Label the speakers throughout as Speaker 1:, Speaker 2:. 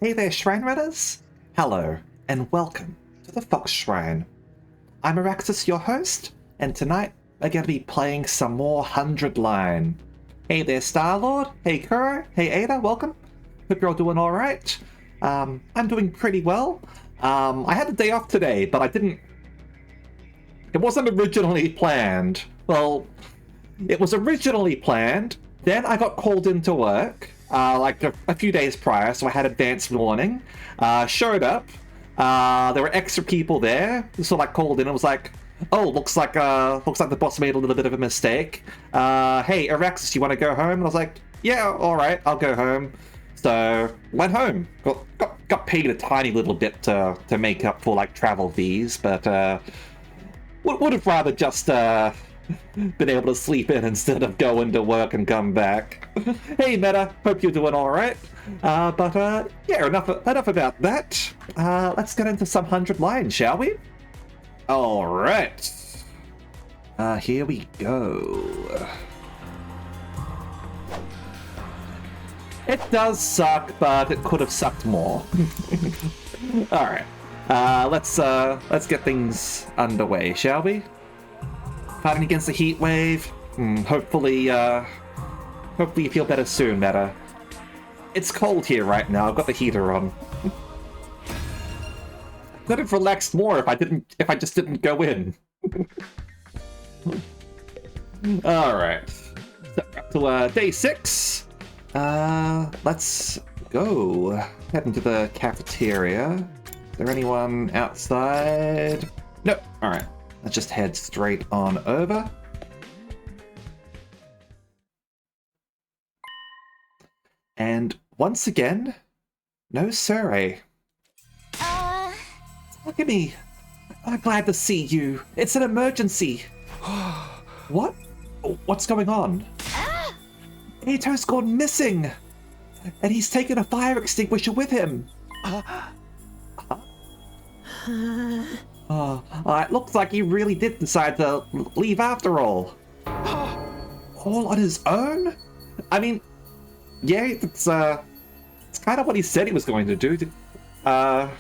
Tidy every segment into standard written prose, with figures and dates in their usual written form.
Speaker 1: Hey there, Shrine Runners! Hello, and welcome to the Fox Shrine. I'm Araxis, your host, and tonight we're going to be playing some more 100 Line. Hey there, Star-Lord. Hey, Kuro. Hey, Ada, welcome. Hope you're all doing alright. I'm doing pretty well. I had a day off today, but it wasn't originally planned. Well, it was originally planned, then I got called into work, a few days prior, so I had advance warning. Showed up, there were extra people there, so called in and was like, oh, looks like the boss made a little bit of a mistake. Hey, Araxis, you want to go home? And I was like, yeah, alright, I'll go home. So, went home. Got paid a tiny little bit to make up for, travel fees, but, would have rather just, been able to sleep in instead of going to work and come back. Hey, Meta, hope you're doing alright. Yeah, enough about that. Let's get into some 100 lines, shall we? Alright. Here we go. It does suck, but it could have sucked more. Alright. Let's get things underway, shall we? Fighting against the heat wave. Hopefully you feel better soon, Meta. It's cold here right now. I've got the heater on. Could have relaxed more if I just didn't go in. All right. So up to day 6. Let's go. Head into the cafeteria. Is there anyone outside? No. All right. Let's just head straight on over. And once again, no Surrey. Look at me. I'm glad to see you. It's an emergency. What? What's going on? Ato's gone missing. And he's taken a fire extinguisher with him. It looks like he really did decide to leave after all. All on his own? I mean, yeah, it's kind of what he said he was going to do. After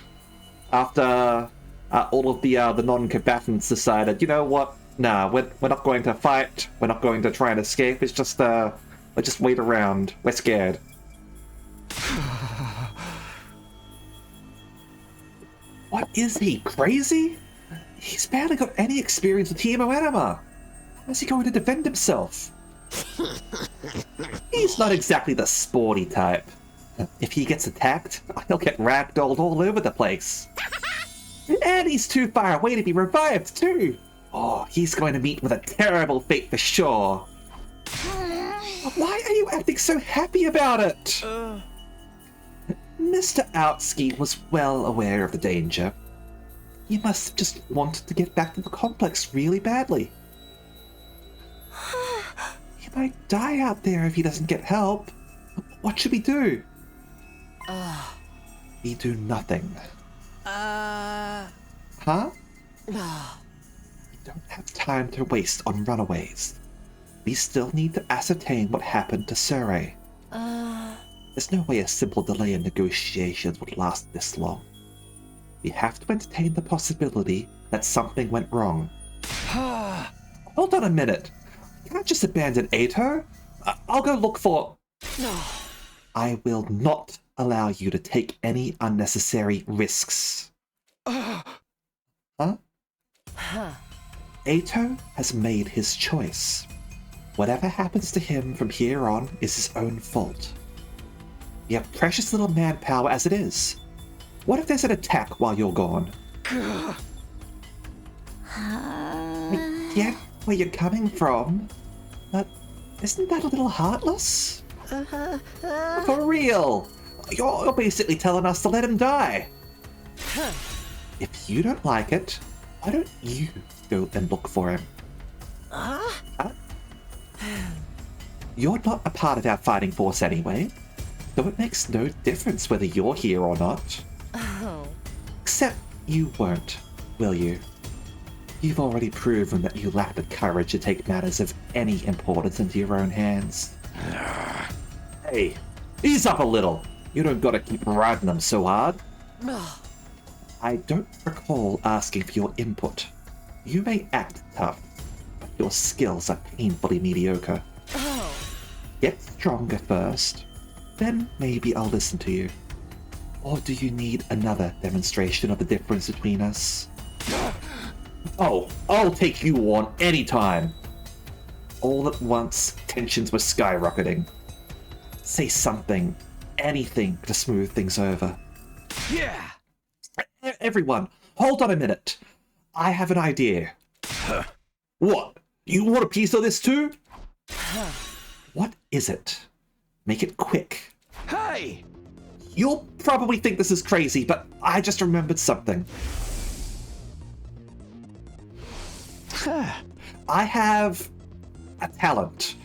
Speaker 1: all of the non-combatants decided, you know what? Nah, we're not going to fight. We're not going to try and escape. It's just we'll just wait around. We're scared. What is he, crazy? He's barely got any experience with Hemoanima. How's he going to defend himself? He's not exactly the sporty type. If he gets attacked, he'll get ragdolled all over the place. And he's too far away to be revived, too. Oh, he's going to meet with a terrible fate for sure. Why are you acting so happy about it? Mr. Outsky was well aware of the danger. He must have just wanted to get back to the complex really badly. He might die out there if he doesn't get help. What should we do? We do nothing. Huh? We don't have time to waste on runaways. We still need to ascertain what happened to Surrey. There's no way a simple delay in negotiations would last this long. We have to entertain the possibility that something went wrong. Hold on a minute. You can't just abandon Ato. I'll go look for... I will not allow you to take any unnecessary risks. Huh? Ato has made his choice. Whatever happens to him from here on is his own fault. You have precious little manpower as it is. What if there's an attack while you're gone? I get where you're coming from, but isn't that a little heartless? For real! You're basically telling us to let him die. If you don't like it, why don't you go and look for him? Huh? You're not a part of our fighting force anyway. So it makes no difference whether you're here or not. Except you won't, will you? You've already proven that you lack the courage to take matters of any importance into your own hands. Hey, ease up a little. You don't gotta keep riding them so hard. I don't recall asking for your input. You may act tough, but your skills are painfully mediocre.
Speaker 2: Oh.
Speaker 1: Get stronger first, then maybe I'll listen to you. Or do you need another demonstration of the difference between us? Oh, I'll take you on anytime. All at once, tensions were skyrocketing. Say something, anything to smooth things over.
Speaker 2: Yeah.
Speaker 1: Everyone, hold on a minute. I have an idea. What? You want a piece of this too? What is it? Make it quick.
Speaker 2: Hey!
Speaker 1: You'll probably think this is crazy, but I just remembered something. I have a talent.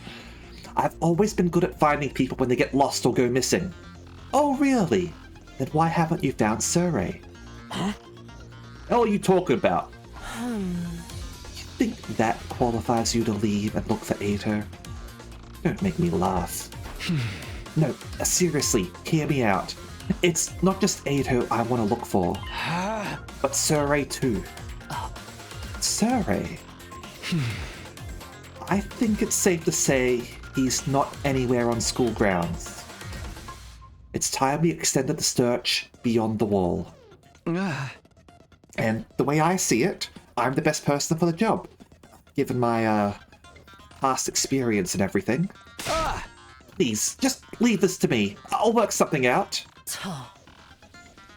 Speaker 1: I've always been good at finding people when they get lost or go missing. Oh, really? Then why haven't you found Surrey?
Speaker 2: Huh?
Speaker 1: What are you talking about? You think that qualifies you to leave and look for Ato? Don't make me laugh. No, seriously, hear me out. It's not just Ato I want to look for, but Surrey too. Surrey? I think it's safe to say he's not anywhere on school grounds. It's time we extended the search beyond the wall. And the way I see it, I'm the best person for the job, given my past experience and everything. Please, just leave this to me. I'll work something out.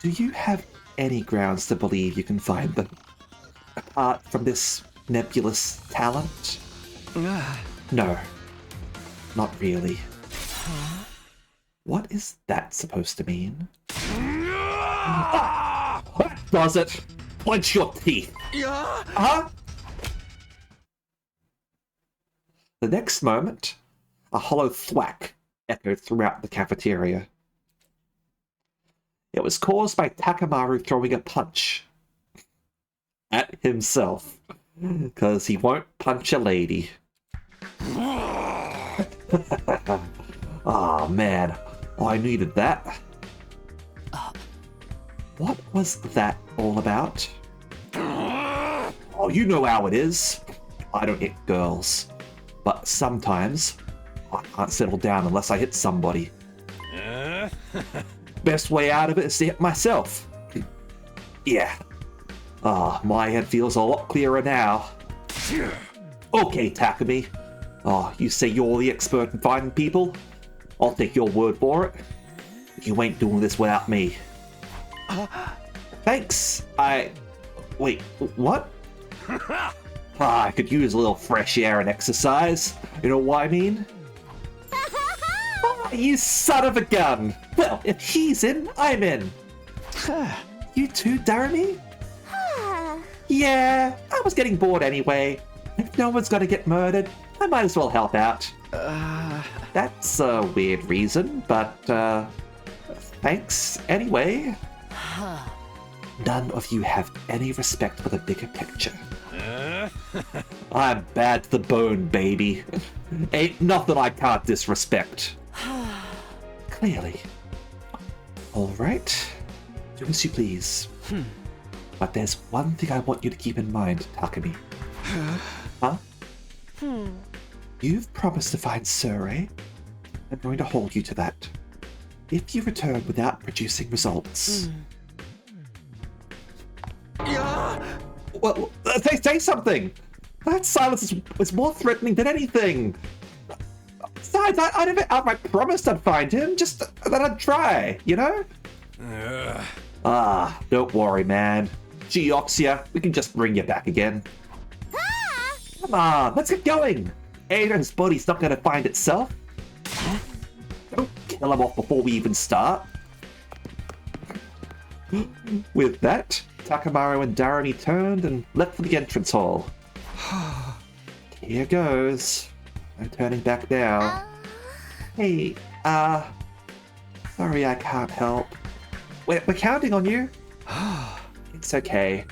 Speaker 1: Do you have any grounds to believe you can find them, apart from this nebulous talent? No, not really. What is that supposed to mean? That does it! Clench your teeth! Huh? The next moment, a hollow thwack echoed throughout the cafeteria. It was caused by Takamaru throwing a punch at himself, because he won't punch a lady. Ah, man. I needed that. What was that all about? Oh, you know how it is. I don't hit girls. But sometimes, I can't settle down unless I hit somebody. Best way out of it is to hit myself. Yeah. Ah, my head feels a lot clearer now. Okay, Takumi. Oh, you say you're the expert in finding people? I'll take your word for it. You ain't doing this without me. Thanks. Wait, what? I could use a little fresh air and exercise. You know what I mean? Oh, you son of a gun! Well, if he's in, I'm in. You too, Daramy? Yeah, I was getting bored anyway. If no one's gonna get murdered, I might as well help out. That's a weird reason, but, thanks anyway. None of you have any respect for the bigger picture. I'm bad to the bone, baby. Ain't nothing I can't disrespect. Clearly. Alright. Do as you please. But there's one thing I want you to keep in mind, Takumi. Huh? You've promised to find Surrey. I'm going to hold you to that. If you return without producing results... Well, say something! That silence is more threatening than anything! Besides, I never outright promised I'd find him, just that I'd try, you know? Don't worry, man. Geoxia, we can just bring you back again. Come on, let's get going! Ada's body's not gonna find itself. Don't kill him off before we even start. With that, Takamaru and Daramy turned and left for the entrance hall. Here goes. No turning back now. Hey, sorry I can't help. We're counting on you. It's okay.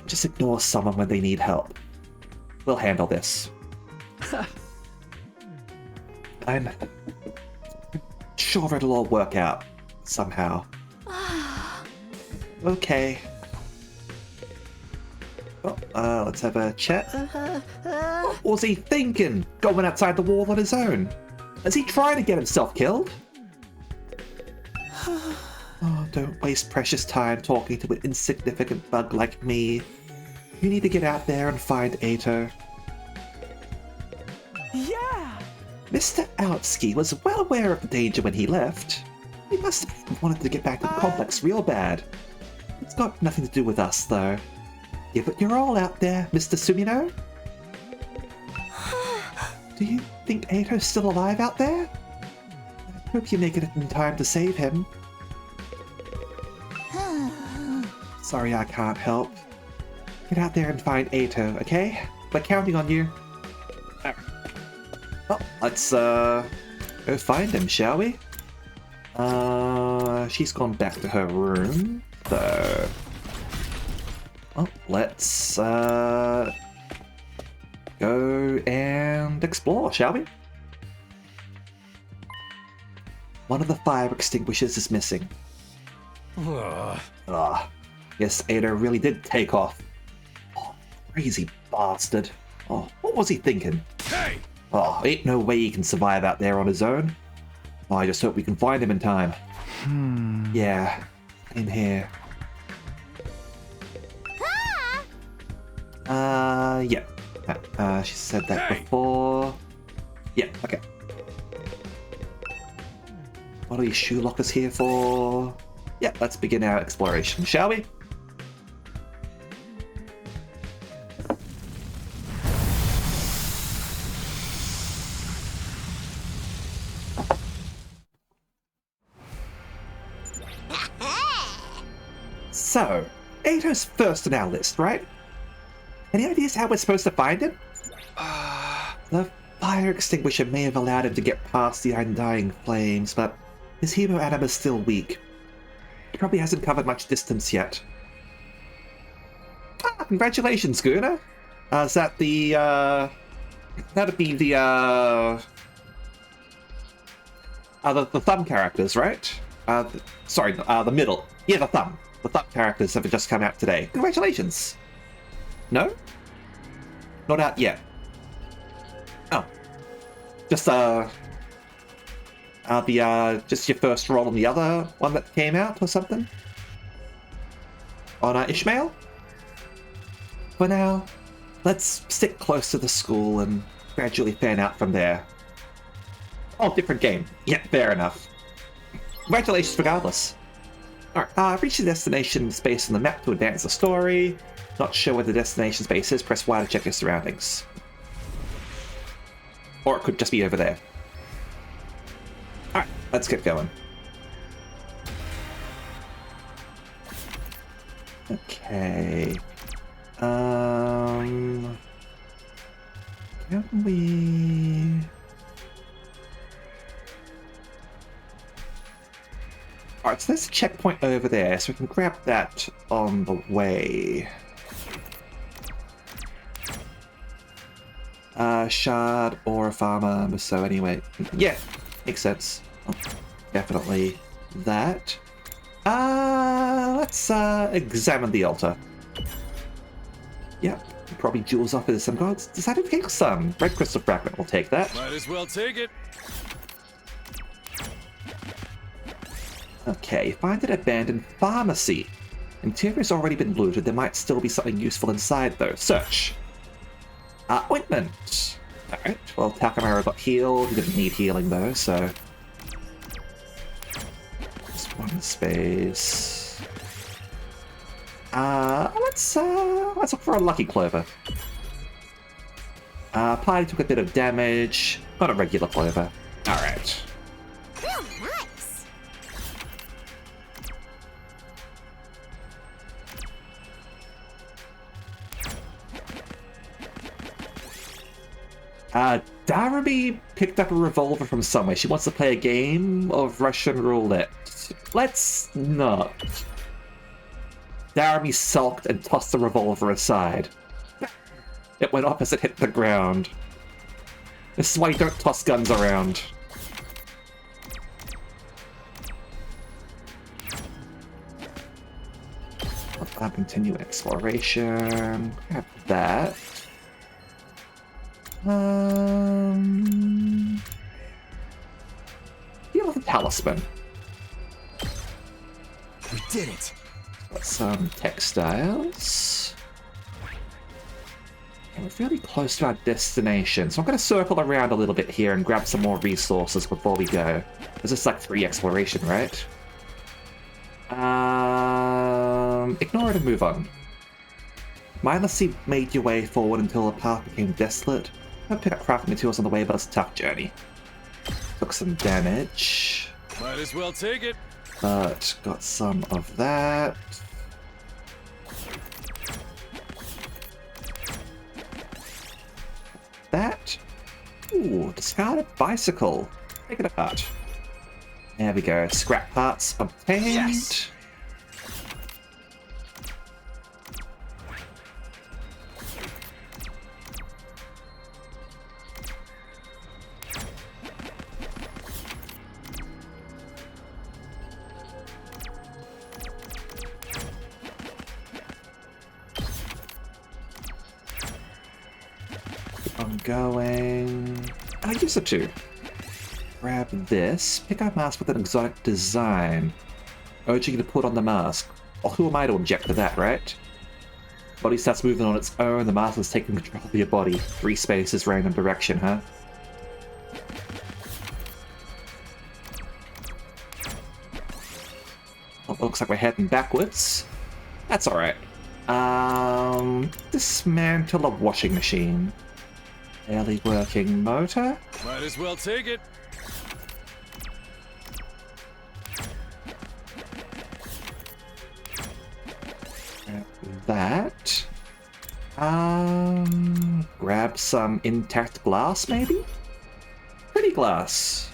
Speaker 1: Just ignore someone when they need help. We'll handle this. I'm sure it'll all work out somehow. Okay. Oh, let's have a chat. What was he thinking? Going outside the wall on his own? Is he trying to get himself killed? Oh, don't waste precious time talking to an insignificant bug like me. You need to get out there and find Ato.
Speaker 2: Yeah!
Speaker 1: Mr. Outsky was well aware of the danger when he left. He must have wanted to get back to the complex real bad. It's got nothing to do with us, though. Yeah, but you're all out there, Mr. Sumino? Do you think Ato's still alive out there? I hope you make it in time to save him. Sorry I can't help. Get out there and find Ato, okay? We're counting on you. Well, let's go find him, shall we? She's gone back to her room, so... Well, let's go and explore, shall we? One of the fire extinguishers is missing. Yes, Ato really did take off. Oh, crazy bastard. Oh, what was he thinking?
Speaker 2: Hey!
Speaker 1: Oh, ain't no way he can survive out there on his own. Oh, I just hope we can find him in time. Yeah, in here. Yeah. She said that before. Yeah, okay. What are these shoe lockers here for? Yeah, let's begin our exploration, shall we? So, Ato's first on our list, right? Any ideas how we're supposed to find him? The fire extinguisher may have allowed him to get past the undying flames, but his hemo atom is still weak. He probably hasn't covered much distance yet. Congratulations, Guna! Is that the, that'd be the thumb characters, right? The middle. Yeah, the thumb. The thumb characters have just come out today. Congratulations! No? Not out yet. Oh. Just, just your first roll on the other one that came out or something? On Ishmael? For now, let's stick close to the school and gradually fan out from there. Oh, different game. Yeah, fair enough. Congratulations regardless. Alright, reach the destination space on the map to advance the story. Not sure where the destination space is, press Y to check your surroundings. Or it could just be over there. Alright, let's get going. Okay. Can we... Alright, so there's a checkpoint over there, so we can grab that on the way. Shard or a farmer, so anyway. Yeah, makes sense. Oh, definitely that. Let's examine the altar. Yeah, probably jewels off into some gods. Decided to take some. Red crystal fragment, we'll take that.
Speaker 2: Might as well take it.
Speaker 1: Okay, find an abandoned pharmacy. Interior's already been looted. There might still be something useful inside, though. Search. Ointment. Alright, well, Takamura got healed. He didn't need healing, though, so... Just one space. Let's look for a Lucky Clover. Party took a bit of damage. Not a regular clover. Alright. Darby picked up a revolver from somewhere. She wants to play a game of Russian roulette. Let's not. Darby sulked and tossed the revolver aside. It went off as it hit the ground. This is why you don't toss guns around. I'll continue exploration. Grab that. Deal with the talisman.
Speaker 2: We did it.
Speaker 1: Got some textiles. And we're fairly close to our destination, so I'm going to circle around a little bit here and grab some more resources before we go. There's just like 3 exploration, right? Ignore it and move on. Mindlessly made your way forward until the path became desolate. I picked up crafting materials on the way, but it's a tough journey. Took some damage,
Speaker 2: Might as well take it.
Speaker 1: but got some of that. That. Ooh, discarded bicycle. Take it apart. There we go. Scrap parts obtained.
Speaker 2: Yes.
Speaker 1: I'm going. I'll use it too. Grab this. Pick up mask with an exotic design. Urging you to put on the mask. Or who am I to object to that, right? Body starts moving on its own. The mask is taking control of your body. 3 spaces, random direction, huh? Well, looks like we're heading backwards. That's alright. Dismantle a washing machine. Barely working motor.
Speaker 2: Might as well take it.
Speaker 1: Grab that. Grab some intact glass, maybe? Pretty glass.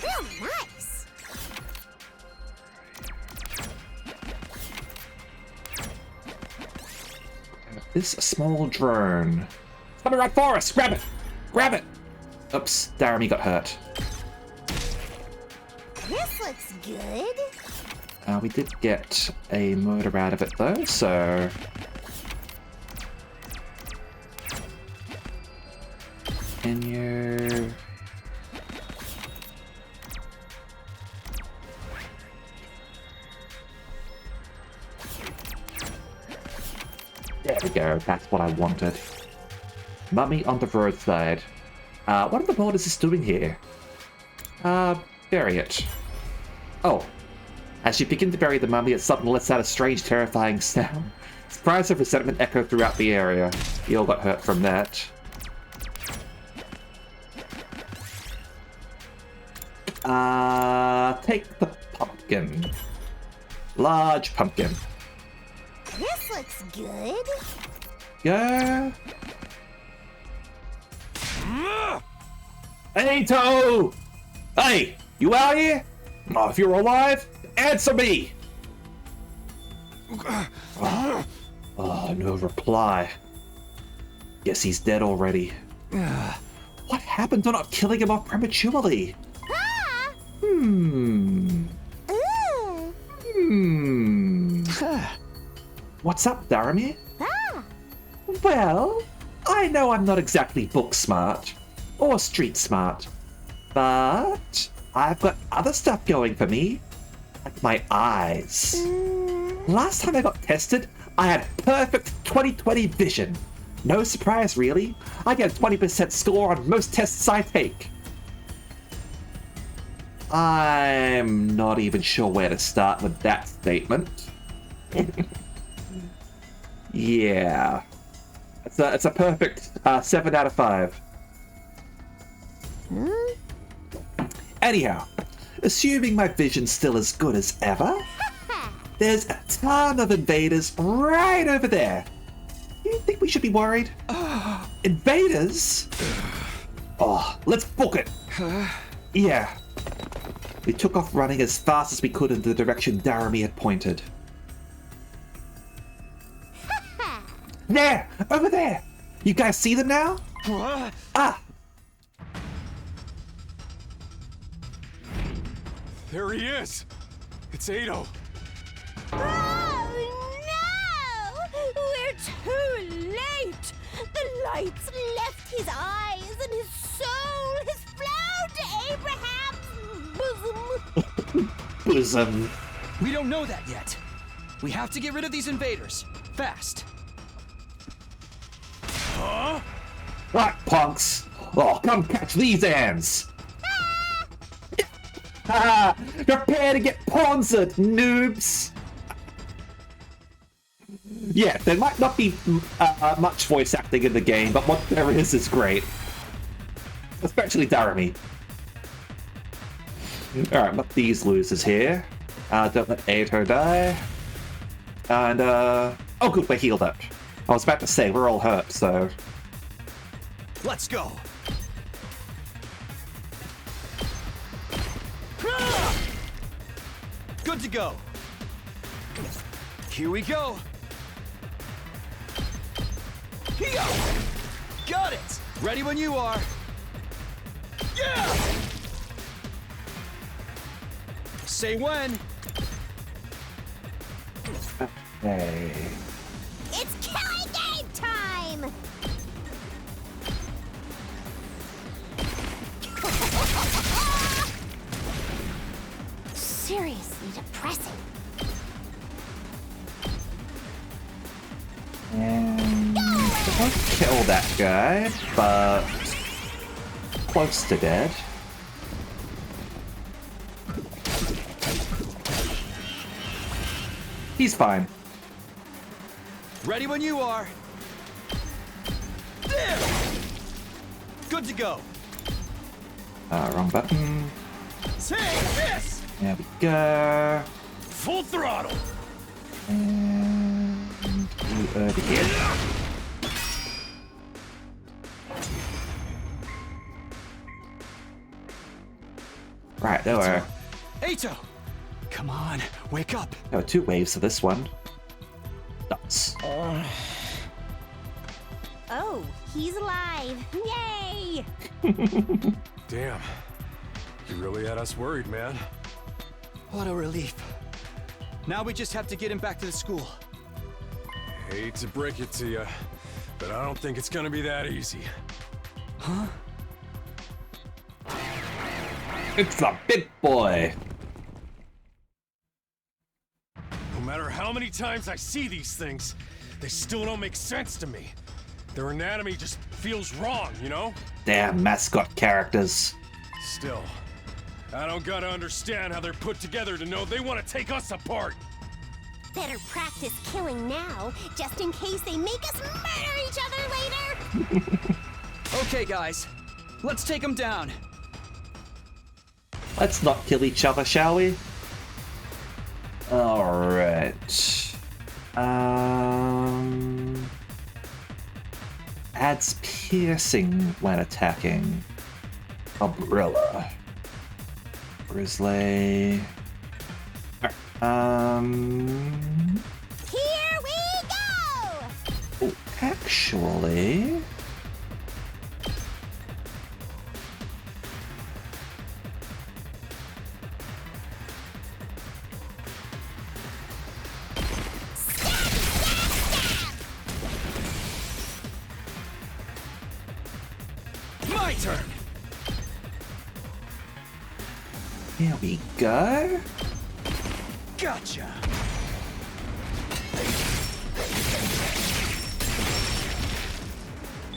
Speaker 3: Real nice.
Speaker 1: This small drone. It's coming right for us! Grab it! Grab it! Oops, Daramy got hurt.
Speaker 3: This looks good.
Speaker 1: We did get a motor out of it though, so... Continue... There we go, that's what I wanted. Mummy on the roadside. What in the world is this doing here? Bury it. Oh. As you begin to bury the mummy, it suddenly lets out a strange, terrifying sound. Cries of resentment echo throughout the area. You all got hurt from that. Take the pumpkin. Large pumpkin.
Speaker 3: This looks good.
Speaker 1: Yeah. Hey, Toe! Hey, you out here? Oh, if you're alive, answer me! Oh, no reply. Guess he's dead already. What happened to not killing him off prematurely?
Speaker 3: Ah!
Speaker 1: Hmm.
Speaker 3: Ooh.
Speaker 1: What's up, Daramy?
Speaker 3: Ah.
Speaker 1: Well, I know I'm not exactly book smart or street smart, but I've got other stuff going for me, like my eyes. Last time I got tested, I had perfect 20/20 vision. No surprise, really. I get a 20% score on most tests I take. I'm not even sure where to start with that statement. Yeah. It's a perfect 7 out of 5. Anyhow, assuming my vision's still as good as ever, there's a ton of invaders right over there. You think we should be worried? Invaders? Oh, let's book it. Yeah. We took off running as fast as we could in the direction Daramy had pointed. There! Over there! You guys see them now? Ah!
Speaker 2: There he is. It's Ado.
Speaker 3: Ah! lights left his eyes, and his soul has flown to Abraham's bosom.
Speaker 1: Bosom.
Speaker 4: We don't know that yet. We have to get rid of these invaders. Fast.
Speaker 1: Right, punks. Oh, come catch these ants. Ha! Prepare to get poncered, noobs. Yeah, there might not be much voice acting in the game, but what there is great. Especially Daramy. Alright, but these losers here. Don't let Ato die. And, oh good, we're healed up. I was about to say, we're all hurt, so...
Speaker 4: Let's go. Good to go. Here we go. Here. Got it. Ready when you are. Yeah. Say when.
Speaker 1: Hey.
Speaker 3: It's killing game time! Seriously depressing.
Speaker 1: And I won't kill that guy, but close to dead. He's fine.
Speaker 4: Ready when you are. There. Good to go.
Speaker 1: Wrong button.
Speaker 4: Take this.
Speaker 1: There we go.
Speaker 2: Full throttle.
Speaker 1: And you over here. Right, there
Speaker 4: Ato. Come on, wake up.
Speaker 1: were 2 waves of this one. Nuts.
Speaker 3: Oh, he's alive. Yay!
Speaker 2: Damn. You really had us worried, man.
Speaker 4: What a relief. Now we just have to get him back to the school.
Speaker 2: Hate to break it to you, but I don't think it's gonna be that easy.
Speaker 4: Huh?
Speaker 1: It's the big boy.
Speaker 2: No matter how many times I see these things, they still don't make sense to me. Their anatomy just feels wrong, you know?
Speaker 1: Damn mascot characters.
Speaker 2: Still, I don't gotta understand how they're put together to know they want to take us apart.
Speaker 3: Better practice killing now, just in case they make us murder each other later!
Speaker 4: Okay, guys. Let's take him down.
Speaker 1: Let's not kill each other, shall we? Alright. Adds piercing when attacking. Umbrella. Grizzly.
Speaker 3: Here we go!
Speaker 1: Oh, actually...
Speaker 4: My turn.
Speaker 1: Here we go.
Speaker 4: Gotcha.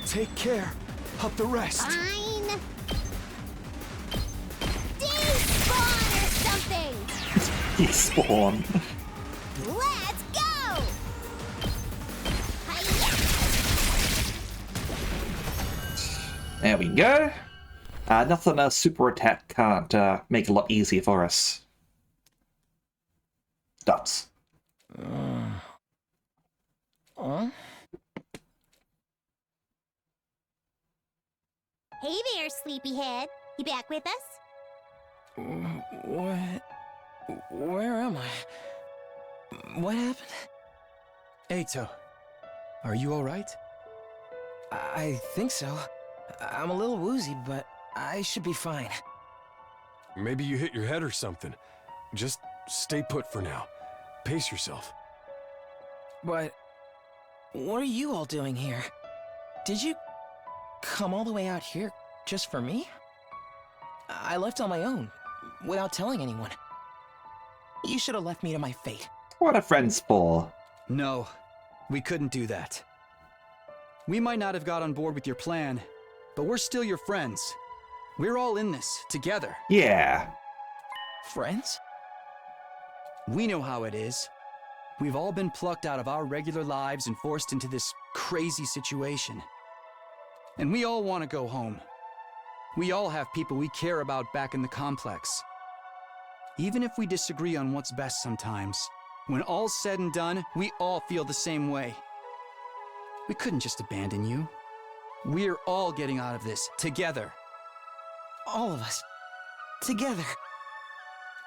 Speaker 4: Take care of the rest.
Speaker 3: Fine. Despawn or something!
Speaker 1: Despawn.
Speaker 3: Let's go! Hi-ya!
Speaker 1: There we go. Nothing a super attack can't make a lot easier for us. Dots.
Speaker 3: Hey there, sleepyhead. You back with us?
Speaker 5: What? Where am I? What happened?
Speaker 4: Ato, are you all right?
Speaker 5: I think so. I'm a little woozy, but I should be fine.
Speaker 2: Maybe you hit your head or something. Just stay put for now. Pace yourself.
Speaker 5: But what are you all doing here? Did you come all the way out here just for me? I left on my own, without telling anyone. You should have left me to my fate.
Speaker 1: What are friends for?
Speaker 4: No, we couldn't do that. We might not have got on board with your plan, but we're still your friends. We're all in this, together.
Speaker 1: Yeah.
Speaker 5: Friends?
Speaker 4: We know how it is. We've all been plucked out of our regular lives and forced into this crazy situation. And we all want to go home. We all have people we care about back in the complex. Even if we disagree on what's best sometimes, when all's said and done, we all feel the same way. We couldn't just abandon you. We're all getting out of this, together.
Speaker 5: All of us. Together.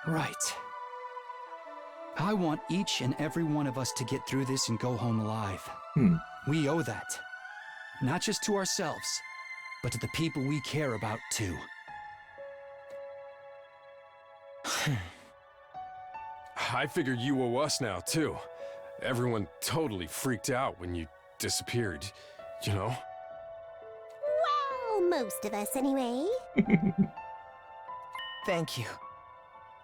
Speaker 4: Right. I want each and every one of us to get through this and go home alive. We owe that. Not just to ourselves, but to the people we care about too.
Speaker 2: I figure you owe us now, too. Everyone totally freaked out when you disappeared, you know?
Speaker 3: Well, most of us anyway.
Speaker 5: Thank you.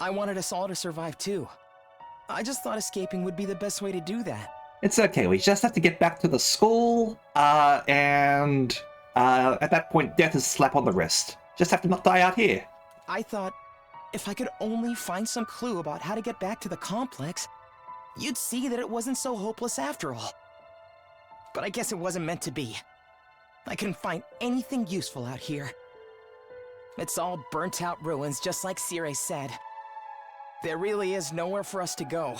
Speaker 5: I wanted us all to survive too. I just thought escaping would be the best way to do that.
Speaker 1: It's okay, we just have to get back to the school, and at that point, death is a slap on the wrist. Just have to not die out here.
Speaker 5: I thought if I could only find some clue about how to get back to the complex, you'd see that it wasn't so hopeless after all. But I guess it wasn't meant to be. I couldn't find anything useful out here. It's all burnt out ruins, just like Circe said. There really is nowhere for us to go.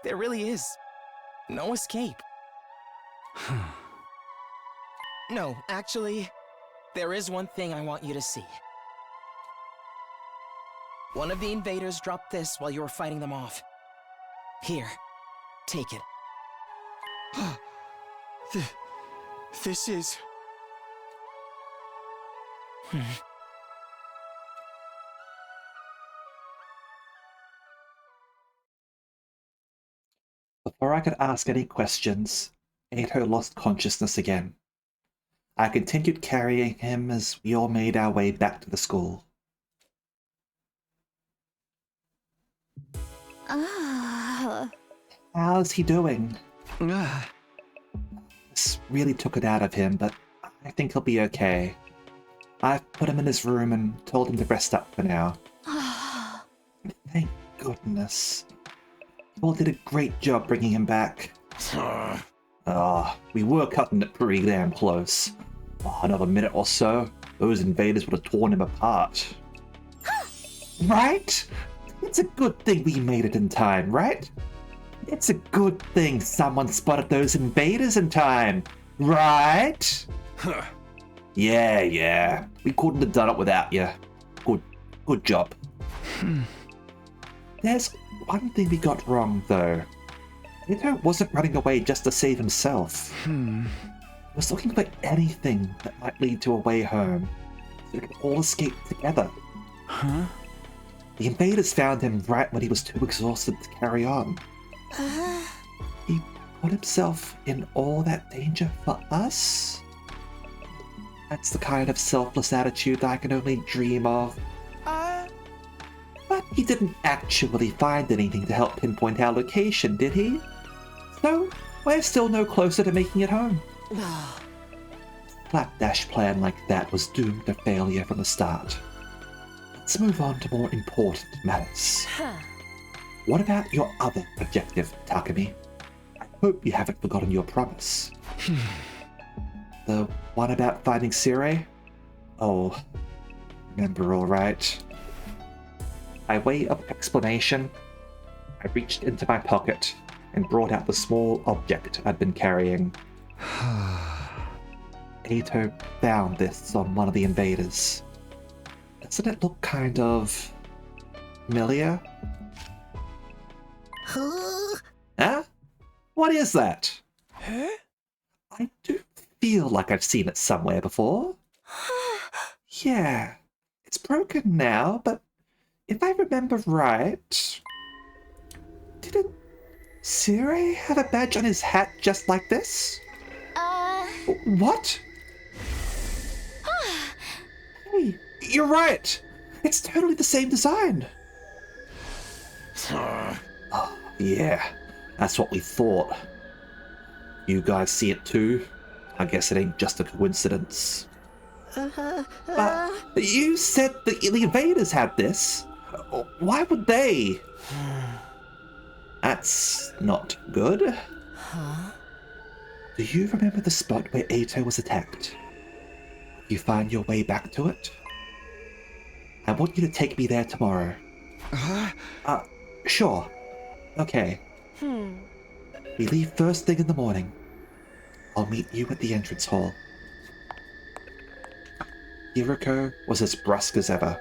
Speaker 5: There really is no escape. No, actually, there is one thing I want you to see. One of the invaders dropped this while you were fighting them off. Here, take it.
Speaker 4: This is...
Speaker 1: Before I could ask any questions, Ato lost consciousness again. I continued carrying him as we all made our way back to the school.
Speaker 3: Ah.
Speaker 1: How's he doing? This really took it out of him, but I think he'll be okay. I've put him in his room and told him to rest up for now. Thank goodness. You all did a great job bringing him back. We were cutting it pretty damn close. Another minute or so, those invaders would have torn him apart. Right? It's a good thing we made it in time, right? It's a good thing someone spotted those invaders in time, right?
Speaker 2: Huh.
Speaker 1: Yeah. We couldn't have done it without you. Good job. There's one thing we got wrong, though. Ato wasn't running away just to save himself. He was looking for anything that might lead to a way home, so we could all escape together.
Speaker 4: Huh?
Speaker 1: The invaders found him right when he was too exhausted to carry on. He put himself in all that danger for us? That's the kind of selfless attitude I can only dream of. But he didn't actually find anything to help pinpoint our location, did he? So, we're still no closer to making it home. A slapdash plan like that was doomed to failure from the start. Let's move on to more important matters. What about your other objective, Takumi? I hope you haven't forgotten your promise. The one about finding Circe? Oh, remember all right. By way of explanation, I reached into my pocket and brought out the small object I'd been carrying. Ato found this on one of the invaders. Doesn't it look kind of familiar? Huh? What is that?
Speaker 5: Huh?
Speaker 1: I do feel like I've seen it somewhere before. Yeah, it's broken now, but if I remember right, didn't Circe have a badge on his hat just like this? What? Hey, you're right. It's totally the same design. Oh, yeah, that's what we thought. You guys see it too? I guess it ain't just a coincidence. But you said the invaders had this. Why would they? That's not good.
Speaker 5: Huh?
Speaker 1: Do you remember the spot where Ato was attacked? You find your way back to it? I want you to take me there tomorrow. Sure. Okay. We leave first thing in the morning. I'll meet you at the entrance hall. Hiroko was as brusque as ever.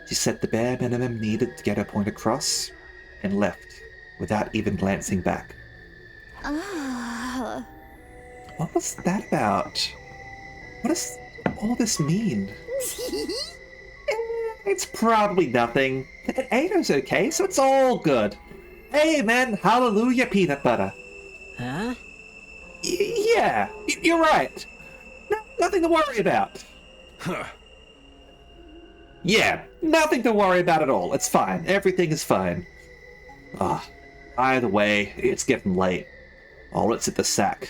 Speaker 1: She said the bare minimum needed to get her point across, and left without even glancing back. What was that about? What does all this mean? It's probably nothing. And Ato's okay, so it's all good. Amen, hallelujah, peanut butter.
Speaker 5: Huh?
Speaker 1: Yeah, you're right. Nothing to worry about.
Speaker 2: Huh.
Speaker 1: Yeah, nothing to worry about at all. It's fine. Everything is fine. Either way, it's getting late. Let's hit the sack.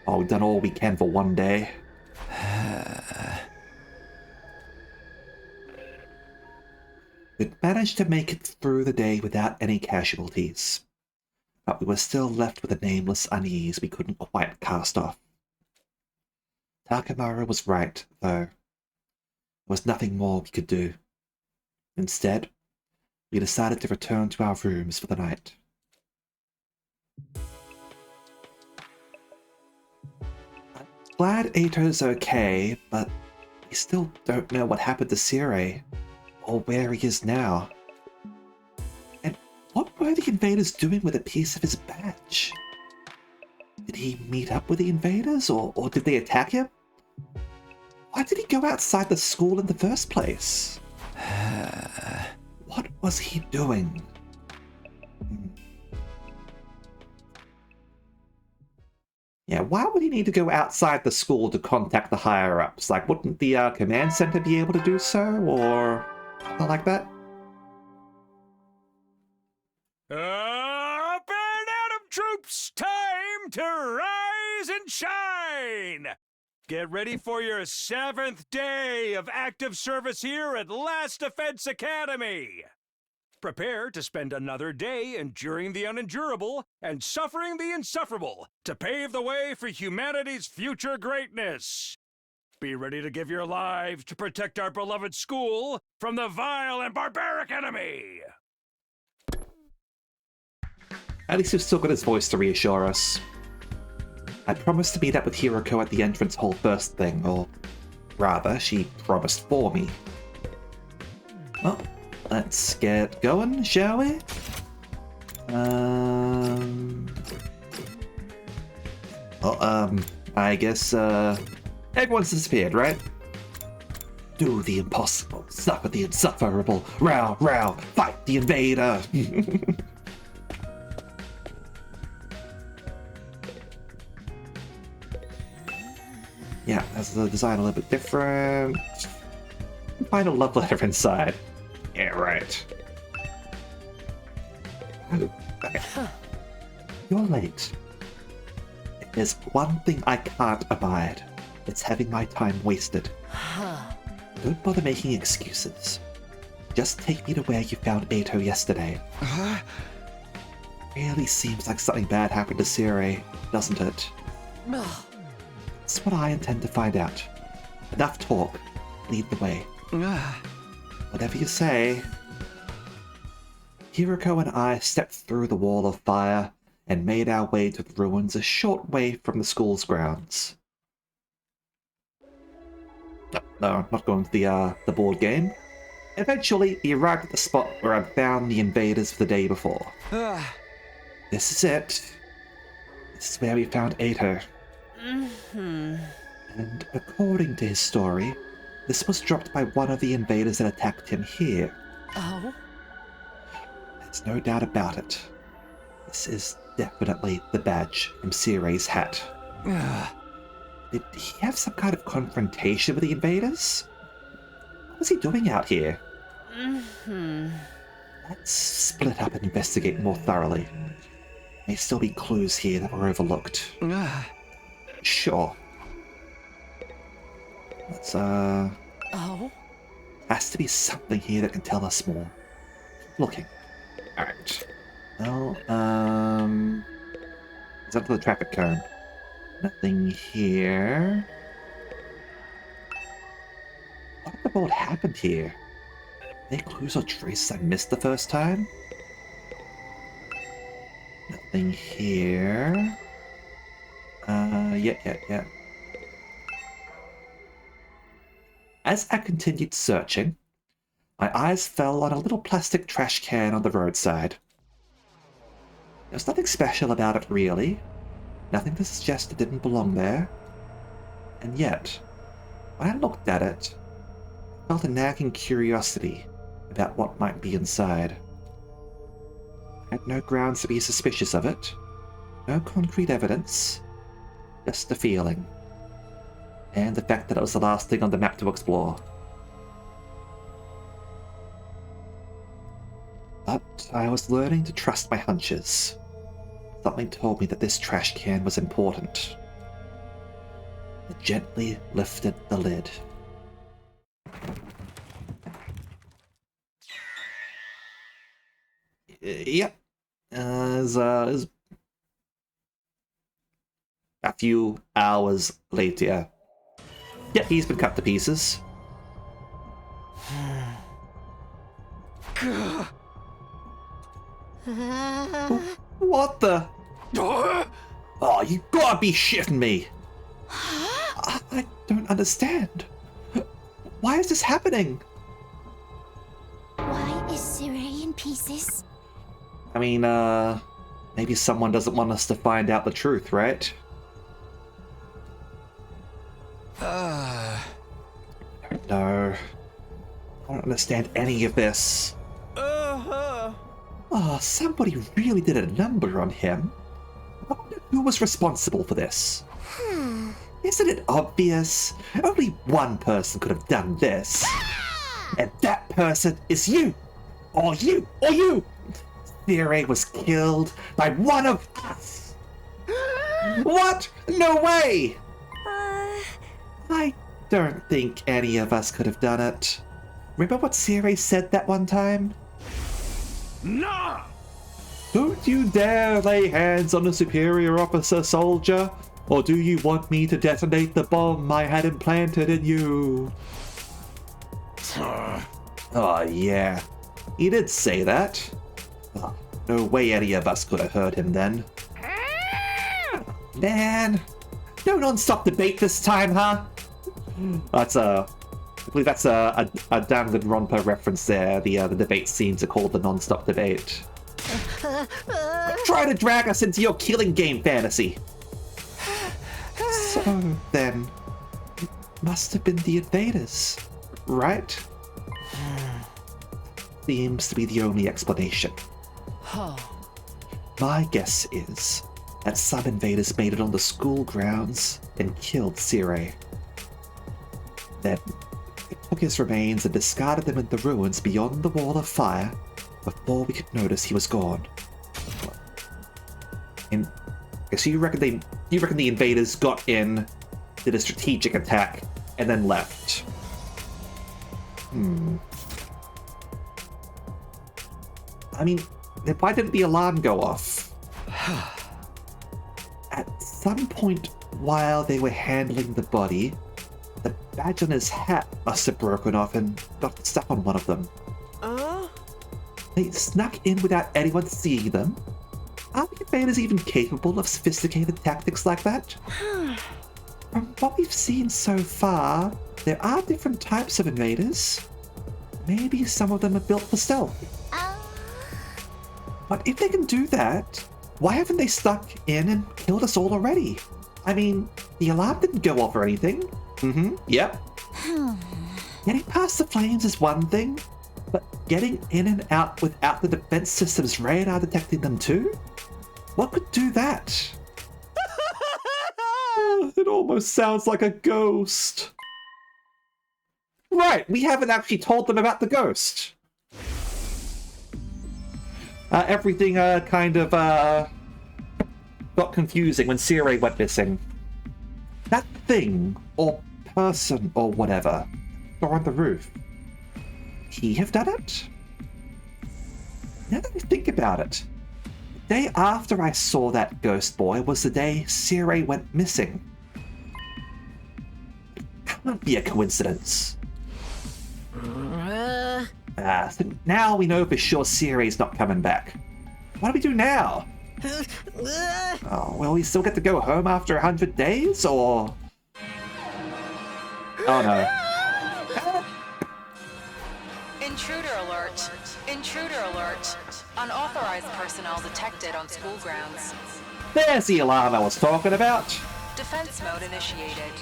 Speaker 1: We've done all we can for one day. We'd managed to make it through the day without any casualties. But we were still left with a nameless unease we couldn't quite cast off. Takamaru was right, though. There was nothing more we could do. Instead, we decided to return to our rooms for the night. I'm glad Ato's okay, but we still don't know what happened to Sirei, or where he is now. And what were the invaders doing with a piece of his badge? Did he meet up with the invaders, or did they attack him? Why did he go outside the school in the first place? What was he doing? Yeah, why would he need to go outside the school to contact the higher-ups? Like, wouldn't the command center be able to do so, or something like that?
Speaker 2: Up and Atom troops! Time to rise and shine! Get ready for your 7th day of active service here at Last Defense Academy! Prepare to spend another day enduring the unendurable and suffering the insufferable to pave the way for humanity's future greatness. Be ready to give your lives to protect our beloved school from the vile and barbaric enemy!
Speaker 1: At least we've still got his voice to reassure us. I promised to meet up with Hiroko at the entrance hall first thing, or rather, she promised for me. Well, let's get going, shall we? I guess, everyone's disappeared, right? Do the impossible, suffer the insufferable, row, row, fight the invader! Yeah, that's the design a little bit different. Find a love letter inside. Yeah, right. Oh, okay. You're late. If there's one thing I can't abide, it's having my time wasted. Don't bother making excuses. Just take me to where you found Ato yesterday. Really seems like something bad happened to Sirei, doesn't it? That's what I intend to find out. Enough talk. Lead the way. Whatever you say. Hiroko and I stepped through the wall of fire and made our way to the ruins a short way from the school's grounds. No, not going to the board game. Eventually, we arrived at the spot where I'd found the invaders the day before. This is it. This is where we found Ato. And according to his story, this was dropped by one of the invaders that attacked him here.
Speaker 5: Oh?
Speaker 1: There's no doubt about it. This is definitely the badge from Sirei's hat. Did he have some kind of confrontation with the invaders? What was he doing out here? Let's split up and investigate more thoroughly. May still be clues here that were overlooked. Sure. Let's,
Speaker 3: Oh?
Speaker 1: has to be something here that can tell us more. Keep looking. Alright. Well, it's up to the traffic cone. Nothing here. What in the world happened here? Any clues or traces I missed the first time? Nothing here. Yeah. As I continued searching, my eyes fell on a little plastic trash can on the roadside. There was nothing special about it, really. Nothing to suggest it didn't belong there. And yet, when I looked at it, I felt a nagging curiosity about what might be inside. I had no grounds to be suspicious of it. No concrete evidence. Just a feeling. And the fact that it was the last thing on the map to explore. But I was learning to trust my hunches. Something told me that this trash can was important. I gently lifted the lid. Yep. Is a few hours later. Yep, he's been cut to pieces. What the? Oh, you gotta be shitting me! I don't understand. Why is this happening?
Speaker 3: Why is Sirei in pieces?
Speaker 1: I mean, maybe someone doesn't want us to find out the truth, right? No. I don't understand any of this. Oh, somebody really did a number on him. I wonder who was responsible for this. Isn't it obvious? Only one person could have done this. And that person is you! Or you! Or you! Sirei was killed by one of us! What? No way! I don't think any of us could have done it. Remember what Sirei said that one time?
Speaker 2: Nah!
Speaker 1: Don't you dare lay hands on a superior officer, soldier, or do you want me to detonate the bomb I had implanted in you? Oh yeah, he did say that. Oh, no way any of us could have heard him then. Man, no non-stop debate this time, huh? That's I believe that's a Danganronpa reference there. The debate scenes are called the non-stop debate. Try to drag us into your killing game fantasy. So then, it must have been the invaders, right? Seems to be the only explanation. My guess is that some invaders made it on the school grounds and killed Sirei. Then, they took his remains and discarded them in the ruins beyond the wall of fire before we could notice he was gone. And so you reckon the invaders got in, did a strategic attack, and then left? I mean, then why didn't the alarm go off? At some point while they were handling the body, the badge on his hat must have broken off and got stuck on one of them. They snuck in without anyone seeing them. Are the invaders even capable of sophisticated tactics like that? From what we've seen so far, there are different types of invaders. Maybe some of them are built for stealth. But if they can do that, why haven't they stuck in and killed us all already? I mean, the alarm didn't go off or anything. Yep. Getting past the flames is one thing, but getting in and out without the defense system's radar detecting them too? What could do that? It almost sounds like a ghost. Right, we haven't actually told them about the ghost. Everything kind of got confusing when Circe went missing. That thing, or person, or whatever, or on the roof. He have done it? Now that I think about it, the day after I saw that ghost boy was the day Circe went missing. It can't be a coincidence. So now we know for sure Circe's not coming back. What do we do now? Oh, will we still get to go home after 100 days, or... Oh no.
Speaker 6: Intruder alert! Intruder alert! Unauthorized personnel detected on school grounds.
Speaker 1: There's the alarm I was talking about.
Speaker 6: Defense mode initiated.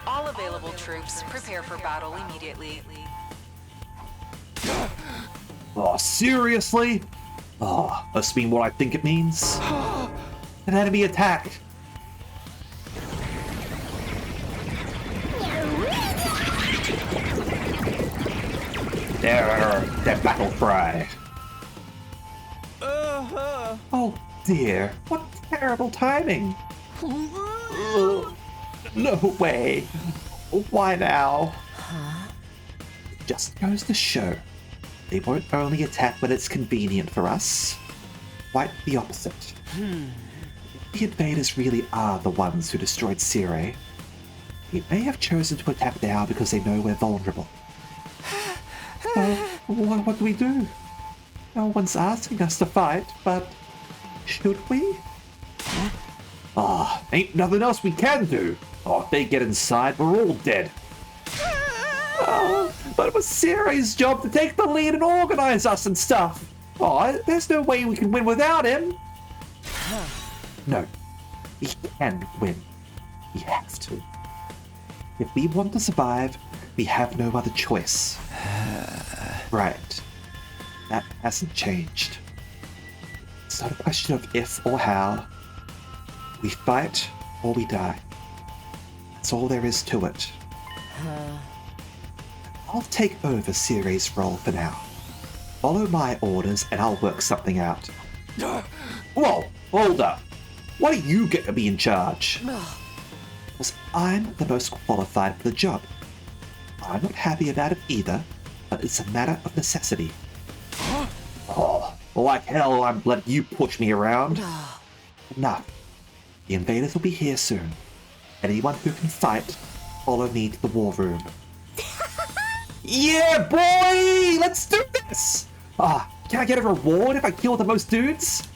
Speaker 6: All available troops prepare for battle immediately.
Speaker 1: Oh, seriously? Oh, must mean what I think it means. An enemy attack. Their battle cry. Oh dear, what terrible timing. No way. Why now? It just goes to show. They won't only attack when it's convenient for us. Quite the opposite. The invaders really are the ones who destroyed Circe. They may have chosen to attack now because they know we're vulnerable. What do we do? No one's asking us to fight, but should we? Ain't nothing else we can do. If they get inside, we're all dead. But it was Circe's job to take the lead and organize us and stuff. There's no way we can win without him. No, we can win. We have to. If we want to survive, we have no other choice. Right. That hasn't changed. It's not a question of if or how. We fight or we die. That's all there is to it. I'll take over Circe's role for now. Follow my orders and I'll work something out. Whoa, hold up. Why do you get to be in charge? Because I'm the most qualified for the job. I'm not happy about it either, but it's a matter of necessity. Like hell I'm letting you push me around. Enough. The invaders will be here soon. Anyone who can fight, follow me to the war room. Yeah, boy! Let's do this! Can I get a reward if I kill the most dudes?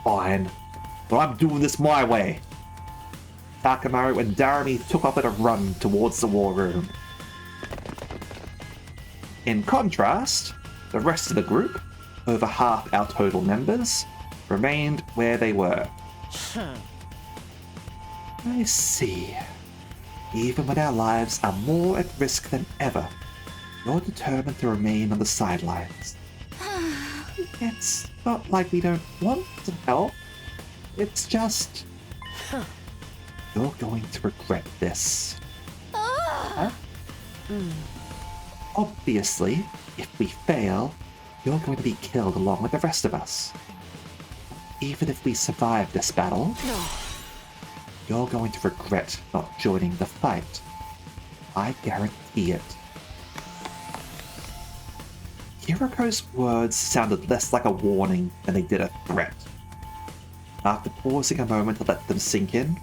Speaker 1: Fine. But I'm doing this my way. Takamaru and Darami took off at a run towards the war room. In contrast, the rest of the group, over half our total members, remained where they were. I see. Even when our lives are more at risk than ever, you're determined to remain on the sidelines. It's not like we don't want to help. It's just... You're going to regret this. Huh? Obviously, if we fail, you're going to be killed along with the rest of us. Even if we survive this battle, you're going to regret not joining the fight. I guarantee it. Hiriko's words sounded less like a warning than they did a threat. After pausing a moment to let them sink in,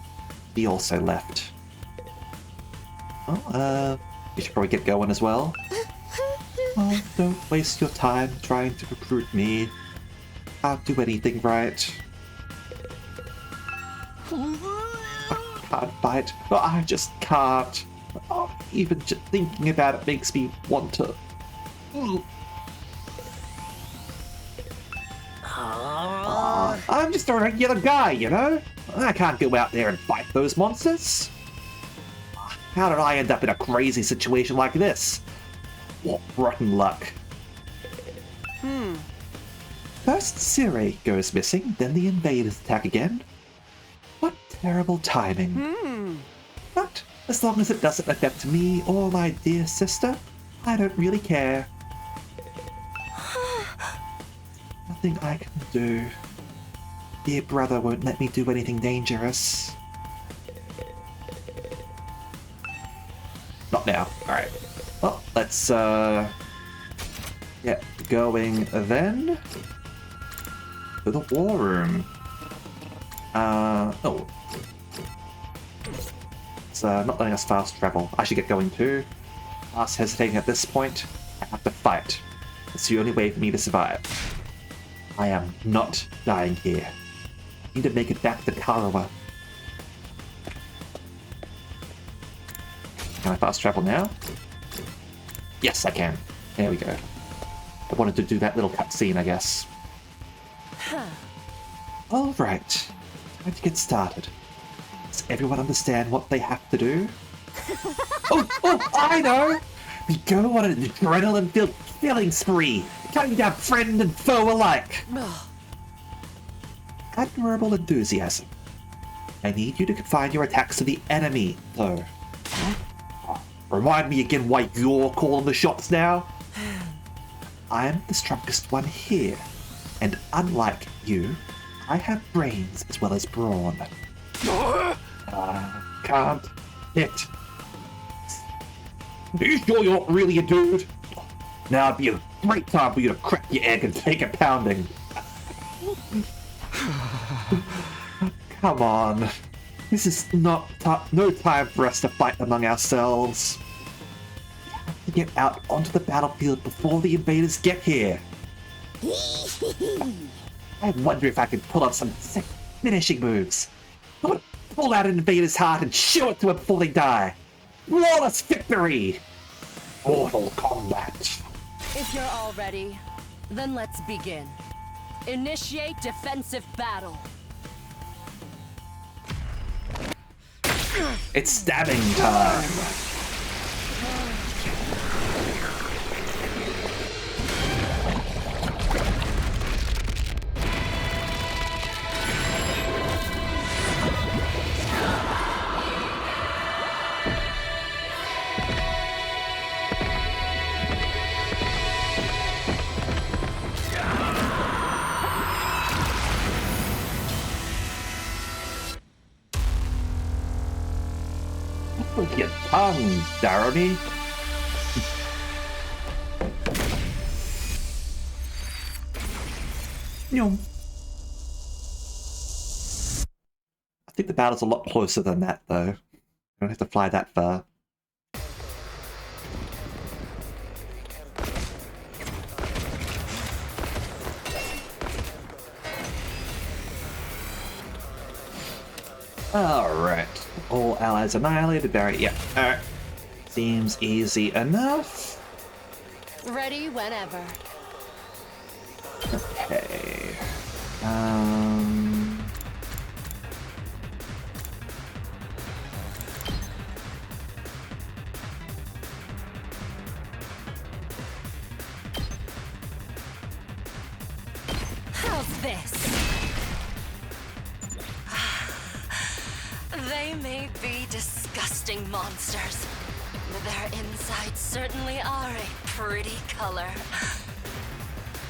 Speaker 1: he also left. You should probably get going as well. Don't waste your time trying to recruit me. Can't do anything right. I can't fight. I just can't. Even just thinking about it makes me want to. I'm just a regular guy, you know? I can't go out there and fight those monsters. How did I end up in a crazy situation like this? What rotten luck. First Circe goes missing, then the invaders attack again. What terrible timing. But as long as it doesn't affect me or my dear sister, I don't really care. Nothing I can do. Dear brother won't let me do anything dangerous. Not now. Alright. Well, let's get going then. To the war room. Oh. It's not letting us fast travel. I should get going too. Us hesitating at this point. I have to fight. It's the only way for me to survive. I am not dying here. I need to make it back to Karawa. Can I fast travel now? Yes, I can. There we go. I wanted to do that little cutscene, I guess. Alright. Time to get started. Does everyone understand what they have to do? oh, I know! We go on an adrenaline-filled killing spree, cutting down friend and foe alike. Admirable enthusiasm. I need you to confine your attacks to the enemy, though. Remind me again why you're calling the shots now? I'm the strongest one here, and unlike you, I have brains as well as brawn. Can't hit. Are you sure you're not really a dude? Now would be a great time for you to crack your egg and take a pounding. Come on. This is no time for us to fight among ourselves. We have to get out onto the battlefield before the invaders get here. I wonder if I could pull off some sick finishing moves. I want to pull out an invader's heart and show it to them before they die. Flawless victory! Mortal combat.
Speaker 7: If you're all ready, then let's begin. Initiate defensive battle.
Speaker 1: It's stabbing time. With your tongue, Darony. I think the battle's a lot closer than that, though. I don't have to fly that far. Alright. All allies annihilated. Barry, yeah. Alright. Seems easy enough.
Speaker 7: Ready whenever.
Speaker 1: Okay.
Speaker 7: How's this? They may be disgusting monsters, but their insides certainly are a pretty color.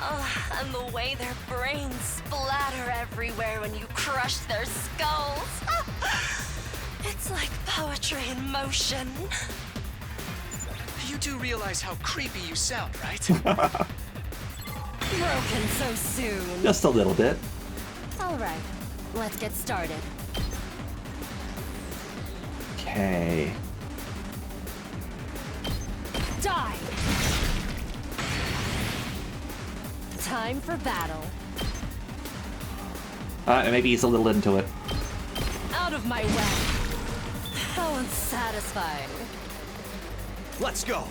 Speaker 7: Oh, and the way their brains splatter everywhere when you crush their skulls. It's like poetry in motion.
Speaker 4: You do realize how creepy you sound, right?
Speaker 7: Broken so soon.
Speaker 1: Just a little bit.
Speaker 7: All right, let's get started.
Speaker 1: Okay.
Speaker 7: Die! Time for battle.
Speaker 1: Maybe he's a little into it.
Speaker 7: Out of my way. How unsatisfying.
Speaker 4: Let's go.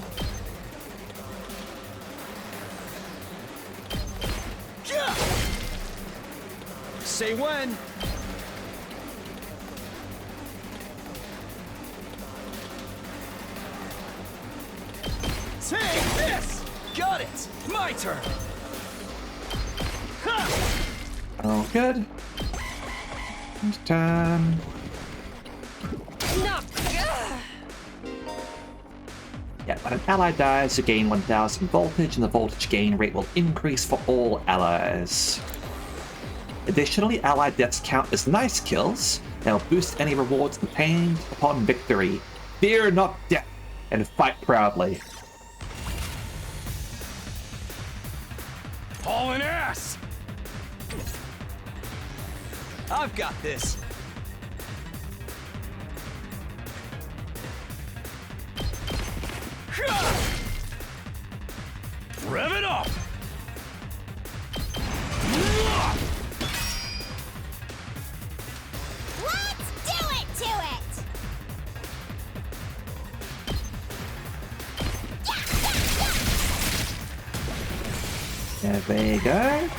Speaker 4: Say when. Take this! Got it! My turn!
Speaker 1: Oh, good. Turn.
Speaker 7: No.
Speaker 1: Yeah, when an ally dies, you gain 1000 voltage, and the voltage gain rate will increase for all allies. Additionally, ally deaths count as nice kills, and will boost any rewards obtained upon victory. Fear not death, and fight proudly.
Speaker 2: Hauling ass!
Speaker 4: I've got this.
Speaker 2: Rev it up!
Speaker 3: Let's do it to it!
Speaker 1: There they go.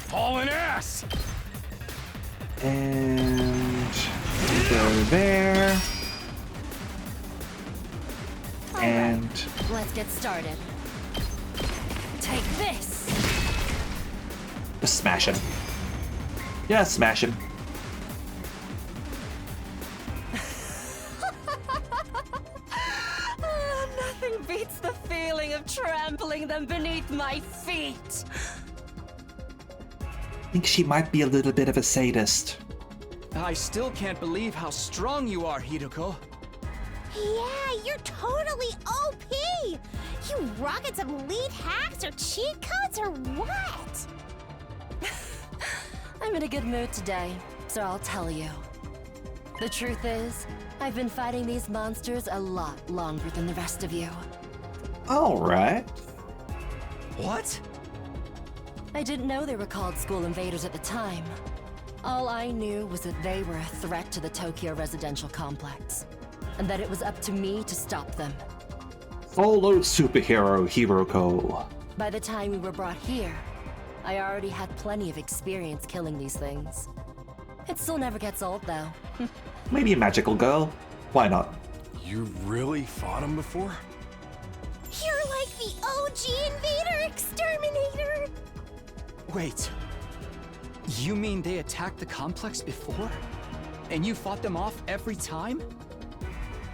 Speaker 2: Hauling ass!
Speaker 1: And go there. And
Speaker 7: Let's get started. Take this.
Speaker 1: just smash him. Yeah, smash him.
Speaker 7: Nothing beats the feeling of trampling them beneath my feet.
Speaker 1: I think she might be a little bit of a sadist.
Speaker 4: I still can't believe how strong you are, Hideko.
Speaker 3: Yeah, you're totally OP! You rocking some lead hacks or cheat codes or what?
Speaker 7: I'm in a good mood today, so I'll tell you. The truth is, I've been fighting these monsters a lot longer than the rest of you.
Speaker 1: Alright.
Speaker 4: What?
Speaker 7: I didn't know they were called school invaders at the time. All I knew was that they were a threat to the Tokyo residential complex, and that it was up to me to stop them.
Speaker 1: Solo superhero Hiroko.
Speaker 7: By the time we were brought here, I already had plenty of experience killing these things. It still never gets old, though.
Speaker 1: Maybe a magical girl. Why not?
Speaker 2: You really fought him before?
Speaker 3: You're like the OG invader exterminator!
Speaker 4: Wait. You mean they attacked the complex before? And you fought them off every time?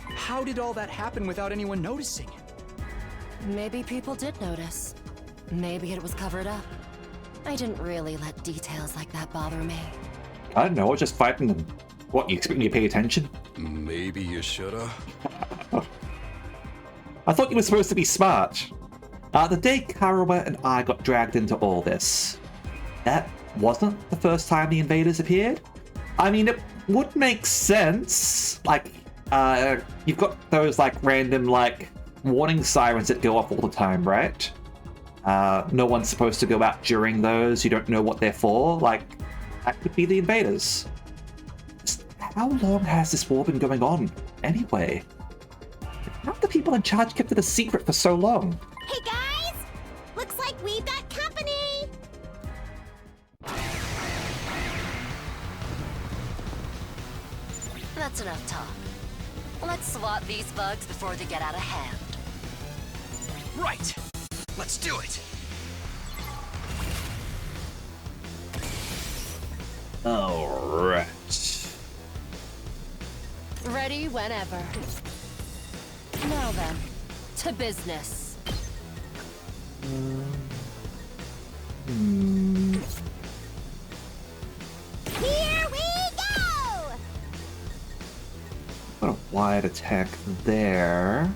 Speaker 4: How did all that happen without anyone noticing?
Speaker 7: Maybe people did notice. Maybe it was covered up. I didn't really let details like that bother me.
Speaker 1: I don't know, I was just fighting them. What, you expect me to pay attention?
Speaker 2: Maybe you shoulda.
Speaker 1: I thought you were supposed to be smart. The day Karawa and I got dragged into all this, that wasn't the first time the invaders appeared. I mean, it would make sense. Like, you've got those, like, random, like, warning sirens that go off all the time, right? No one's supposed to go out during those. You don't know what they're for. Like, that could be the invaders. Just how long has this war been going on, anyway? How have the people in charge kept it a secret for so long?
Speaker 3: Hey guys! Looks like we've got company!
Speaker 7: That's enough talk. Let's swat these bugs before they get out of hand.
Speaker 4: Right! Let's do it!
Speaker 1: Alright.
Speaker 7: Ready whenever. Now then, to business.
Speaker 3: Here we go!
Speaker 1: Got a wide attack there.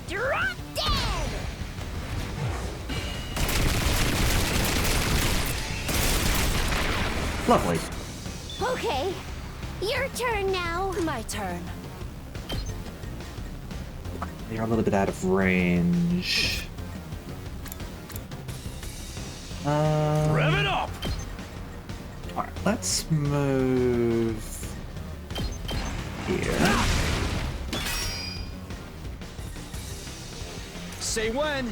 Speaker 3: Drop dead!
Speaker 1: Lovely.
Speaker 3: Okay, your turn now.
Speaker 7: My turn.
Speaker 1: They're a little bit out of range.
Speaker 2: Rev it up!
Speaker 1: Alright, let's move here.
Speaker 4: say when.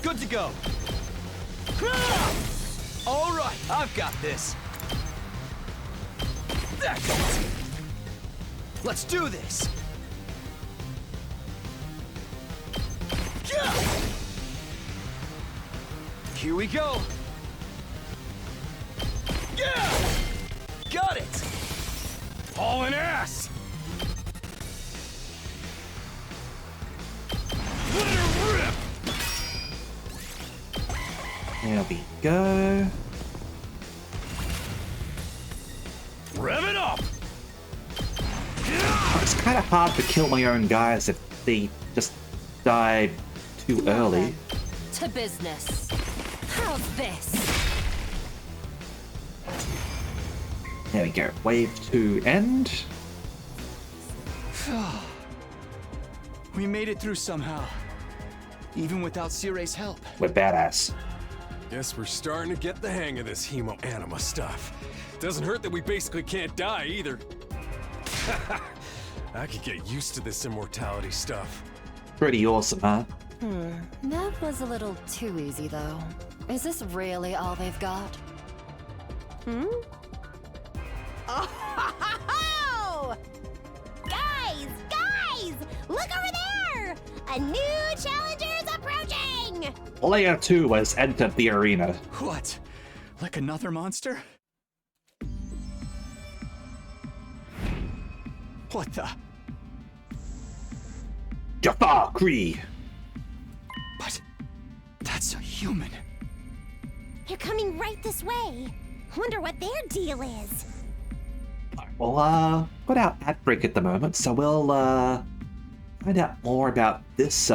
Speaker 4: Good to go. All right, I've got this. That's it. Let's do this. Here we go. Got it.
Speaker 2: Hauling ass! Let her rip!
Speaker 1: There we go.
Speaker 2: Rev it up!
Speaker 1: It's kind of hard to kill my own guys if they just die too early.
Speaker 7: To business. How's this?
Speaker 1: There we go. Wave 2 end.
Speaker 4: We made it through somehow. Even without Cire's help.
Speaker 1: We're badass.
Speaker 2: Guess we're starting to get the hang of this hemo anima stuff. Doesn't hurt that we basically can't die either. I could get used to this immortality stuff.
Speaker 1: Pretty awesome, huh?
Speaker 7: That was a little too easy, though. Is this really all they've got?
Speaker 3: Oh! Guys! Look over there! A new challenger's approaching!
Speaker 1: Player 2 has entered the arena.
Speaker 4: What? Like another monster? What the?
Speaker 1: Jafar Kree.
Speaker 4: But that's a human.
Speaker 3: They're coming right this way. Wonder what their deal is.
Speaker 1: Well, got our ad break at the moment, so we'll find out more about this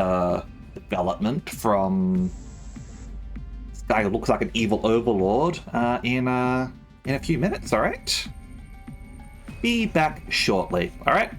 Speaker 1: development from this guy who looks like an evil overlord in a few minutes. All right. Be back shortly. All right.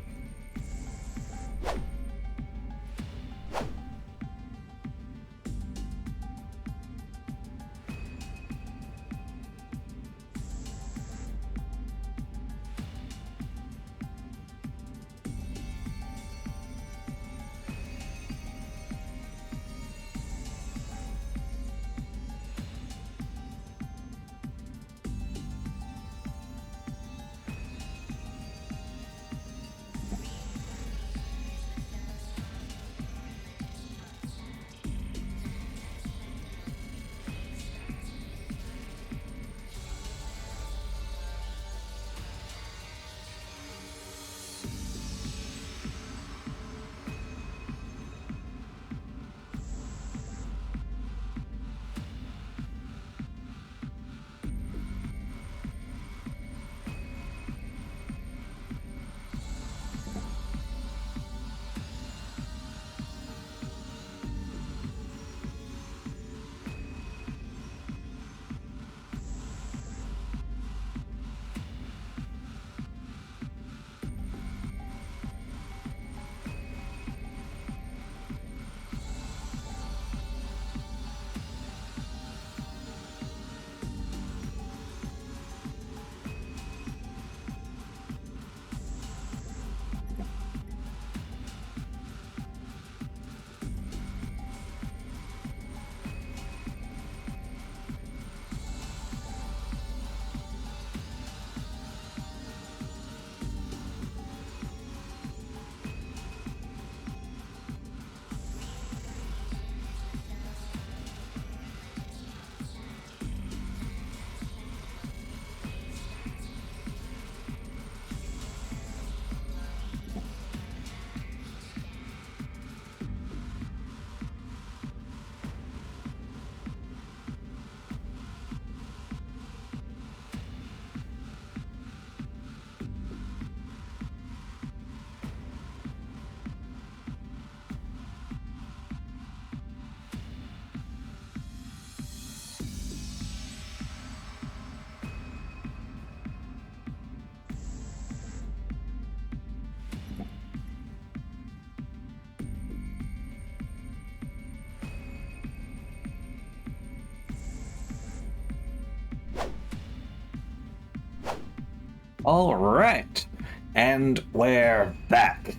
Speaker 1: All right. And we're back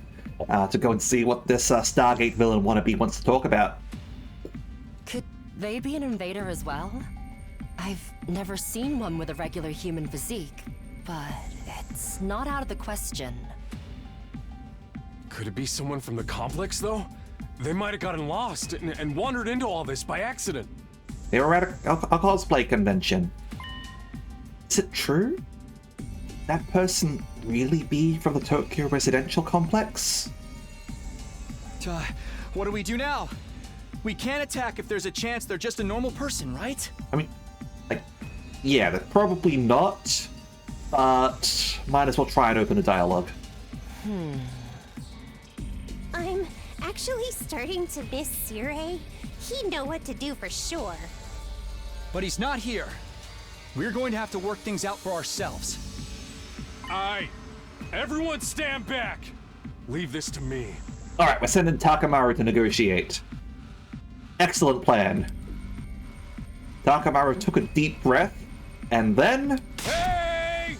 Speaker 1: to go and see what this Stargate villain wannabe wants to talk about.
Speaker 7: Could they be an invader as well? I've never seen one with a regular human physique, but it's not out of the question.
Speaker 8: Could it be someone from the complex, though? They might have gotten lost and wandered into all this by accident.
Speaker 1: They were at a cosplay convention. Is it true? That person really be from the Tokyo residential complex?
Speaker 4: What do we do now? We can't attack if there's a chance they're just a normal person, right?
Speaker 1: I mean, like, yeah, they're probably not, but might as well try and open a dialogue.
Speaker 3: I'm actually starting to miss Sirei. He'd know what to do for sure.
Speaker 4: But he's not here. We're going to have to work things out for ourselves.
Speaker 8: Aye. Everyone stand back. Leave this to me.
Speaker 1: Alright, we're sending Takamaru to negotiate. Excellent plan. Takamaru took a deep breath, and then...
Speaker 8: Hey!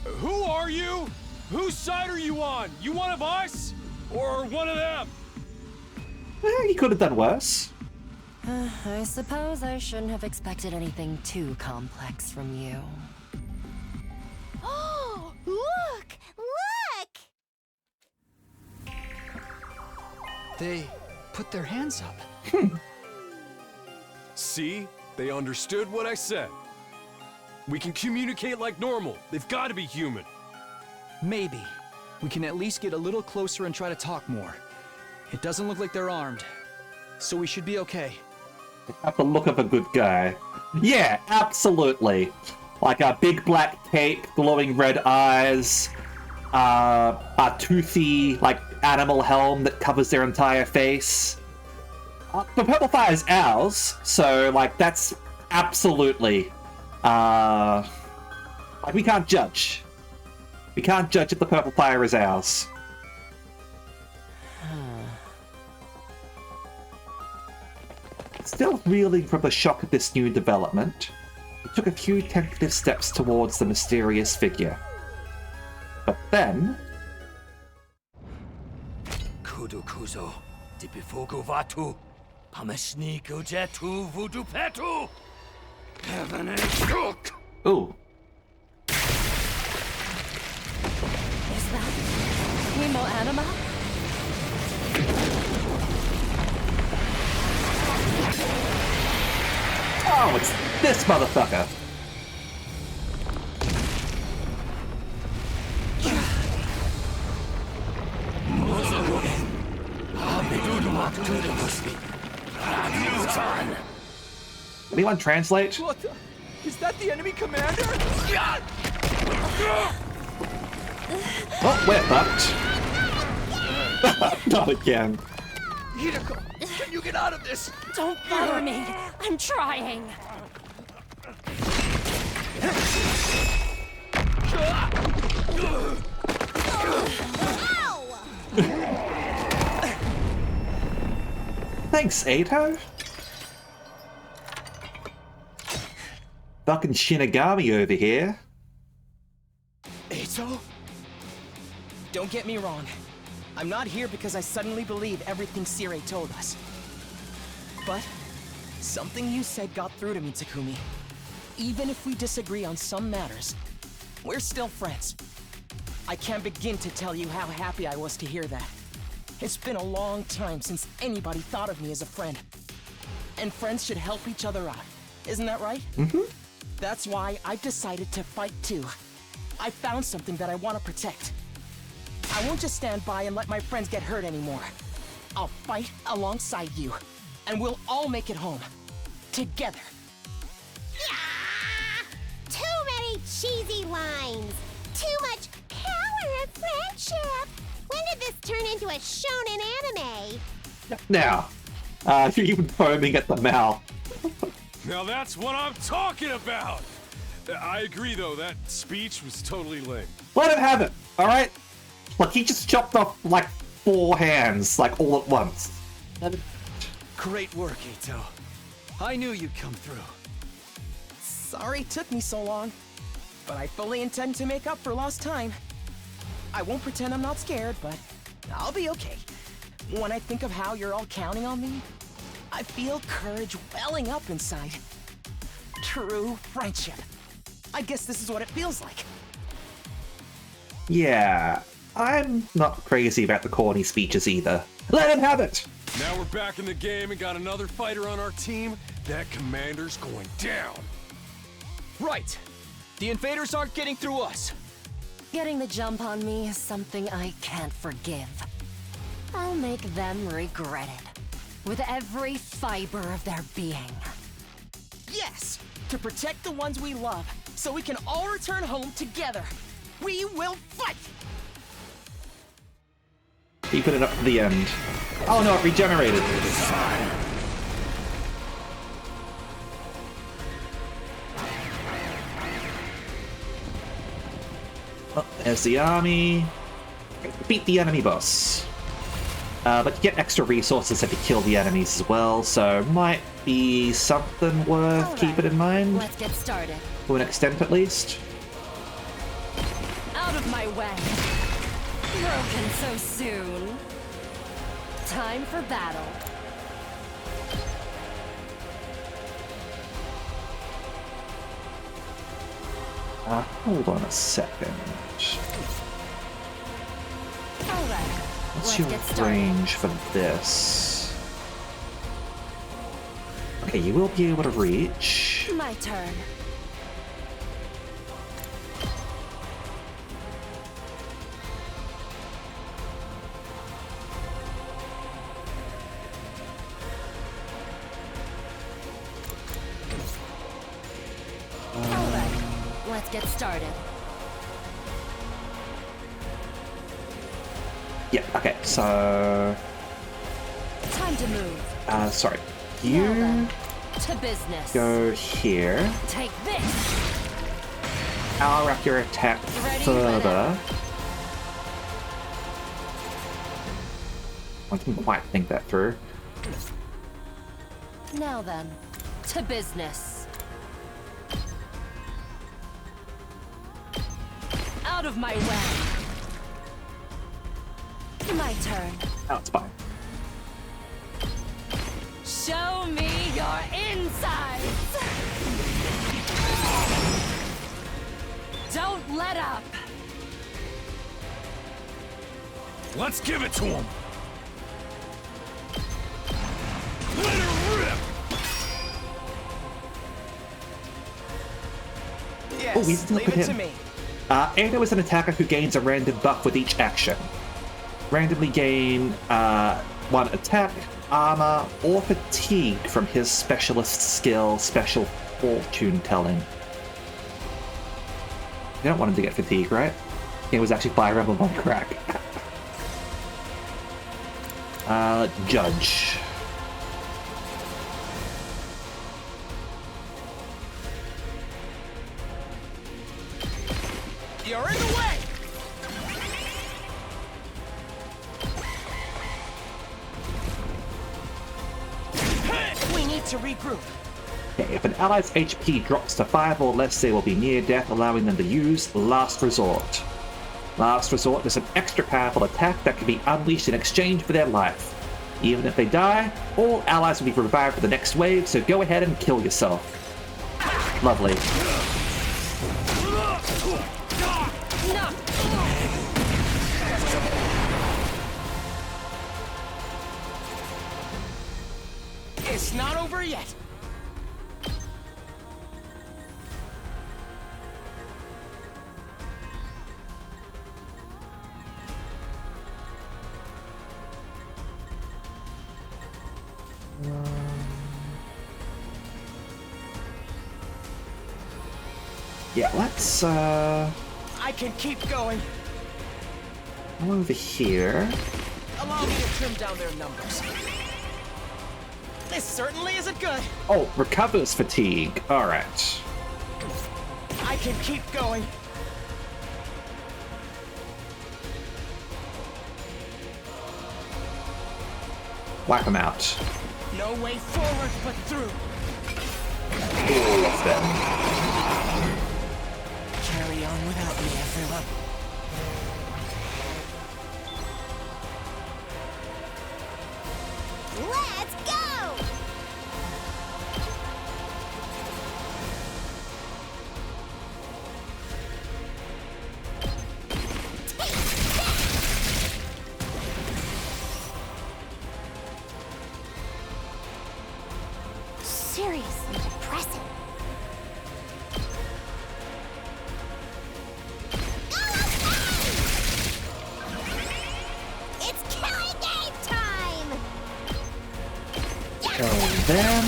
Speaker 8: Who are you? Whose side are you on? You one of us? Or one of them?
Speaker 1: He could have done worse.
Speaker 7: I suppose I shouldn't have expected anything too complex from you.
Speaker 3: Oh, look! Look!
Speaker 4: They put their hands up.
Speaker 8: See? They understood what I said. We can communicate like normal. They've got to be human.
Speaker 4: Maybe. We can at least get a little closer and try to talk more. It doesn't look like they're armed, so we should be okay.
Speaker 1: Have the look of a good guy. Yeah, absolutely. Like a big black cape, glowing red eyes, a toothy, like, animal helm that covers their entire face. The Purple Fire is ours, so, like, that's absolutely, like, we can't judge. We can't judge if the Purple Fire is ours. Still reeling from the shock of this new development, he took a few tentative steps towards the mysterious figure. But then...
Speaker 2: Kudu Kuzo, Dipifugu Vatu, Pamashniku Jetu Vudu Petu, Heaven and Shook!
Speaker 1: Ooh.
Speaker 7: Is that Nemo Anima?
Speaker 1: Oh, it's this motherfucker! Anyone translate?
Speaker 4: What the? Is that the enemy commander?
Speaker 1: Oh, we're fucked. Not again.
Speaker 4: Hideko, can you get out of this?
Speaker 7: Don't bother me. I'm trying.
Speaker 1: Thanks, Eito. Fucking Shinigami over here.
Speaker 5: Eito? Don't get me wrong. I'm not here because I suddenly believe everything Sirei told us. But something you said got through to me, Takumi. Even if we disagree on some matters, we're still friends. I can't begin to tell you how happy I was to hear that. It's been a long time since anybody thought of me as a friend. And friends should help each other out. Isn't that right?
Speaker 1: Mm-hmm.
Speaker 5: That's why I've decided to fight too. I found something that I want to protect. I won't just stand by and let my friends get hurt anymore. I'll fight alongside you, and we'll all make it home. Together.
Speaker 3: Yeah! Too many cheesy lines! Too much power of friendship! When did this turn into a shonen anime?
Speaker 1: Now, you're even foaming at the mouth.
Speaker 8: Now that's what I'm talking about! I agree, though, that speech was totally lame.
Speaker 1: Let him have it, alright? Like, he just chopped off, like, 4 hands, like, all at once.
Speaker 4: Great work, Eito. I knew you'd come through.
Speaker 5: Sorry it took me so long, but I fully intend to make up for lost time. I won't pretend I'm not scared, but I'll be okay. When I think of how you're all counting on me, I feel courage welling up inside. True friendship. I guess this is what it feels like.
Speaker 1: Yeah, I'm not crazy about the corny speeches either. Let him have it!
Speaker 8: Now we're back in the game and got another fighter on our team. That commander's going down.
Speaker 4: Right. The invaders aren't getting through us.
Speaker 7: Getting the jump on me is something I can't forgive. I'll make them regret it. With every fiber of their being.
Speaker 5: Yes! To protect the ones we love, so we can all return home together. We will fight!
Speaker 1: Keeping it up to the end. Oh no, it regenerated. Oh, there's the army. Beat the enemy boss. But you get extra resources if you kill the enemies as well, so might be something worth keeping in mind.
Speaker 7: Let's get started.
Speaker 1: To an extent, at least.
Speaker 7: Out of my way. Broken so soon. Time for battle.
Speaker 1: Hold on a second.
Speaker 7: Alright.
Speaker 1: What's
Speaker 7: Let's
Speaker 1: your
Speaker 7: get started.
Speaker 1: range for this? Okay, you will be able to reach.
Speaker 7: My turn. Alright. Let's get started.
Speaker 1: Yeah, okay, so...
Speaker 7: Time to move.
Speaker 1: Sorry.
Speaker 7: Now
Speaker 1: You
Speaker 7: then, to business.
Speaker 1: go here.
Speaker 7: Take this.
Speaker 1: I'll wrap your attack
Speaker 7: Ready,
Speaker 1: further. I didn't quite think that through.
Speaker 7: Now then, to business. Out of my way. My turn.
Speaker 1: Oh, it's fine.
Speaker 7: Show me your insides. Don't let up.
Speaker 8: Let's give it to him. Let her rip.
Speaker 5: Yes,
Speaker 1: Oh, we didn't look
Speaker 5: leave
Speaker 1: at
Speaker 5: it to
Speaker 1: him.
Speaker 5: me.
Speaker 1: Ada is an attacker who gains a random buff with each action. Randomly gain 1 attack, armor, or fatigue from his specialist skill, Special Fortune Telling. You don't want him to get fatigue, right? It was actually Fire Emblem on crack. Judge.
Speaker 5: You're in the way! We need to regroup.
Speaker 1: Okay, if an ally's HP drops to 5 or less, they will be near death, allowing them to use Last Resort. Last Resort is an extra powerful attack that can be unleashed in exchange for their life. Even if they die, all allies will be revived for the next wave, so go ahead and kill yourself. Lovely.
Speaker 5: It's not over yet.
Speaker 1: Yeah, let's,
Speaker 5: I can keep going.
Speaker 1: go over here.
Speaker 5: Allow me to trim down their numbers. This certainly isn't good.
Speaker 1: Oh, recovers fatigue. Alright.
Speaker 5: I can keep going.
Speaker 1: Wipe them out.
Speaker 5: No way forward but through.
Speaker 1: All of them.
Speaker 5: Carry on without me, everyone.
Speaker 1: then.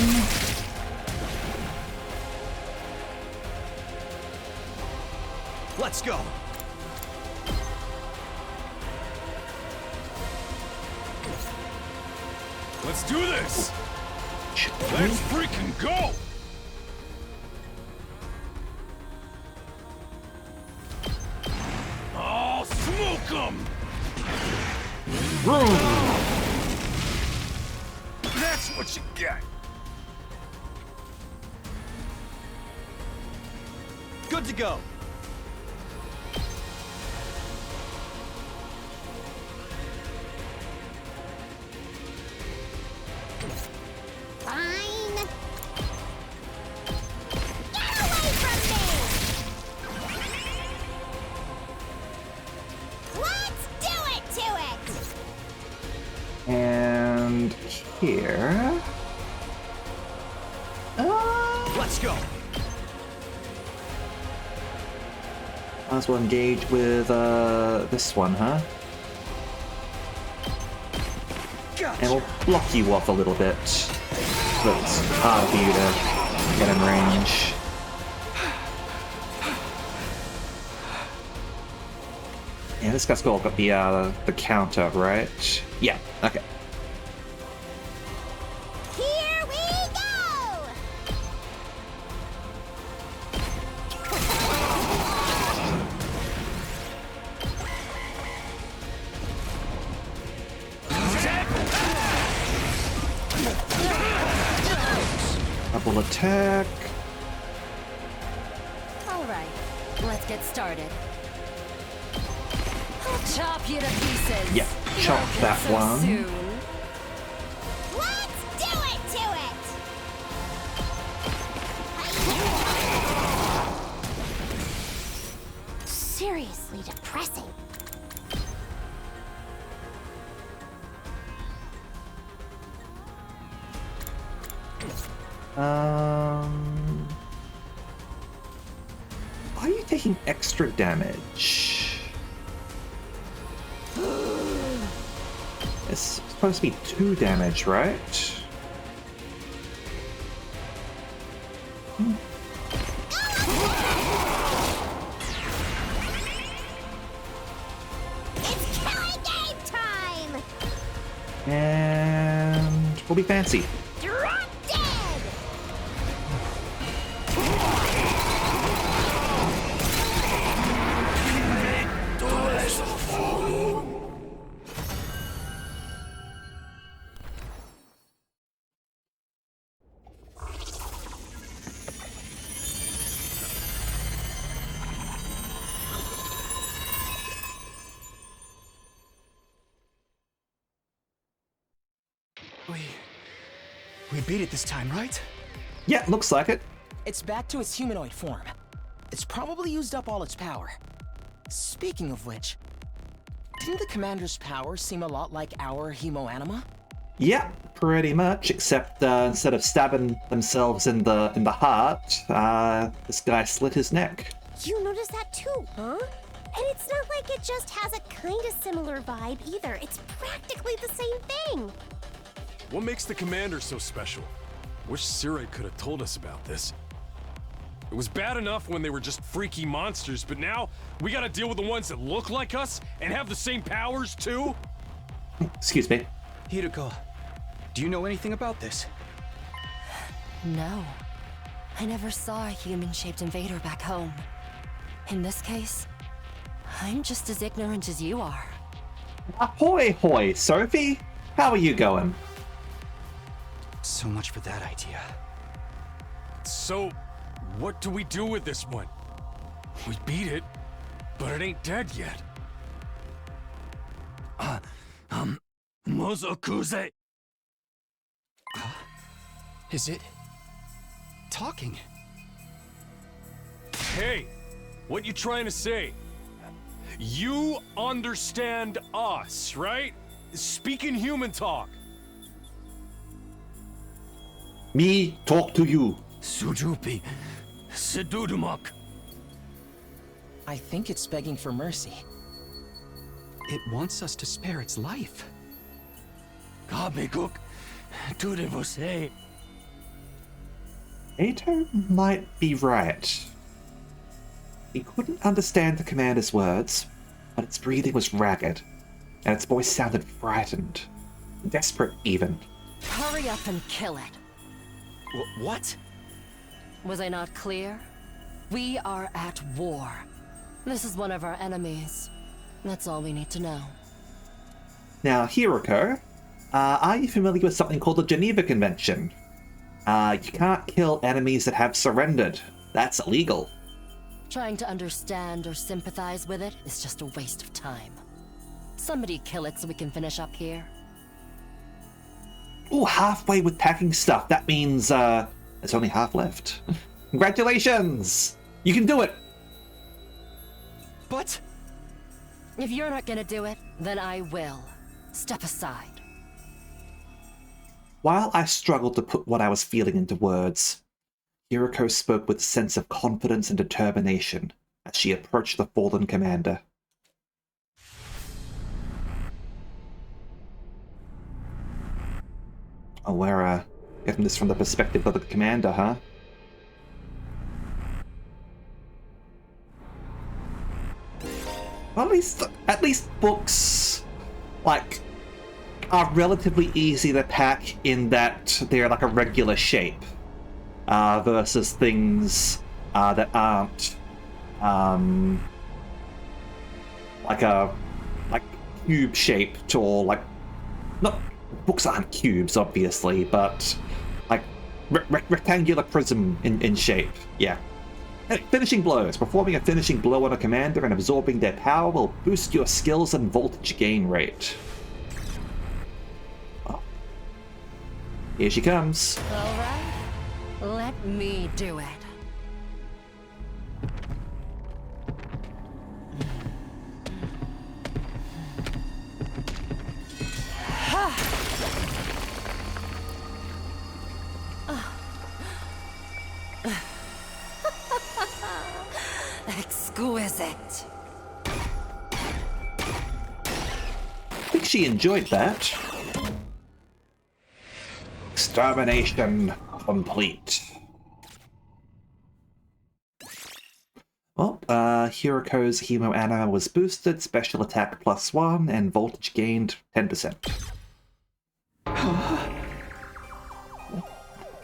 Speaker 4: Let's go.
Speaker 8: Let's do this! Let's freaking go! I'll smoke 'em! That's what you get!
Speaker 4: Good to go.
Speaker 3: Fine. Get away from me! Let's do it to it!
Speaker 1: And here.
Speaker 4: Let's go.
Speaker 1: Might as well engage with this one, huh?
Speaker 4: Gotcha.
Speaker 1: And we'll block you off a little bit. So it's hard for you to get in range. Yeah, this guy's got the counter, right? Yeah, okay.
Speaker 3: Here we go!
Speaker 1: Double attack.
Speaker 7: All right, let's get started. I'll chop you to pieces.
Speaker 1: Yeah, chop
Speaker 7: Not
Speaker 1: that
Speaker 7: so
Speaker 1: one.
Speaker 7: soon.
Speaker 3: Let's do it to it! Seriously depressing.
Speaker 1: Why are you taking extra damage? It's supposed to be 2 damage, right?
Speaker 3: It's killing game time!
Speaker 1: And we'll be fancy.
Speaker 3: Drop dead!
Speaker 4: We beat it this time, right?
Speaker 1: Yeah, looks like it.
Speaker 5: It's back to its humanoid form. It's probably used up all its power. Speaking of which, didn't the commander's power seem a lot like our hemoanima?
Speaker 1: Yeah, pretty much. Except instead of stabbing themselves in the heart, this guy slit his neck.
Speaker 3: You noticed that too, huh? And it's not like it just has a kind of similar vibe either. It's practically the same thing.
Speaker 8: What makes the commander so special? Wish Siray could have told us about this. It was bad enough when they were just freaky monsters, but now we gotta deal with the ones that look like us and have the same powers too?
Speaker 1: Excuse me.
Speaker 4: Hideko, do you know anything about this?
Speaker 7: No. I never saw a human-shaped invader back home. In this case, I'm just as ignorant as you are.
Speaker 1: Ahoy hoy, Sophie! How are you going?
Speaker 4: So much for that idea.
Speaker 8: So, what do we do with this one? We beat it, but it ain't dead yet. Mozokuze!
Speaker 4: Is it talking?
Speaker 8: Hey, what you trying to say? You understand us, right? Speaking human talk.
Speaker 1: Me talk to you.
Speaker 8: Sujupi, Sedudumak.
Speaker 5: I think it's begging for mercy.
Speaker 4: It wants us to spare its life.
Speaker 8: Kabekuk, Tudevose.
Speaker 1: Ato might be right. He couldn't understand the commander's words, but its breathing was ragged, and its voice sounded frightened. Desperate, even.
Speaker 7: Hurry up and kill it.
Speaker 5: What?
Speaker 7: Was I not clear? We are at war. This is one of our enemies. That's all we need to know.
Speaker 1: Now, Hiroko, are you familiar with something called the Geneva Convention? You can't kill enemies that have surrendered. That's illegal.
Speaker 7: Trying to understand or sympathize with it is just a waste of time. Somebody kill it so we can finish up here.
Speaker 1: Oh, halfway with packing stuff. That means, there's only half left. Congratulations! You can do it!
Speaker 5: But...
Speaker 7: If you're not gonna do it, then I will. Step aside.
Speaker 1: While I struggled to put what I was feeling into words, Hiroko spoke with a sense of confidence and determination as she approached the fallen commander. Oh, we're, getting this from the perspective of the commander, huh? Well, at least books, like, are relatively easy to pack in that they're like a regular shape, versus things that aren't like cube shaped, or like, not books aren't cubes obviously, but like rectangular prism in shape. Yeah. Finishing blows. Performing a finishing blow on a commander and absorbing their power will boost your skills and voltage gain rate. Oh. Here she comes.
Speaker 7: All right. Let me do it. Exquisite.
Speaker 1: I think she enjoyed that. Extermination complete. Well, Hiroko's Hemo Anima was boosted, special attack +1, and voltage gained 10%.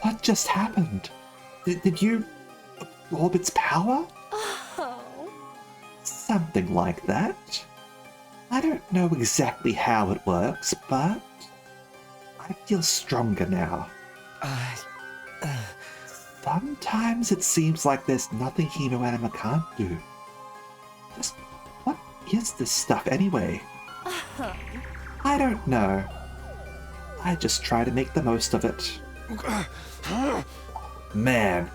Speaker 1: What just happened? Did you absorb its power? Something like that. I don't know exactly how it works, but I feel stronger now. Sometimes it seems like there's nothing Hemo Anima can't do. Just what is this stuff anyway? I don't know. I just try to make the most of it. Man,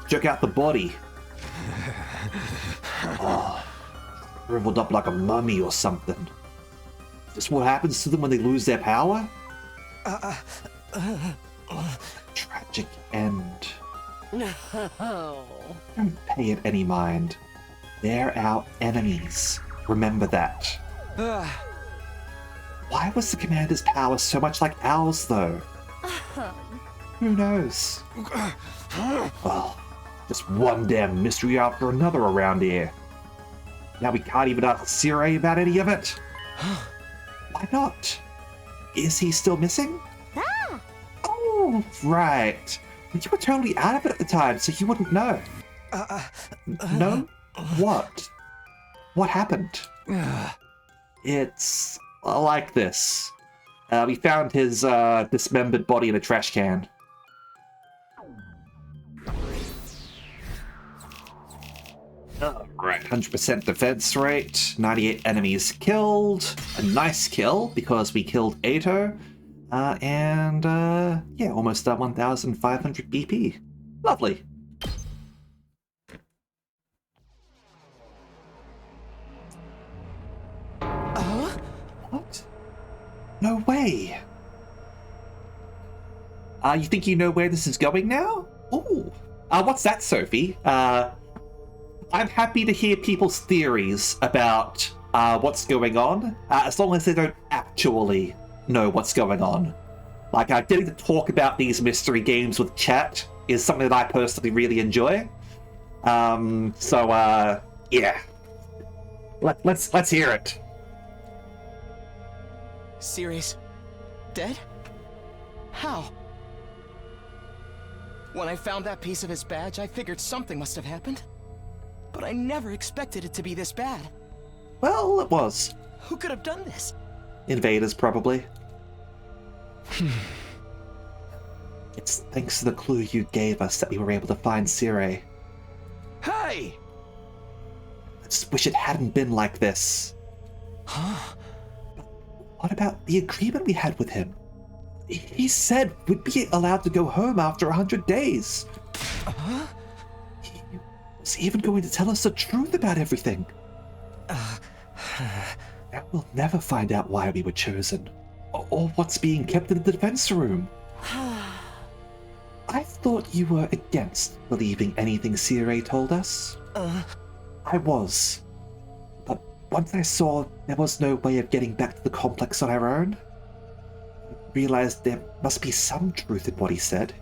Speaker 1: check out the body. Oh, shriveled up like a mummy or something. Is this what happens to them when they lose their power? Tragic end.
Speaker 7: No.
Speaker 1: Don't pay it any mind. They're our enemies. Remember that. Why was the commander's power so much like ours, though? Who knows? Well, just one damn mystery after another around here. Now we can't even ask Sirei about any of it. Why not? Is he still missing?
Speaker 3: Ah!
Speaker 1: Oh, right. You were totally out of it at the time, so you wouldn't know. No? What? What happened? It's like this. We found his dismembered body in a trash can. Right, 100% defense rate, 98 enemies killed, a nice kill because we killed Ato, and yeah, almost 1,500 BP. Lovely. What? No way. You think you know where this is going now? Ooh. What's that, Sophie? I'm happy to hear people's theories about what's going on, as long as they don't actually know what's going on. Like, getting to talk about these mystery games with chat is something that I personally really enjoy. Yeah. Let's hear it.
Speaker 5: Ceres, dead? How? When I found that piece of his badge, I figured something must have happened. But I never expected it to be this bad.
Speaker 1: Well, it was.
Speaker 5: Who could have done this?
Speaker 1: Invaders, probably. It's thanks to the clue you gave us that we were able to find Circe.
Speaker 5: Hey!
Speaker 1: I just wish it hadn't been like this.
Speaker 5: Huh?
Speaker 1: What about the agreement we had with him? He said we'd be allowed to go home after 100 days.
Speaker 5: Huh?
Speaker 1: He was even going to tell us the truth about everything. Now we'll never find out why we were chosen, or what's being kept in the defense room. I thought you were against believing anything Circe told us. I was. But once I saw there was no way of getting back to the complex on our own, I realized there must be some truth in what he said.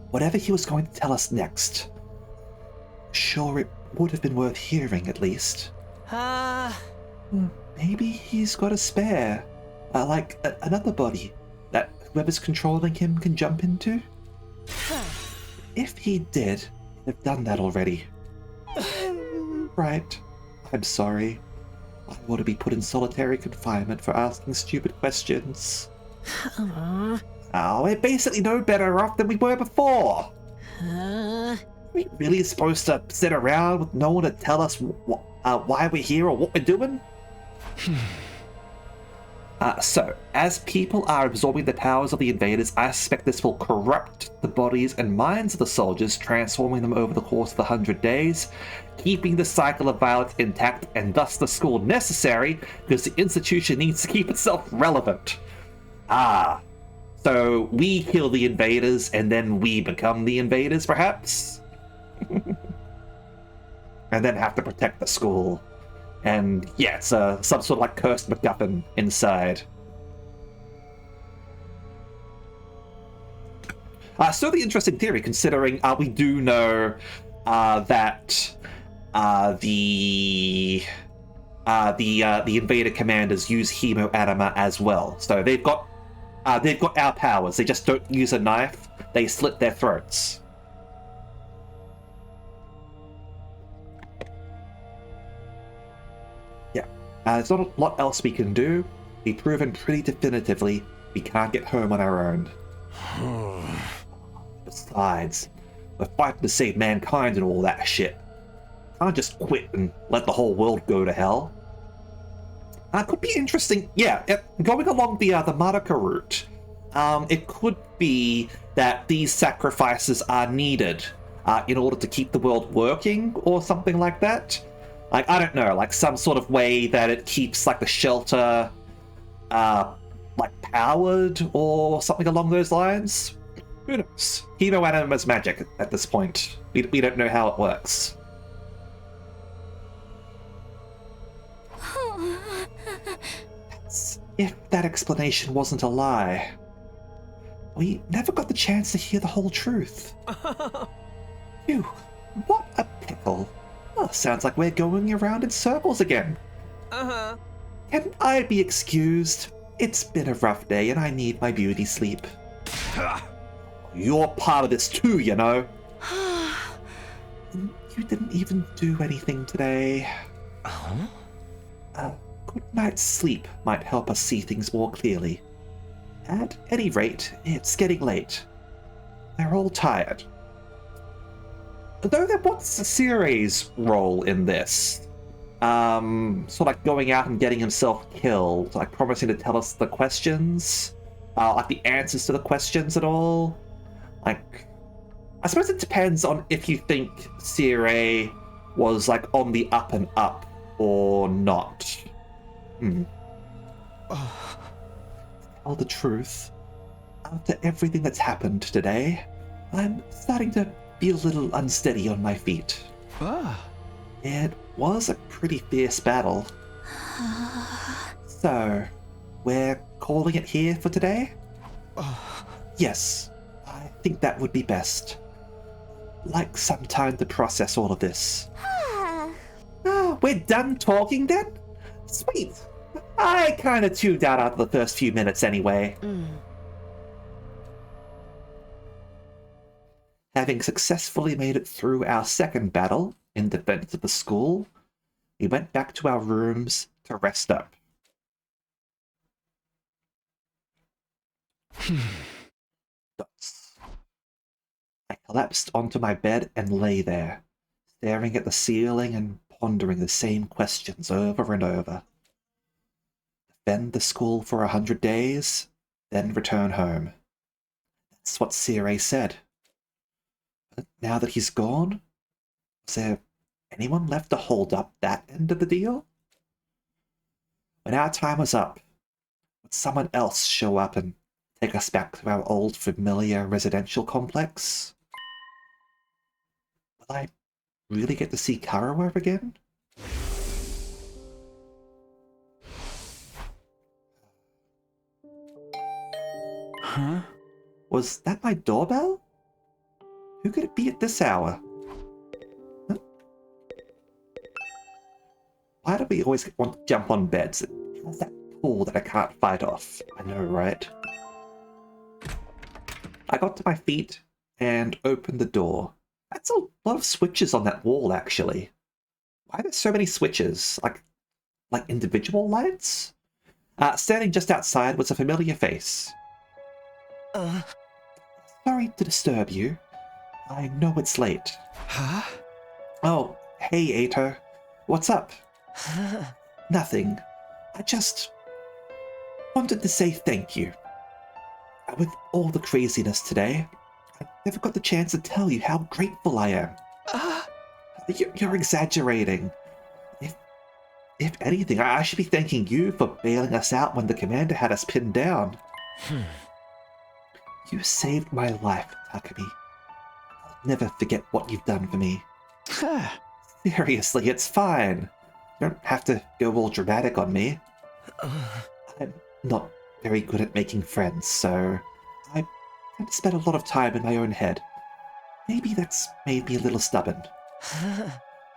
Speaker 1: Whatever he was going to tell us next, sure it would have been worth hearing at least. Maybe he's got a spare, another body that whoever's controlling him can jump into? If he did, he'd have done that already. Right. I'm sorry. I ought to be put in solitary confinement for asking stupid questions. Oh, we're basically no better off than we were before. Are we really supposed to sit around with no one to tell us why we're here or what we're doing? So, as people are absorbing the powers of the invaders, I suspect this will corrupt the bodies and minds of the soldiers, transforming them over the course of the 100 days, keeping the cycle of violence intact, and thus the school necessary, because the institution needs to keep itself relevant. So we kill the invaders, and then we become the invaders, perhaps? And then have to protect the school. And yeah, it's some sort of like cursed MacGuffin inside. Certainly interesting theory, considering we do know that the invader commanders use hemoanima as well. So they've got our powers. They just don't use a knife. They slit their throats. There's not a lot else we can do. We've proven pretty definitively we can't get home on our own. Besides, we're fighting to save mankind and all that shit. Can't just quit and let the whole world go to hell. Could be interesting. Yeah, going along the Madoka route, it could be that these sacrifices are needed in order to keep the world working or something like that. Like, I don't know, like some sort of way that it keeps, like, the shelter, like, powered or something along those lines? Who knows? Hemoanima's magic at this point. We don't know how it works. If that explanation wasn't a lie, we never got the chance to hear the whole truth. Phew, what a pickle. Oh, sounds like we're going around in circles again. Can I be excused? It's been a rough day and I need my beauty sleep. You're part of this too, you know. You didn't even do anything today. Good night's sleep might help us see things more clearly. At any rate, it's getting late. They're all tired. Though, what's Circe's role in this? Sort of like going out and getting himself killed, like promising to tell us the questions, like the answers to the questions at all. Like, I suppose it depends on if you think Circe was like on the up and up or not. Tell the truth. After everything that's happened today, I'm starting to be a little unsteady on my feet. It was a pretty fierce battle. So, we're calling it here for today? Yes, I think that would be best. Like some time to process all of this. We're done talking then? Sweet. I kinda tuned out after the first few minutes anyway. Having successfully made it through our second battle in defense of the school, we went back to our rooms to rest up. I collapsed onto my bed and lay there, staring at the ceiling and pondering the same questions over and over. Defend the school for 100 days, then return home. That's what Circe said. But now that he's gone, was there anyone left to hold up that end of the deal? When our time was up, would someone else show up and take us back to our old familiar residential complex? Will I really get to see Karawa again?
Speaker 4: Huh?
Speaker 1: Was that my doorbell? Who could it be at this hour? Huh? Why do we always want to jump on beds? It has that pull that I can't fight off. I know, right? I got to my feet and opened the door. That's a lot of switches on that wall, actually. Why are there so many switches? Like individual lights? Standing just outside was a familiar face. Sorry to disturb you. I know it's late.
Speaker 5: Huh?
Speaker 1: Oh, hey, Ato. What's up? Nothing. I just wanted to say thank you. With all the craziness today, I never got the chance to tell you how grateful I am. You're exaggerating. If anything, I should be thanking you for bailing us out when the commander had us pinned down. You saved my life, Takumi. I'll never forget what you've done for me. Seriously, it's fine. You don't have to go all dramatic on me. I'm not very good at making friends, so I tend to spend a lot of time in my own head. Maybe that's made me a little stubborn.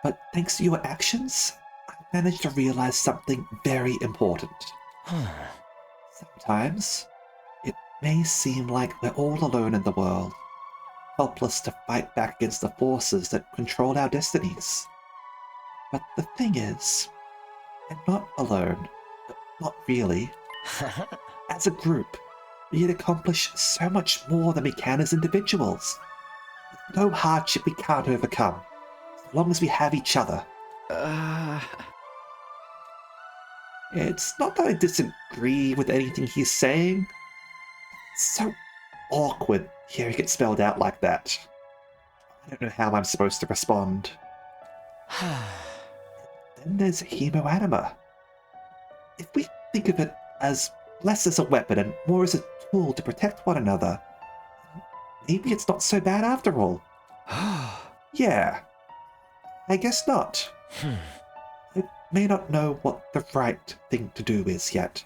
Speaker 1: But thanks to your actions, I managed to realize something very important. Sometimes, it may seem like we're all alone in the world, helpless to fight back against the forces that control our destinies. But the thing is, we're not alone. Not really. As a group, we can accomplish so much more than we can as individuals. There's no hardship we can't overcome, as long as we have each other. It's not that I disagree with anything he's saying. It's so awkward hearing it spelled out like that. I don't know how I'm supposed to respond. Then there's Hemoanima. If we think of it as less as a weapon and more as a tool to protect one another, maybe it's not so bad after all. Yeah, I guess not. I may not know what the right thing to do is yet.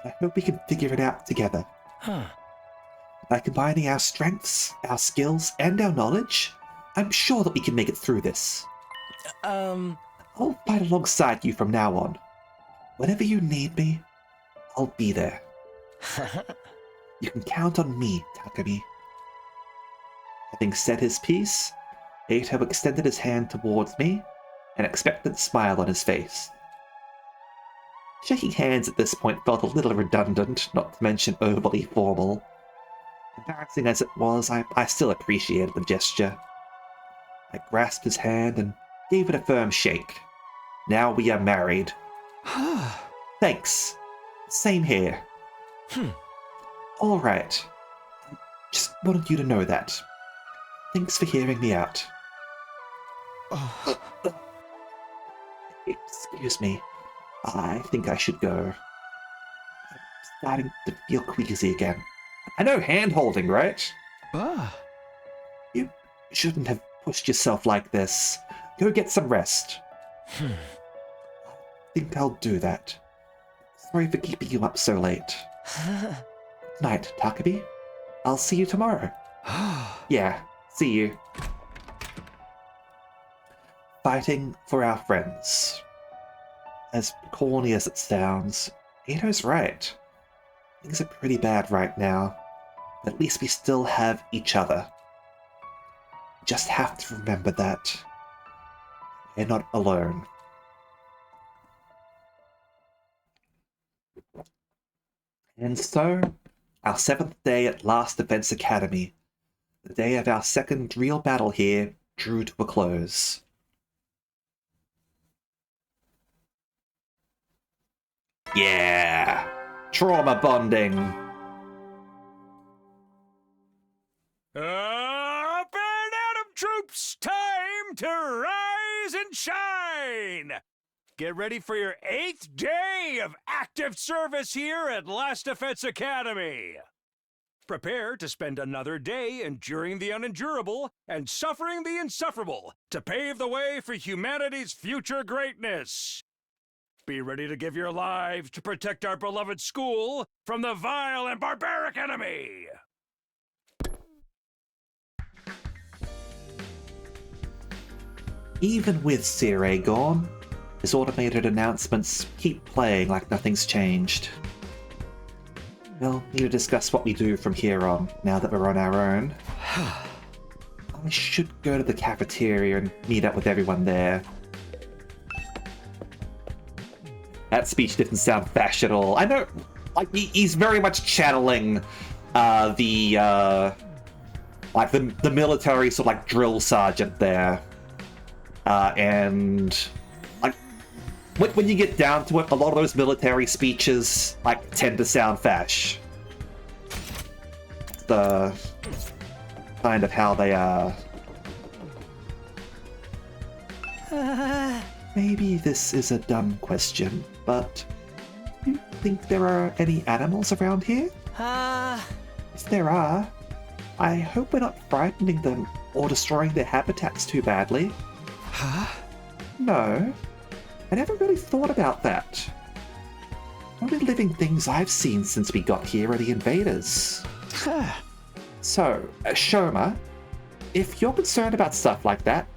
Speaker 1: I hope we can figure it out together. By combining our strengths, our skills, and our knowledge, I'm sure that we can make it through this. I'll fight alongside you from now on. Whenever you need me, I'll be there. You can count on me, Takumi. Having said his piece, Ato extended his hand towards me, an expectant smile on his face. Shaking hands at this point felt a little redundant, not to mention overly formal. Embarrassing as it was, I still appreciated the gesture. I grasped his hand and gave it a firm shake. Now we are married. Thanks. Same here. All right. I just wanted you to know that. Thanks for hearing me out. Excuse me. I think I should go. I'm starting to feel queasy again. I know hand-holding, right? You shouldn't have pushed yourself like this. Go get some rest. I think I'll do that. Sorry for keeping you up so late. Good night, Takumi. I'll see you tomorrow. Yeah, see you. Fighting for our friends. As corny as it sounds, Ito's right. Things are pretty bad right now, but at least we still have each other. Just have to remember that we're not alone. And so, our 7th day at Last Defense Academy, the day of our second real battle here, drew to a close. Yeah! Trauma bonding!
Speaker 2: Up and Atom troops! Time to rise and shine! Get ready for your 8th day of active service here at Last Defense Academy. Prepare to spend another day enduring the unendurable and suffering the insufferable to pave the way for humanity's future greatness. Be ready to give your lives to protect our beloved school from the vile and barbaric enemy.
Speaker 1: Even with Cirei gone, his automated announcements keep playing like nothing's changed. We'll need to discuss what we do from here on, now that we're on our own. I should go to the cafeteria and meet up with everyone there. That speech didn't sound fash at all. I know, like, he's very much channeling the military sort of like drill sergeant there. And like when you get down to it, a lot of those military speeches like tend to sound fash. The kind of how they are. Maybe this is a dumb question, but do you think there are any animals around here? If there are, I hope we're not frightening them or destroying their habitats too badly.
Speaker 5: Huh?
Speaker 1: No, I never really thought about that. Only living things I've seen since we got here are the invaders. So, Shoma, if you're concerned about stuff like that,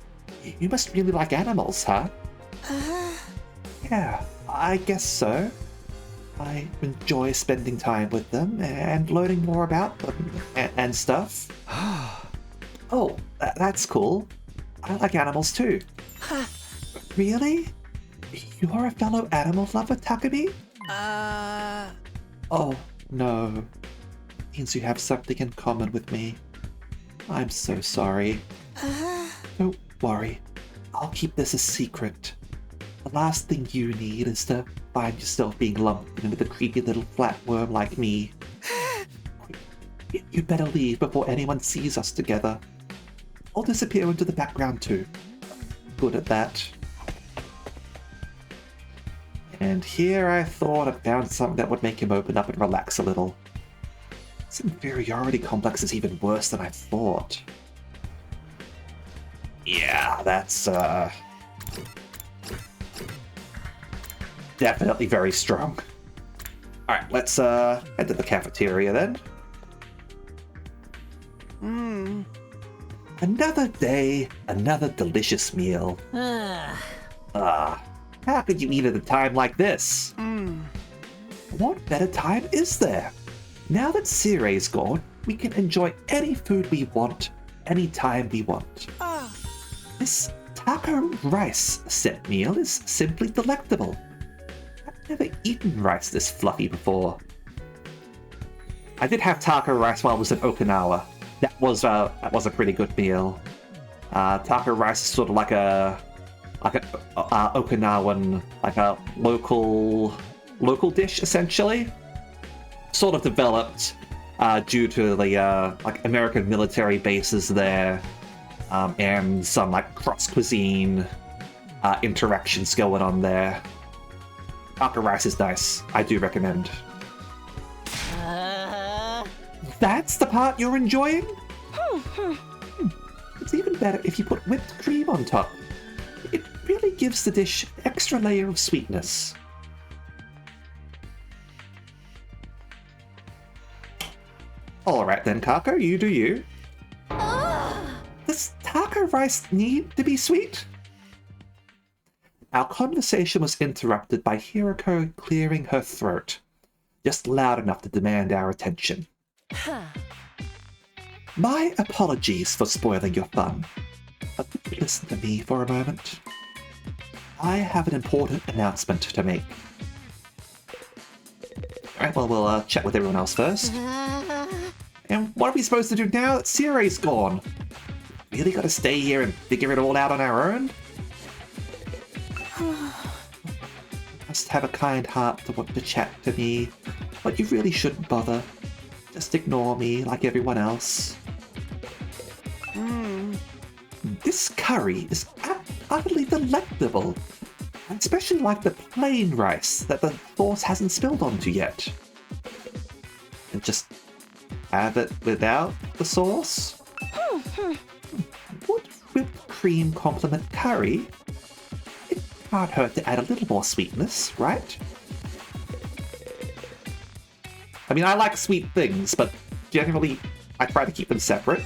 Speaker 1: you must really like animals, huh? Yeah, I guess so. I enjoy spending time with them and learning more about them and stuff. Oh, that's cool. I like animals too. Really? You're a fellow animal lover, Takumi? Oh, no. Means you have something in common with me. I'm so sorry. Don't worry. I'll keep this a secret. The last thing you need is to find yourself being lumped in with a creepy little flatworm like me. You'd better leave before anyone sees us together. I'll disappear into the background too. Good at that. And here I thought I found something that would make him open up and relax a little. This inferiority complex is even worse than I thought. Yeah, that's definitely very strong. Alright, let's head to the cafeteria then. Another day, another delicious meal. How could you eat at a time like this? What better time is there? Now that Cirei's gone, we can enjoy any food we want, anytime we want. This taco rice set meal is simply delectable. I've never eaten rice this fluffy before. I did have taco rice while I was in Okinawa. That was a pretty good meal. Taco rice is sort of like a Okinawan, like a local dish essentially. Sort of developed due to the like American military bases there, and some like cross cuisine interactions going on there. Taco rice is nice. I do recommend. That's the part you're enjoying? It's even better if you put whipped cream on top. It really gives the dish an extra layer of sweetness. Alright, then, Kako, you do you. Does taco rice need to be sweet? Our conversation was interrupted by Hiroko clearing her throat, just loud enough to demand our attention. My apologies for spoiling your fun, but listen to me for a moment. I have an important announcement to make. Alright, well, we'll chat with everyone else first. And what are we supposed to do now that Sirei's gone? Really gotta stay here and figure it all out on our own? Must have a kind heart to want to chat to me, but you really shouldn't bother. Just ignore me like everyone else. This curry is utterly delectable. I especially like the plain rice that the sauce hasn't spilled onto yet. And just have it without the sauce? Would whipped cream complement curry? It can't hurt to add a little more sweetness, right? I mean, I like sweet things, but generally I try to keep them separate.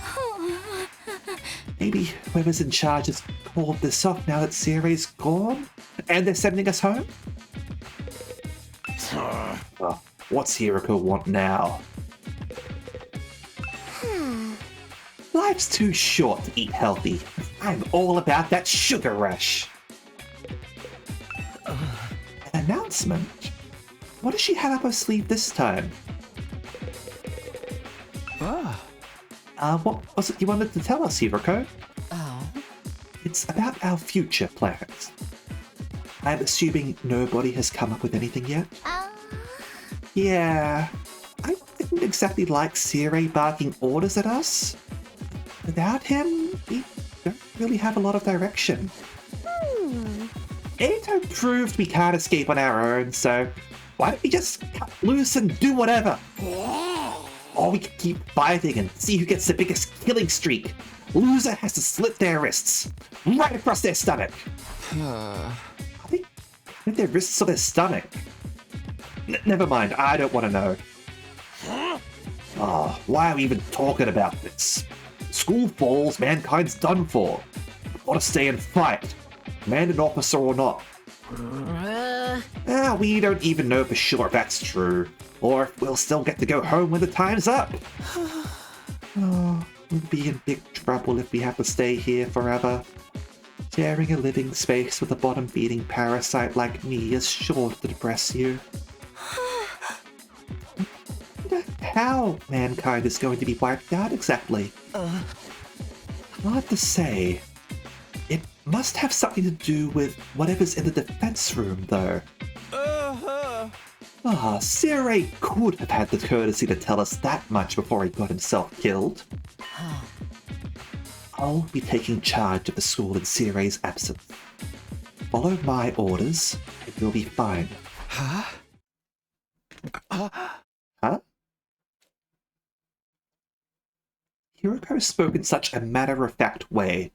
Speaker 1: Maybe whoever's in charge has called this off now that Sirei's gone? And they're sending us home? What's Hiroko want now? Life's too short to eat healthy. I'm all about that sugar rush. An announcement? What does she have up her sleeve this time? What was it you wanted to tell us, Hiroko? It's about our future plans. I'm assuming nobody has come up with anything yet? Yeah, I didn't exactly like Sirei barking orders at us. Without him, we don't really have a lot of direction. Eito proved we can't escape on our own, so why don't we just cut loose and do whatever? Or we can keep fighting and see who gets the biggest killing streak. Loser has to slit their wrists, right across their stomach. I think their wrists or their stomach. Never mind, I don't want to know. Why are we even talking about this? School falls, mankind's done for. Gotta stay and fight, commanding officer or not. We don't even know for sure if that's true, or if we'll still get to go home when the time's up. We'll be in big trouble if we have to stay here forever. Sharing a living space with a bottom-feeding parasite like me is sure to depress you. How mankind is going to be wiped out exactly? Hard to say. It must have something to do with whatever's in the defense room, though. Sirei could have had the courtesy to tell us that much before he got himself killed. I'll be taking charge of the school in Sirei's absence. Follow my orders, and you'll be fine. Huh? Hiroko spoke in such a matter-of-fact way,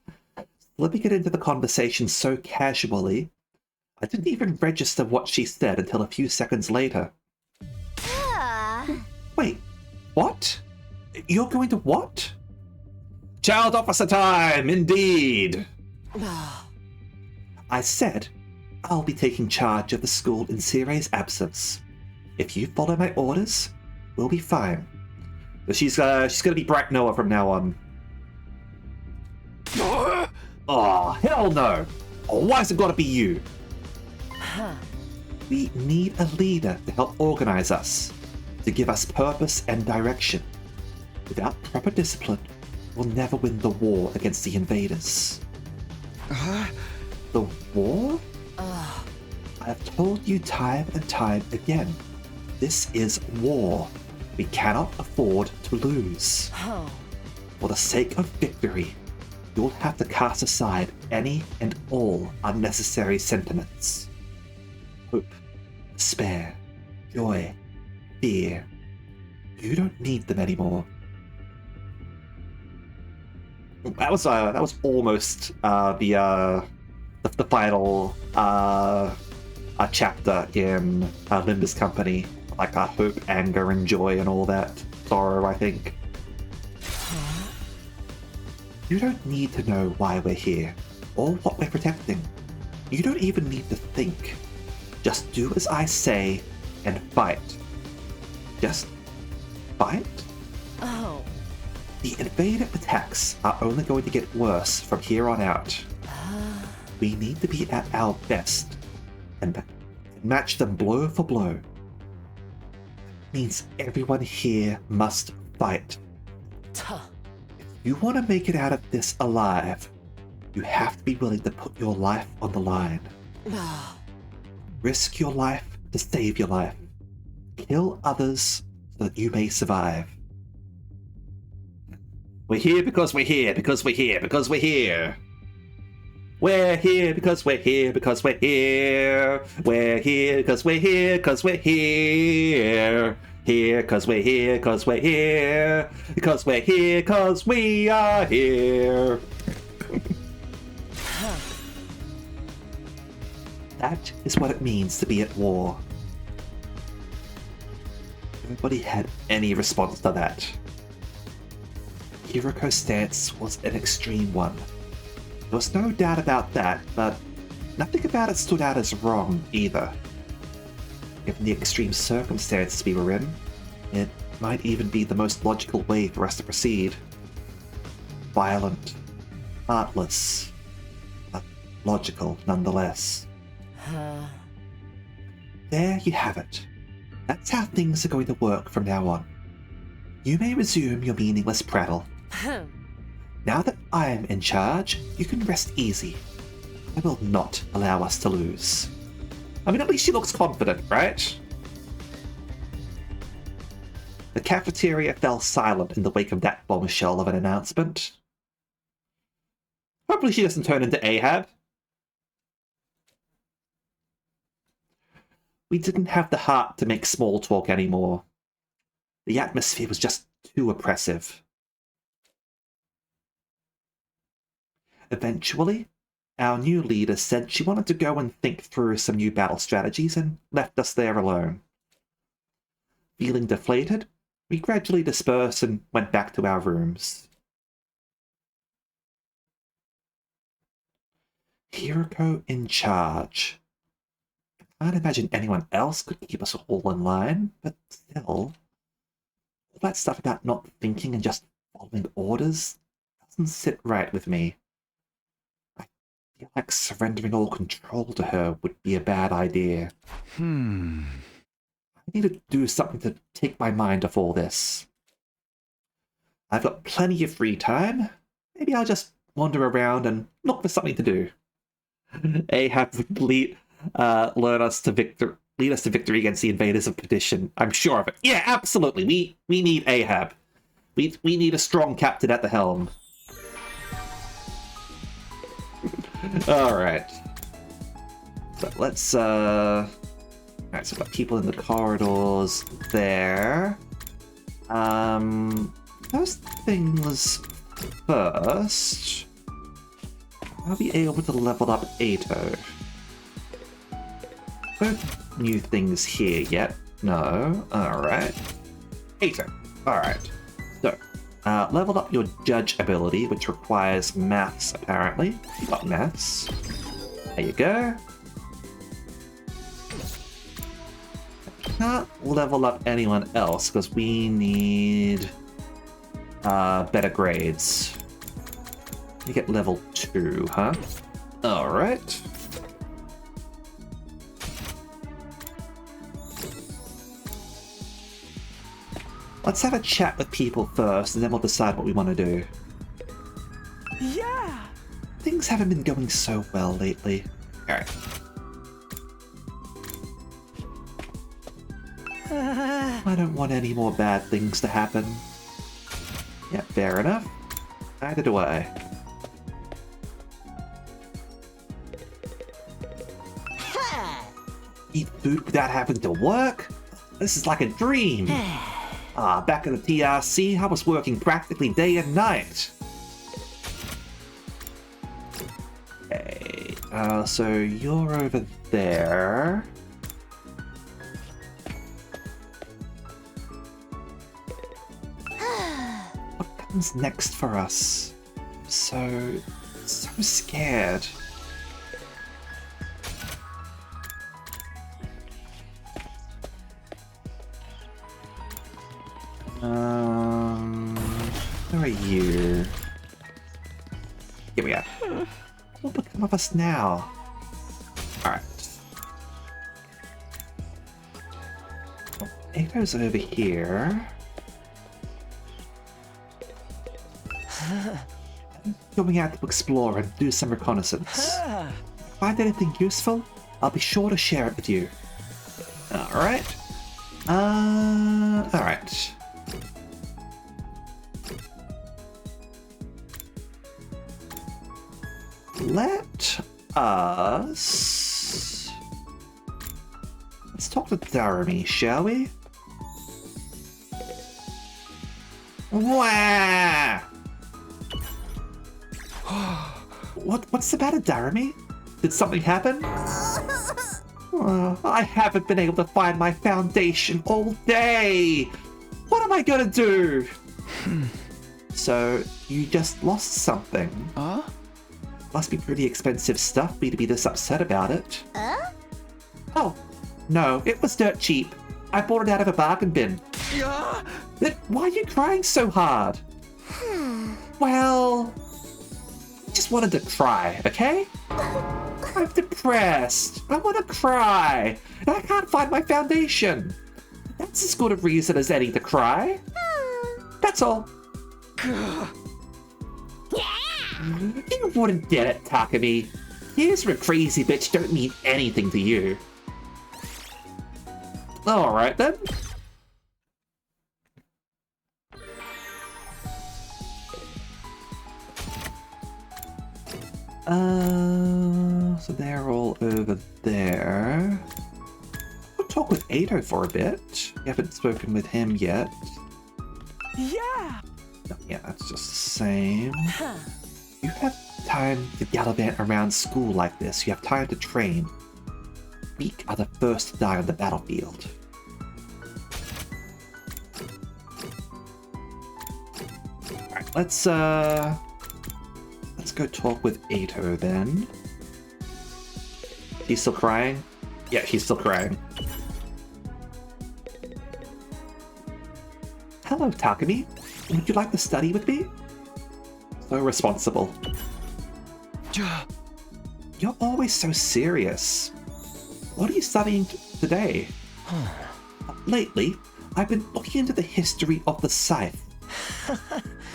Speaker 1: slipping it into the conversation so casually, I didn't even register what she said until a few seconds later. Wait, what? You're going to what? Child officer time, indeed! I said, I'll be taking charge of the school in Sirei's absence. If you follow my orders, we'll be fine. She's gonna be Bright Noah from now on. Hell no! Why has it gotta be you? We need a leader to help organize us, to give us purpose and direction. Without proper discipline, we'll never win the war against the invaders. The war? I have told you time and time again, this is war. We cannot afford to lose. For the sake of victory, you'll have to cast aside any and all unnecessary sentiments. Hope, despair, joy, fear. You don't need them anymore. That was almost the final chapter in Linda's company. Like hope, anger, and joy, and all that. Sorrow, I think. You don't need to know why we're here, or what we're protecting. You don't even need to think. Just do as I say and fight. Just fight?
Speaker 7: Oh.
Speaker 1: The invaded attacks are only going to get worse from here on out. We need to be at our best and match them blow for blow. That means everyone here must fight.
Speaker 7: Tuh.
Speaker 1: If you want to make it out of this alive, you have to be willing to put your life on the line. Risk your life to save your life. Kill others so that you may survive. We're here because we're here, because we're here, because we're here. We're here because we're here, because we're here. We're here because we're here, because we're here. Here because we're here, because we're here. Because we're here, because we are here. That is what it means to be at war. Nobody had any response to that. Hiroko's stance was an extreme one. There was no doubt about that, but nothing about it stood out as wrong either. Given the extreme circumstances we were in, it might even be the most logical way for us to proceed. Violent, heartless, but logical nonetheless. There you have it. That's how things are going to work from now on. You may resume your meaningless prattle. Now that I am in charge, you can rest easy. I will not allow us to lose. I mean, at least she looks confident, right? The cafeteria fell silent in the wake of that bombshell of an announcement. Hopefully she doesn't turn into Ahab. We didn't have the heart to make small talk anymore. The atmosphere was just too oppressive. Eventually, our new leader said she wanted to go and think through some new battle strategies and left us there alone. Feeling deflated, we gradually dispersed and went back to our rooms. Hiroko in charge. I can't imagine anyone else could keep us all in line, but still, all that stuff about not thinking and just following orders doesn't sit right with me. I feel like surrendering all control to her would be a bad idea. I need to do something to take my mind off all this. I've got plenty of free time. Maybe I'll just wander around and look for something to do. Ahab would lead us to victory against the invaders of Perdition. I'm sure of it. Yeah, absolutely. We need Ahab. We need a strong captain at the helm. Alright. So let's Alright, so we've got people in the corridors there. First things first. I'll be able to level up Ato. No new things here yet. No. Alright. Ato. Alright. So, level up your judge ability, which requires maths, apparently. You got maths. There you go. Can't level up anyone else, because we need better grades. You get level 2, huh? Alright. Let's have a chat with people first, and then we'll decide what we want to do.
Speaker 5: Yeah!
Speaker 1: Things haven't been going so well lately. Alright. I don't want any more bad things to happen. Yeah, fair enough. Neither do I. Eat food without having to work? This is like a dream. Back in the TRC, I was working practically day and night. Okay, so you're over there. What comes next for us? so scared. Where are you? Here we are. What will become of us now? Alright. Oh, Ato's over here. Going out to explore and do some reconnaissance. Find anything useful? I'll be sure to share it with you. Alright. Alright. Let us... Let's talk to Daramy, shall we? Wah! What's the matter, Daramy? Did something happen? I haven't been able to find my foundation all day. What am I gonna do? So, you just lost something.
Speaker 4: Huh?
Speaker 1: Must be pretty expensive stuff for you to be this upset about it. Oh, no, it was dirt cheap. I bought it out of a bargain bin.
Speaker 4: Yeah.
Speaker 1: Then why are you crying so hard? Well, I just wanted to cry, okay? I'm depressed. I want to cry. And I can't find my foundation. That's as good a reason as any to cry. That's all. You wouldn't get it, Takumi. Tears from a crazy bitch don't mean anything to you. Alright then. So they're all over there. We'll talk with Ato for a bit. We haven't spoken with him yet.
Speaker 5: Yeah!
Speaker 1: Yeah, that's just the same. You have time to gallivant around school like this. You have time to train. Weak are the first to die on the battlefield. Alright, let's go talk with Ato then. He's still crying? Yeah, he's still crying. Hello, Takumi. Would you like to study with me? So responsible. You're always so serious. What are you studying today? Lately, I've been looking into the history of the scythe.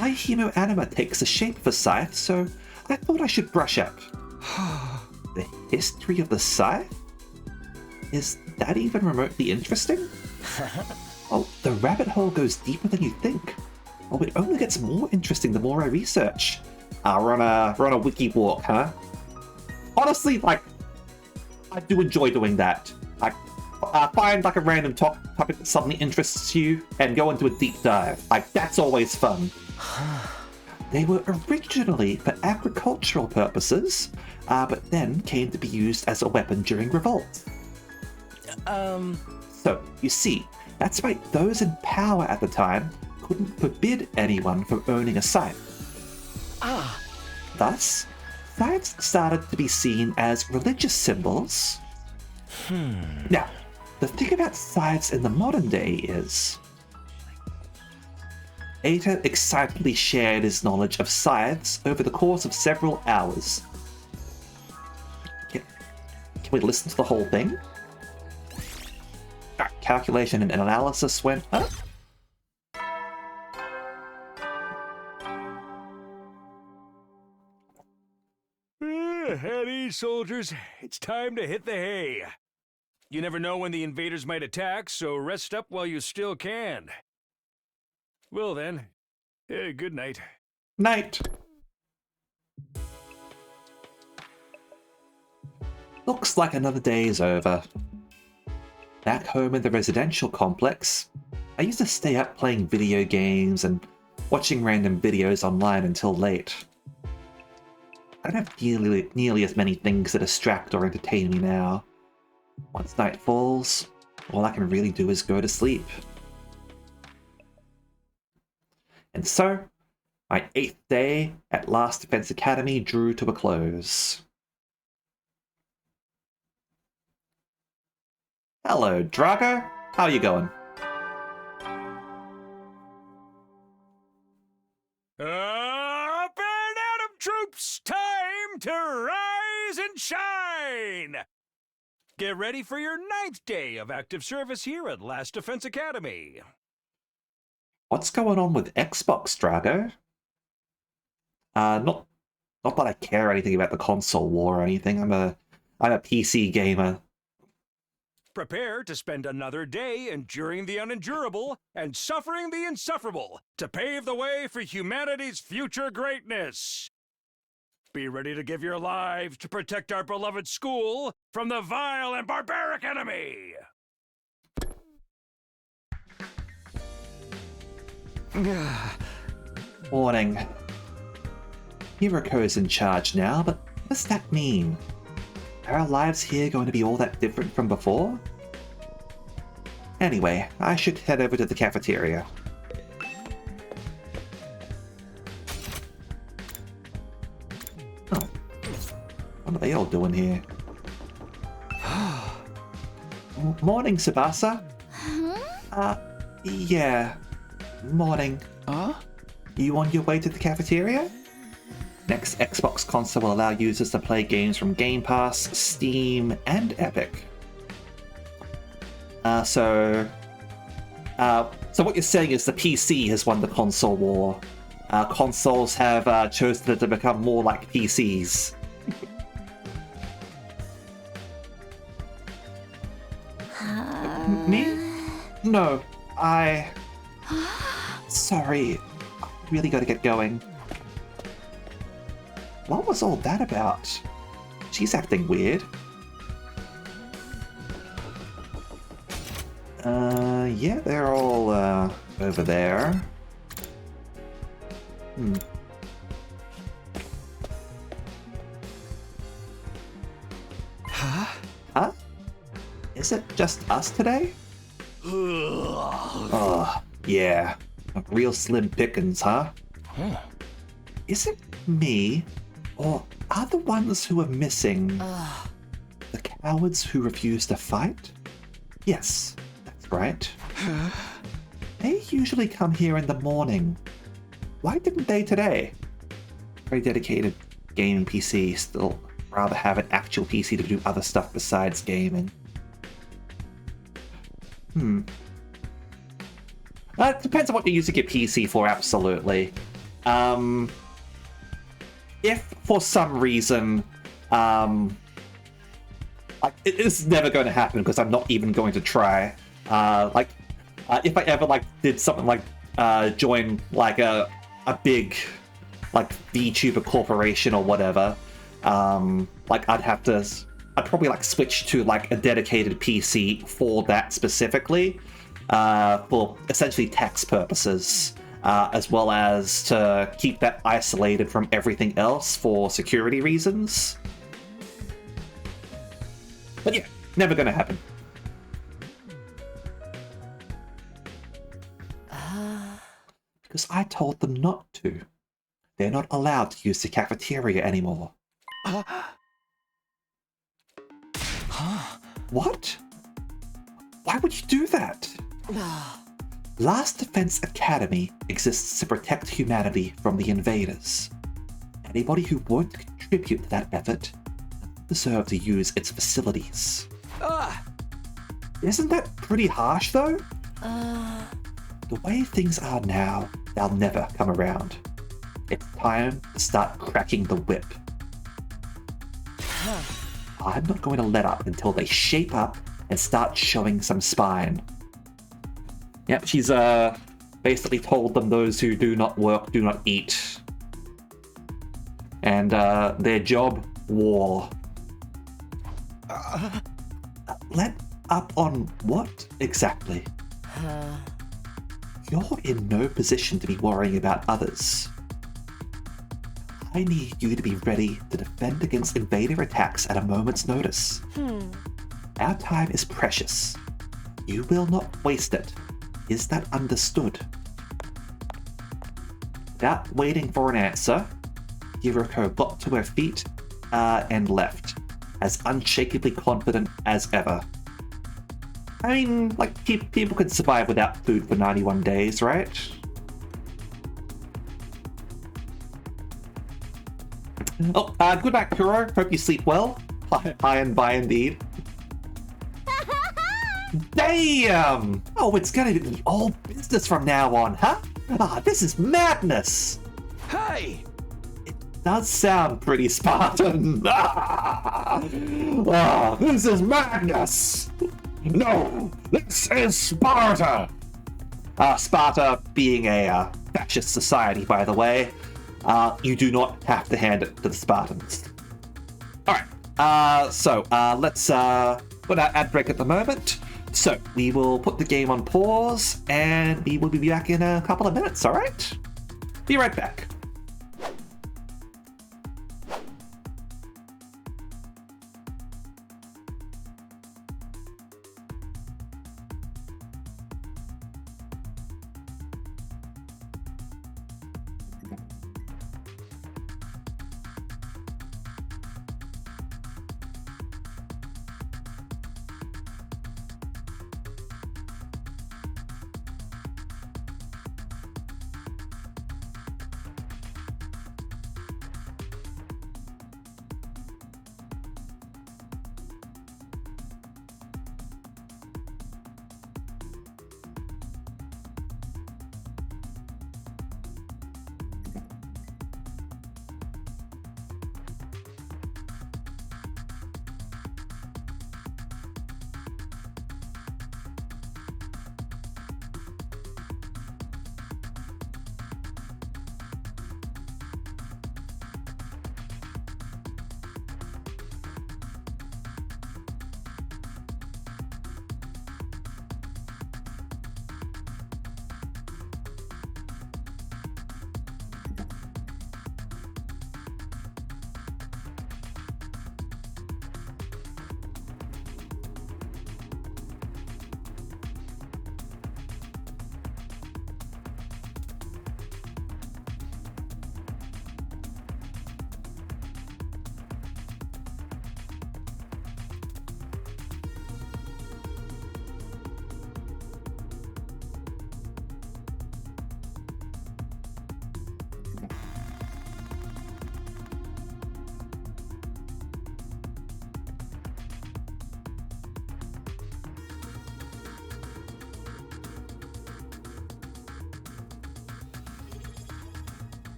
Speaker 1: My hemoanima takes the shape of a scythe, so I thought I should brush up. The history of the scythe? Is that even remotely interesting? Oh, the rabbit hole goes deeper than you think. Oh, it only gets more interesting the more I research. We're on a wiki walk, huh? Honestly, like, I do enjoy doing that. Like, find like a random topic that suddenly interests you and go into a deep dive. Like, that's always fun. They were originally for agricultural purposes, but then came to be used as a weapon during revolts. So, you see, that's why those in power at the time couldn't forbid anyone from owning a scythe. Thus, scythes started to be seen as religious symbols. Now, the thing about scythes in the modern day is... Ato excitedly shared his knowledge of scythes over the course of several hours. Can we listen to the whole thing? Calculation and analysis went up.
Speaker 2: At ease, soldiers. It's time to hit the hay. You never know when the invaders might attack, so rest up while you still can. Well then, good night.
Speaker 1: Night. Looks like another day is over. Back home in the residential complex, I used to stay up playing video games and watching random videos online until late. I don't have nearly as many things to distract or entertain me now. Once night falls, all I can really do is go to sleep. And so, My 8th day at Last Defense Academy drew to a close. Hello, Drago. How are you going?
Speaker 2: Up and Atom troops! Time to rise and shine! Get ready for your 9th day of active service here at Last Defense Academy.
Speaker 1: What's going on with Xbox, Drago? Not that I care anything about the console war or anything. I'm a PC gamer.
Speaker 2: Prepare to spend another day enduring the unendurable and suffering the insufferable to pave the way for humanity's future greatness. Be ready to give your lives to protect our beloved school from the vile and barbaric enemy!
Speaker 1: Warning. Hiriko's in charge now, but what does that mean? Are our lives here going to be all that different from before? Anyway, I should head over to the cafeteria. Oh. What are they all doing here? Morning, Tsubasa. Yeah. Morning. You on your way to the cafeteria? Next Xbox console will allow users to play games from Game Pass, Steam, and Epic. So what you're saying is the PC has won the console war. Consoles have chosen to become more like PCs. Me? No, Sorry, I really gotta get going. What was all that about? She's acting weird. Yeah, they're all, over there. Huh? Is it just us today? Oh, yeah. Real slim pickings, huh? Is it me? Or are the ones who are missing the cowards who refuse to fight? Yes, that's right. They usually come here in the morning. Why didn't they today? Very dedicated gaming PC, still rather have an actual PC to do other stuff besides gaming. It depends on what you're using your PC for, absolutely. If for some reason, it is never going to happen because I'm not even going to try. If I ever did something like join a big VTuber corporation or whatever, I'd probably switch to a dedicated PC for that specifically, for essentially tax purposes. As well as to keep that isolated from everything else for security reasons. But yeah, never gonna happen. Because I told them not to. They're not allowed to use the cafeteria anymore. What? Why would you do that? Last Defense Academy exists to protect humanity from the invaders. Anybody who won't contribute to that effort doesn't deserve to use its facilities. Isn't that pretty harsh, though? The way things are now, they'll never come around. It's time to start cracking the whip. I'm not going to let up until they shape up and start showing some spine. Yep, she's basically told them those who do not work do not eat. And their job, war. Let up on what exactly? You're in no position to be worrying about others. I need you to be ready to defend against invader attacks at a moment's notice. Our time is precious. You will not waste it. Is that understood? Without waiting for an answer, Hiroko got to her feet and left, as unshakably confident as ever. I mean, like, people can survive without food for 91 days, right? Oh, good night, Kuro. Hope you sleep well. Hi and bye indeed. Damn! Oh, it's gonna be all business from now on, huh? This is madness!
Speaker 4: Hey!
Speaker 1: It does sound pretty Spartan. This is madness! No, this is Sparta! Sparta being a fascist society, by the way. You do not have to hand it to the Spartans. Alright, so let's put our ad break at the moment. So, we will put the game on pause, and we will be back in a couple of minutes, alright? Be right back.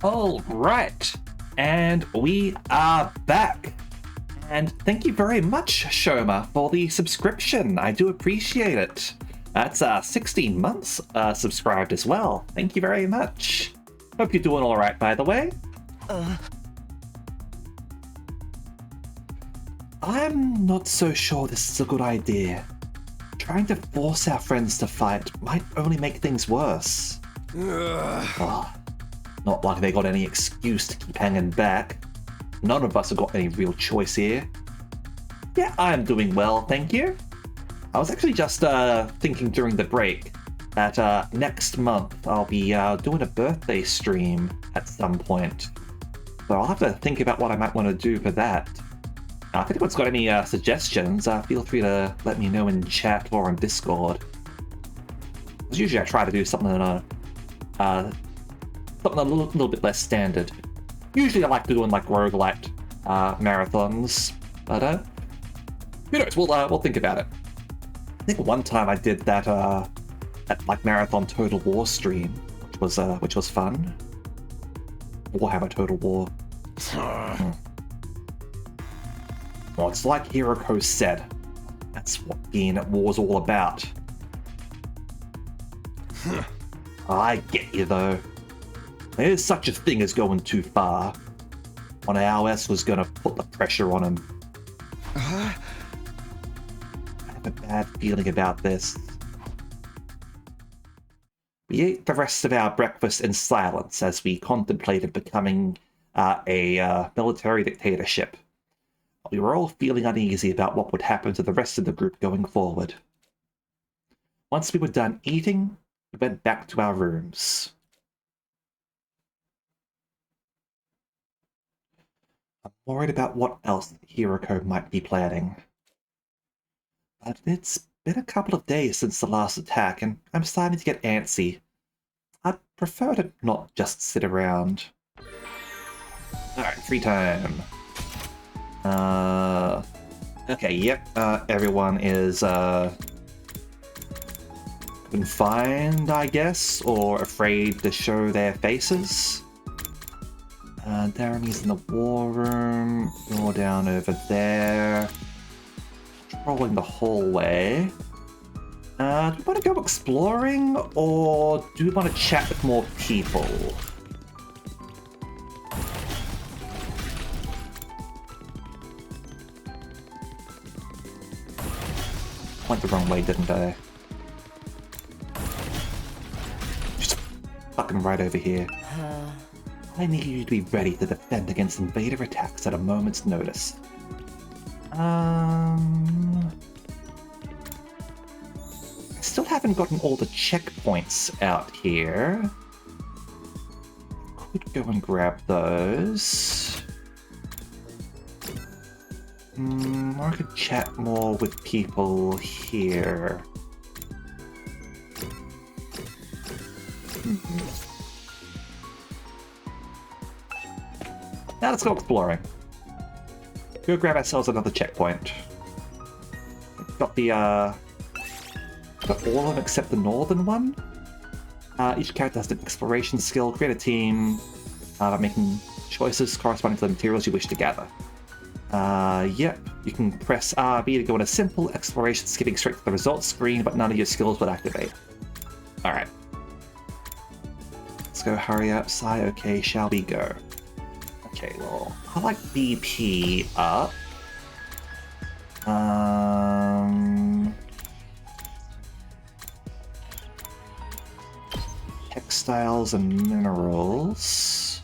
Speaker 1: All right, and we are back. And thank you very much, Shoma, for the subscription. I do appreciate it. That's 16 months subscribed as well. Thank you very much. Hope you're doing all right, by the way. I'm not so sure this is a good idea. Trying to force our friends to fight might only make things worse. Not like they got any excuse to keep hanging back. None of us have got any real choice here. Yeah, I'm doing well, thank you. I was actually just thinking during the break that next month I'll be doing a birthday stream at some point. So I'll have to think about what I might want to do for that. If anyone's got any suggestions, feel free to let me know in chat or on Discord. Because usually I try to do something something a little bit less standard. Usually I like doing like roguelite marathons, but who knows? We'll think about it. I think one time I did that like marathon Total War stream, which was fun. Warhammer Total War. Well, it's like Hiroko said. That's what being at war's all about. I get you, though. There's such a thing as going too far. One of ours was gonna put the pressure on him. I have a bad feeling about this. We ate the rest of our breakfast in silence as we contemplated becoming a military dictatorship. We were all feeling uneasy about what would happen to the rest of the group going forward. Once we were done eating, we went back to our rooms. I'm worried about what else Hiroko might be planning. But it's been a couple of days since the last attack, and I'm starting to get antsy. I'd prefer to not just sit around. Alright, free time. Okay, yep, everyone is, confined, I guess, or afraid to show their faces. Darren's in the war room, you're down over there, patrolling the hallway. Do we want to go exploring, or do we want to chat with more people? Went the wrong way, didn't I? Just fucking right over here. I need you to be ready to defend against invader attacks at a moment's notice. I still haven't gotten all the checkpoints out here. Could go and grab those. Or I could chat more with people here. Now let's go exploring. Go grab ourselves another checkpoint. Got the got all of them except the northern one. Each character has an exploration skill. Create a team by making choices corresponding to the materials you wish to gather. Yep, you can press RB to go on a simple exploration, skipping straight to the results screen, but none of your skills would activate. Alright. Let's go hurry up, Sai. Okay, shall we go? Okay, well, I like BP up. Textiles and minerals.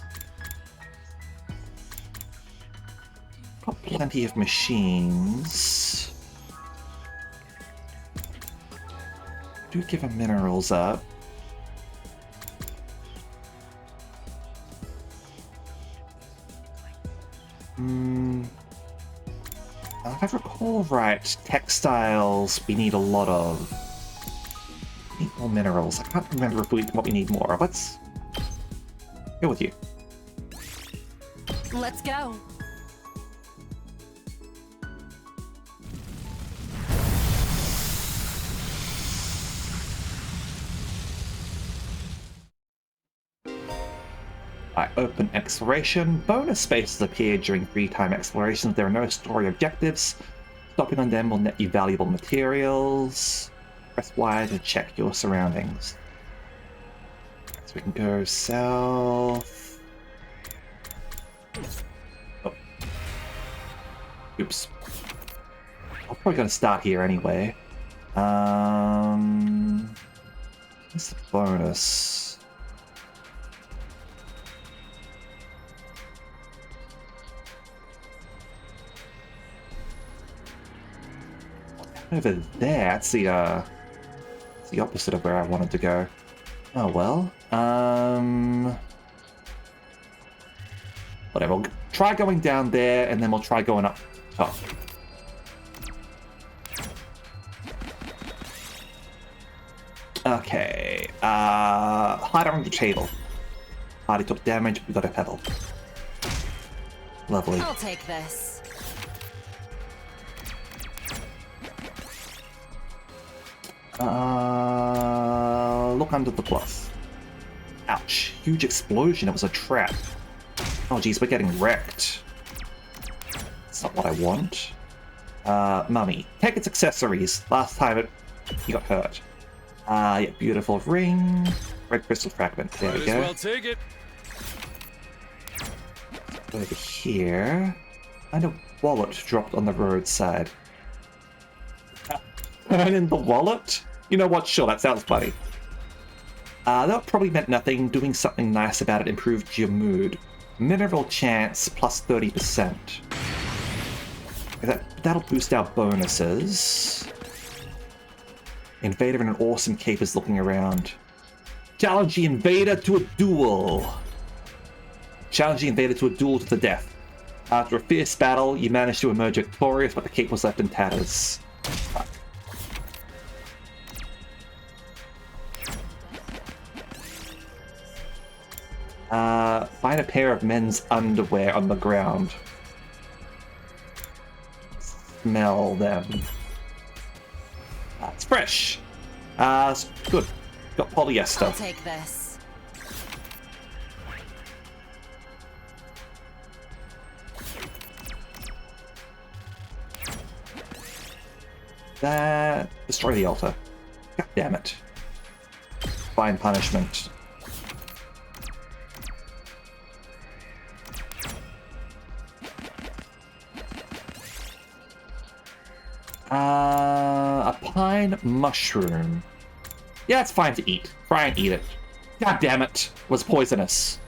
Speaker 1: Got plenty of machines. Do give them minerals up. If I recall right, textiles we need a lot of. We need more minerals. I can't remember what we need more. Let's go with you.
Speaker 7: Let's go.
Speaker 1: I open exploration. Bonus spaces appear during free time explorations. There are no story objectives. Stopping on them will net you valuable materials. Press Y to check your surroundings. So we can go south. Oh. Oops. I'm probably gonna start here anyway. What's the bonus? Over there, that's the opposite of where I wanted to go. Oh well. Whatever. We'll try going down there, and then we'll try going up top. Okay. Hide under the table. Party took damage, we got a pebble. Lovely.
Speaker 7: I'll take this.
Speaker 1: Look under the cloth. Ouch. Huge explosion. It was a trap. Oh geez, we're getting wrecked. That's not what I want. Mummy. Take its accessories. Last time you got hurt. Yeah, beautiful ring. Red crystal fragment. There
Speaker 8: Might
Speaker 1: we
Speaker 8: as
Speaker 1: go.
Speaker 8: well take it.
Speaker 1: Over here. And a wallet dropped on the roadside. And in the wallet? You know what? Sure, that sounds funny. That probably meant nothing. Doing something nice about it improved your mood. Mineral chance plus 30%. That'll boost our bonuses. Invader in an awesome cape is looking around. Challenge the invader to a duel. Challenge the invader to a duel to the death. After a fierce battle, you managed to emerge victorious, but the cape was left in tatters. Fuck. Find a pair of men's underwear on the ground. Smell them. It's fresh. Good. Got polyester.
Speaker 7: I'll take this.
Speaker 1: That... Destroy the altar. God damn it. Fine punishment. A pine mushroom. Yeah, it's fine to eat. Try and eat it. God damn it. It was poisonous.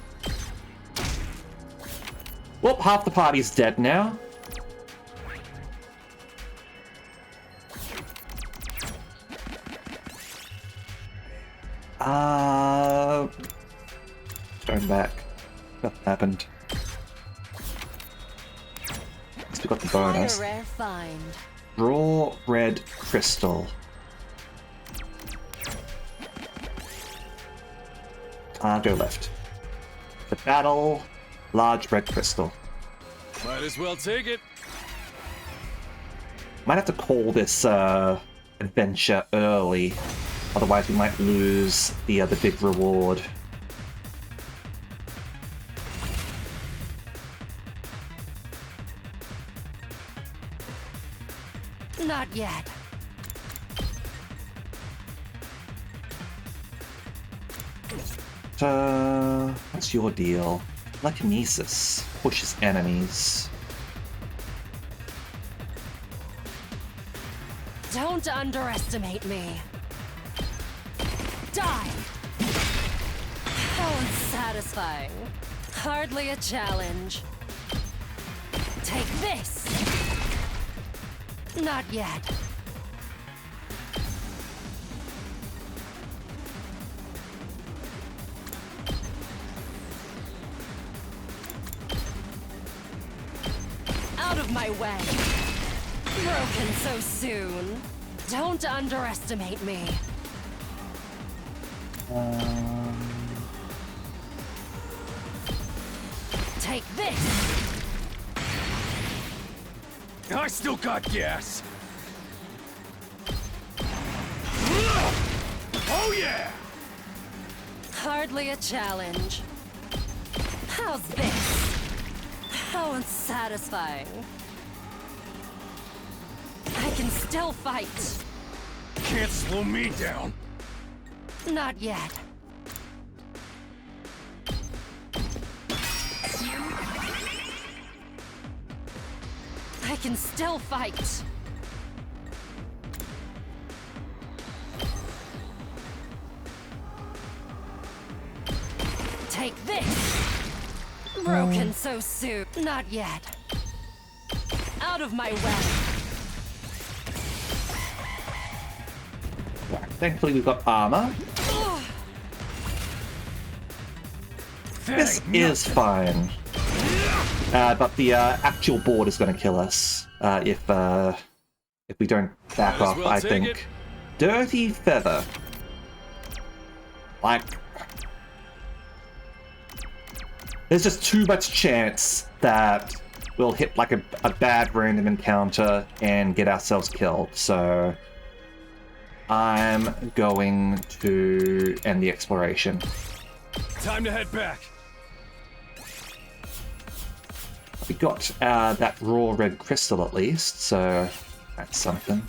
Speaker 1: Well, half the party's dead now. Turn back. Nothing happened. At least we got the bonus.
Speaker 7: Quite a rare find.
Speaker 1: Raw red crystal. Go left. The battle, large red crystal.
Speaker 8: Might as well take it.
Speaker 1: Might have to call this adventure early, otherwise we might lose the big reward.
Speaker 7: Not yet.
Speaker 1: What's your deal? Telekinesis pushes enemies.
Speaker 7: Don't underestimate me. Die! How unsatisfying. Hardly a challenge. Take this! Not yet. Out of my way. Broken so soon. Don't underestimate me. Take this!
Speaker 8: I still got gas. Oh yeah!
Speaker 7: Hardly a challenge. How's this? How unsatisfying. I can still fight.
Speaker 8: Can't slow me down.
Speaker 7: Not yet. I can still fight. Take this! Broken so soon. Not yet. Out of my way.
Speaker 1: Thankfully we've got armor. This is fine. But the actual board is going to kill us if we don't back off, I think. Dirty Feather. Like... There's just too much chance that we'll hit like a bad random encounter and get ourselves killed, so... I'm going to end the exploration.
Speaker 8: Time to head back.
Speaker 1: We got that raw red crystal at least, so that's something.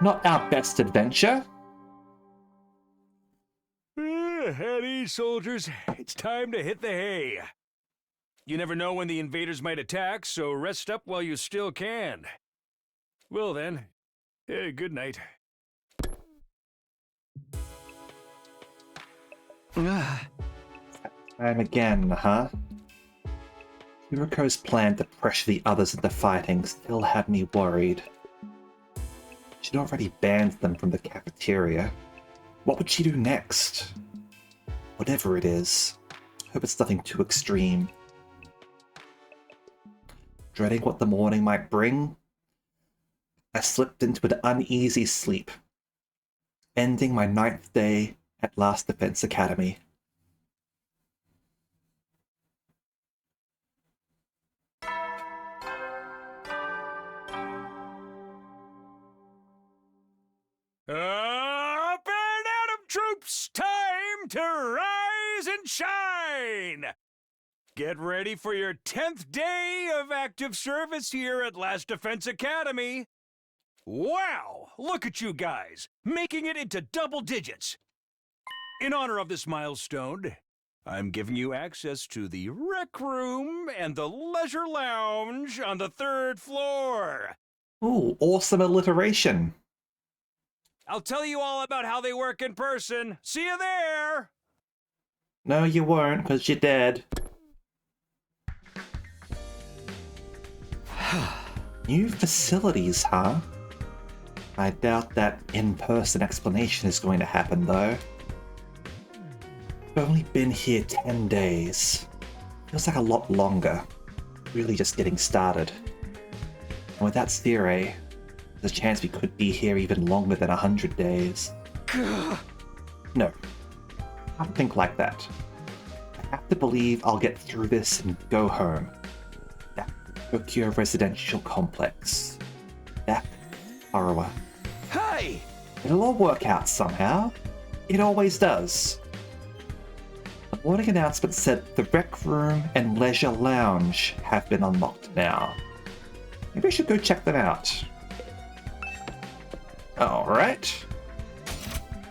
Speaker 1: Not our best adventure.
Speaker 2: At ease, soldiers. It's time to hit the hay. You never know when the invaders might attack, so rest up while you still can. Well then, good night.
Speaker 1: Time again, huh? Hiriko's plan to pressure the others into fighting still had me worried. She'd already banned them from the cafeteria. What would she do next? Whatever it is, hope it's nothing too extreme. Dreading what the morning might bring, I slipped into an uneasy sleep, ending my 9th day at Last Defense Academy.
Speaker 2: Up and Atom troops! Time to rise and shine! Get ready for your 10th day of active service here at Last Defense Academy. Wow! Look at you guys, making it into double digits. In honor of this milestone, I'm giving you access to the rec room and the leisure lounge on the 3rd floor.
Speaker 1: Ooh, awesome alliteration.
Speaker 2: I'll tell you all about how they work in person. See you there!
Speaker 1: No, you won't, because you're dead. New facilities, huh? I doubt that in-person explanation is going to happen, though. I've only been here 10 days. Feels like a lot longer. Really just getting started. And with that theory, there's a chance we could be here even longer than 100 days. No. I don't think like that. I have to believe I'll get through this and go home. Back to Tokyo Residential Complex. Back to Arawa.
Speaker 2: Hey!
Speaker 1: It'll all work out somehow. It always does. The morning announcement said the rec room and leisure lounge have been unlocked now. Maybe I should go check them out. Alright.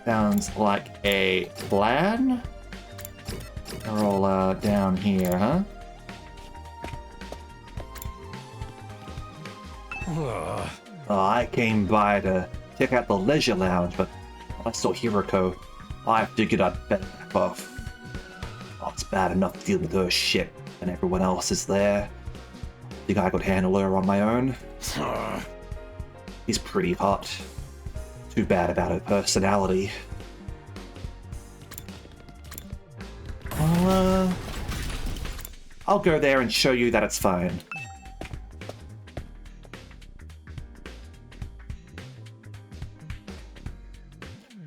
Speaker 1: Sounds like a plan. They're all down here, huh? I came by to check out the leisure lounge, but when I saw Hiriko, I figured I'd better back off. Oh, it's bad enough dealing with her shit and everyone else is there. Think I could handle her on my own? He's pretty hot. Too bad about her personality. I'll go there and show you that it's fine.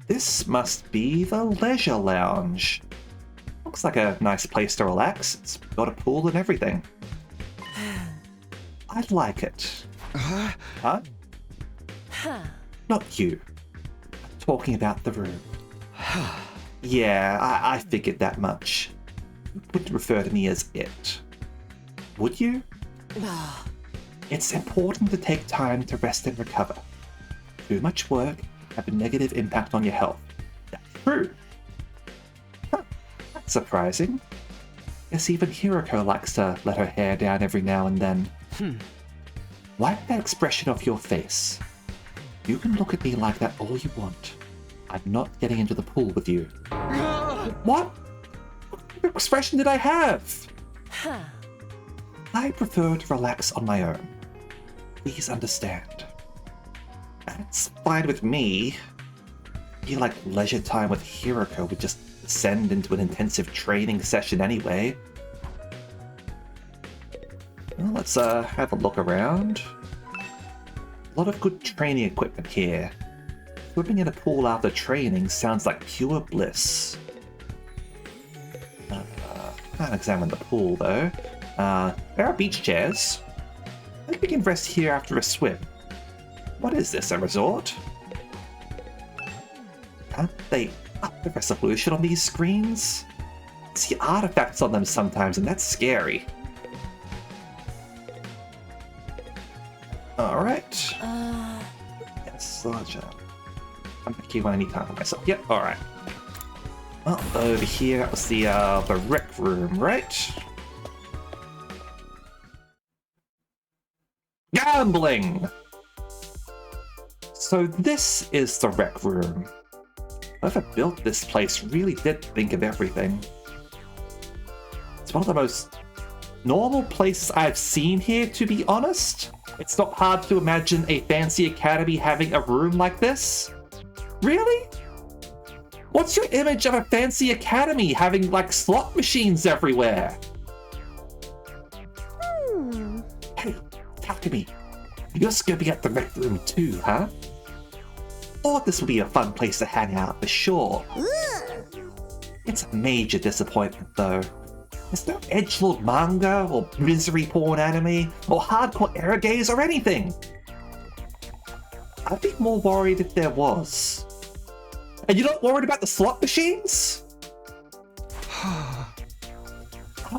Speaker 1: This must be the leisure lounge. Looks like a nice place to relax. It's got a pool and everything. I like it. Huh? Not you. I'm talking about the room. Yeah, I figured that much. You wouldn't refer to me as it. Would you? It's important to take time to rest and recover. Too much work have a negative impact on your health. That's true. Huh, that's surprising. Guess even Hiriko likes to let her hair down every now and then. Wipe that expression off your face. You can look at me like that all you want. I'm not getting into the pool with you. What? What expression did I have? I prefer to relax on my own. Please understand. That's fine with me. I feel like leisure time with Hiriko would just descend into an intensive training session anyway. Well, let's have a look around. A lot of good training equipment here. Swimming in a pool after training sounds like pure bliss. Can't examine the pool though. There are beach chairs. I think we can rest here after a swim. What is this, a resort? Can't they up the resolution on these screens? I see artifacts on them sometimes, and that's scary. Alright. Yes, larger. you any time for myself. Yep, alright. Well, over here, that was the rec room, right? Gambling! So this is the rec room. Whoever built this place really did think of everything. It's one of the most normal places I've seen here, to be honest. It's not hard to imagine a fancy academy having a room like this. Really? What's your image of a fancy academy having, like, slot machines everywhere? Hey, Takumi, you're scoping out the rec room too, huh? Thought this would be a fun place to hang out for sure. It's a major disappointment, though. There's no edgelord manga, or misery porn anime, or hardcore erogaze or anything. I'd be more worried if there was. And you're not worried about the slot machines? Are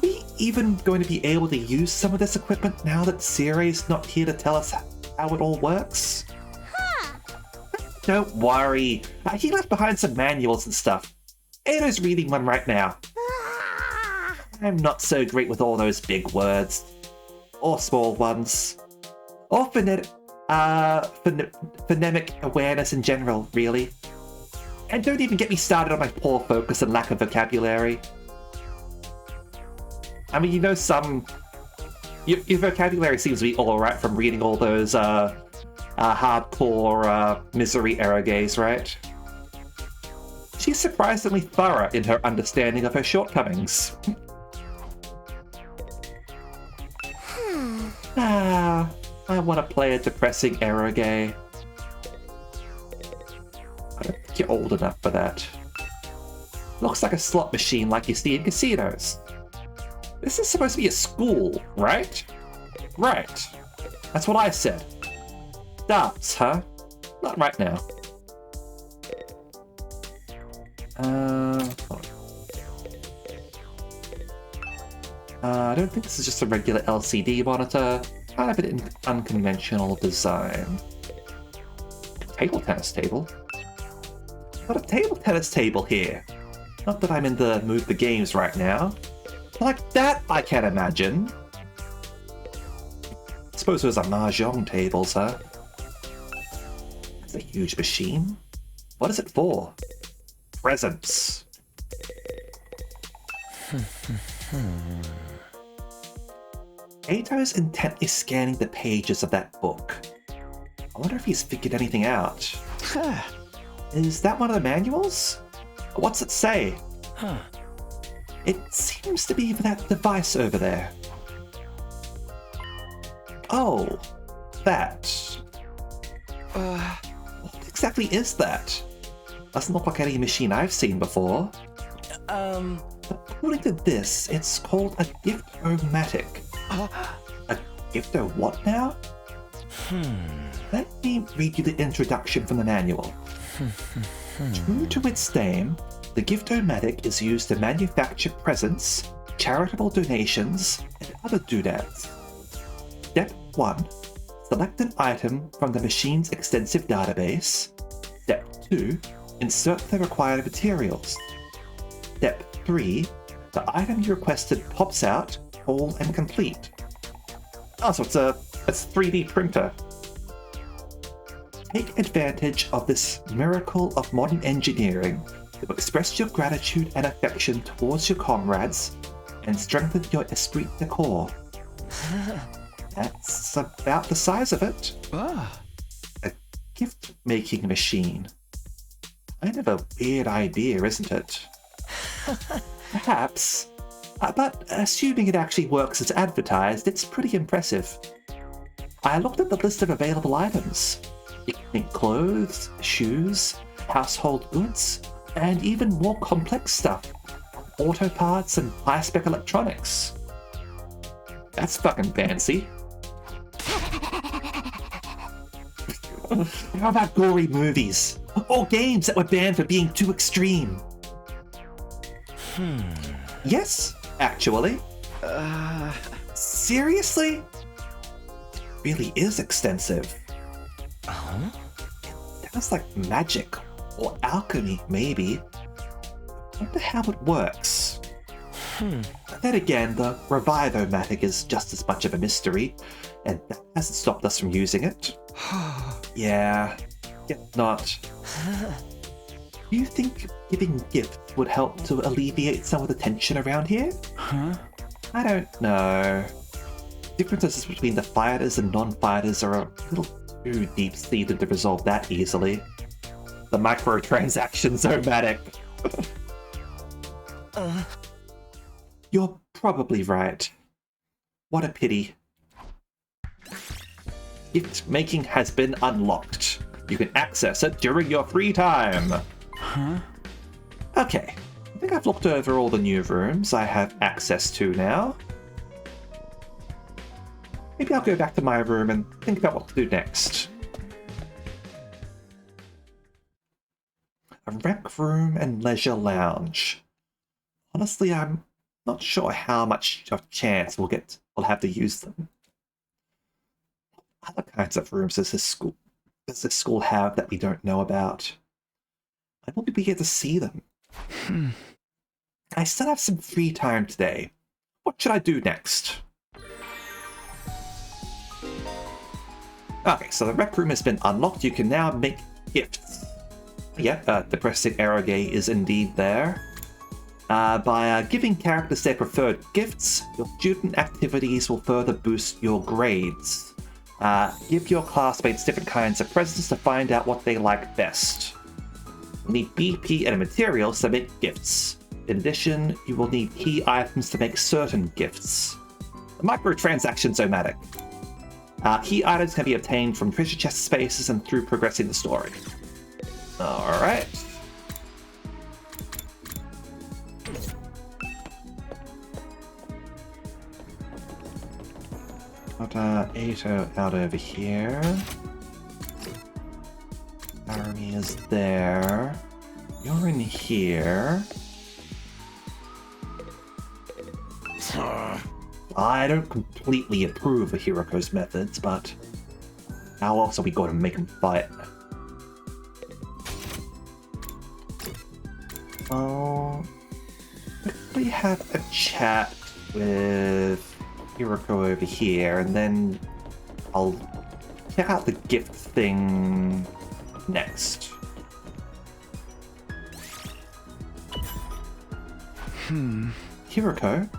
Speaker 1: we even going to be able to use some of this equipment now that Sirai's not here to tell us how it all works? Don't worry. He left behind some manuals and stuff. Ada's reading one right now. I'm not so great with all those big words. Or small ones. Or phonemic awareness in general, really. And don't even get me started on my poor focus and lack of vocabulary. I mean, you know, your vocabulary seems to be alright from reading all those, hardcore, misery erogaze, right? She's surprisingly thorough in her understanding of her shortcomings. I want to play a depressing eroge. I don't think you're old enough for that. Looks like a slot machine like you see in casinos. This is supposed to be a school, right? Right. That's what I said. Darts, huh? Not right now. I don't think this is just a regular LCD monitor. Kind of an unconventional design. Table tennis table? Got a table tennis table here. Not that I'm in the mood for games right now. Like that, I can imagine. I suppose those are mahjong tables, huh? That's a huge machine. What is it for? Presents. Ato's intently scanning the pages of that book. I wonder if he's figured anything out. Is that one of the manuals? What's it say? It seems to be for that device over there. Oh, that. What exactly is that? Doesn't look like any machine I've seen before. According to this, it's called a Gift-O-Matic. A Gifto what now? Let me read you the introduction from the manual. True to its name, the Gift-O-Matic is used to manufacture presents, charitable donations, and other doodads. Step 1. Select an item from the machine's extensive database. Step 2. Insert the required materials. Step 3. The item you requested pops out, whole and complete. Oh, so it's a 3D printer. Take advantage of this miracle of modern engineering to express your gratitude and affection towards your comrades and strengthen your esprit de corps. That's about the size of it. A gift-making machine. Kind of a weird idea, isn't it? Perhaps. But assuming it actually works as advertised, it's pretty impressive. I looked at the list of available items. You can make clothes, shoes, household goods, and even more complex stuff. Auto parts and high-spec electronics. That's fucking fancy. How about gory movies? Or games that were banned for being too extreme? Yes, actually. Seriously? It really is extensive. It sounds like magic Or alchemy, maybe. I wonder how it works. Then again, the Revive-O-Matic is just as much of a mystery, and that hasn't stopped us from using it. Yeah, guess not. Do you think giving gifts would help to alleviate some of the tension around here? I don't know. Differences between the fighters and non-fighters are a little too deep-seated to resolve that easily. The microtransactions-O-Matic. You're probably right. What a pity. Gift making has been unlocked. You can access it during your free time. Okay, I think I've looked over all the new rooms I have access to now. Maybe I'll go back to my room and think about what to do next. A rec room and leisure lounge. Honestly, I'm not sure how much of a chance we'll have to use them. What other kinds of rooms does this school have that we don't know about? I won't be able to see them. I still have some free time today. What should I do next? Okay, so the rec room has been unlocked. You can now make gifts. Yep, Depressing Arrogate is indeed there. By giving characters their preferred gifts, your student activities will further boost your grades. Give your classmates different kinds of presents to find out what they like best. You'll need BP and materials to make gifts. In addition, you will need key items to make certain gifts. The microtransactions-O-Matic. Key items can be obtained from treasure chest spaces and through progressing the story. Alright. Got Ato out over here. Army is there. You're in here. I don't completely approve of Hiroko's methods, but how else are we going to make him fight? We have a chat with Hiroko over here, and then I'll check out the gift thing next. Hiroko,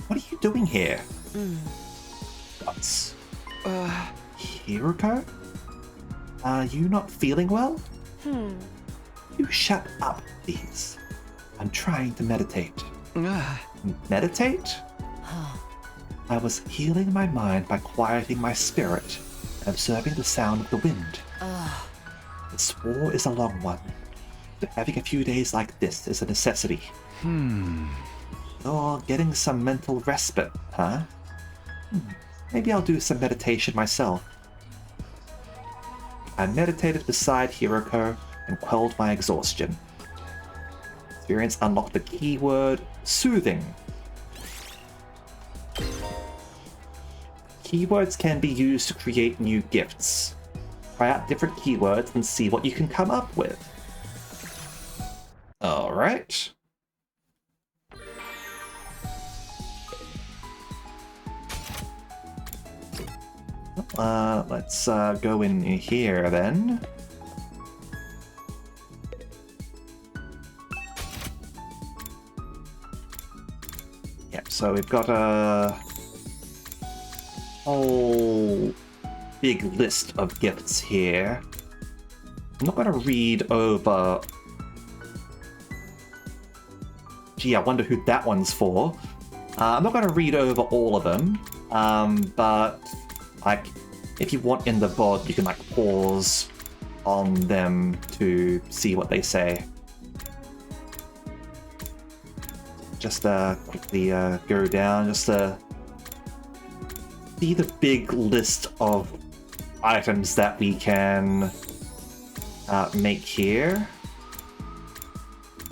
Speaker 1: what are you doing here? What's... Hiroko? Are you not feeling well? You shut up, please. I'm trying to meditate. Meditate? I was healing my mind by quieting my spirit and observing the sound of the wind. This war is a long one, but having a few days like this is a necessity. You're getting some mental respite, huh? Maybe I'll do some meditation myself. I meditated beside Hiroko and quelled my exhaustion. Experience unlocked the keyword soothing. Keywords can be used to create new gifts. Try out different keywords and see what you can come up with. Alright. Let's go in here then. Yep, so we've got a whole big list of gifts here. I'm not going to read over... Gee, I wonder who that one's for. I'm not going to read over all of them, but like, if you want in the VOD, you can like pause on them to see what they say. Just quickly go down, just to see the big list of items that we can make here.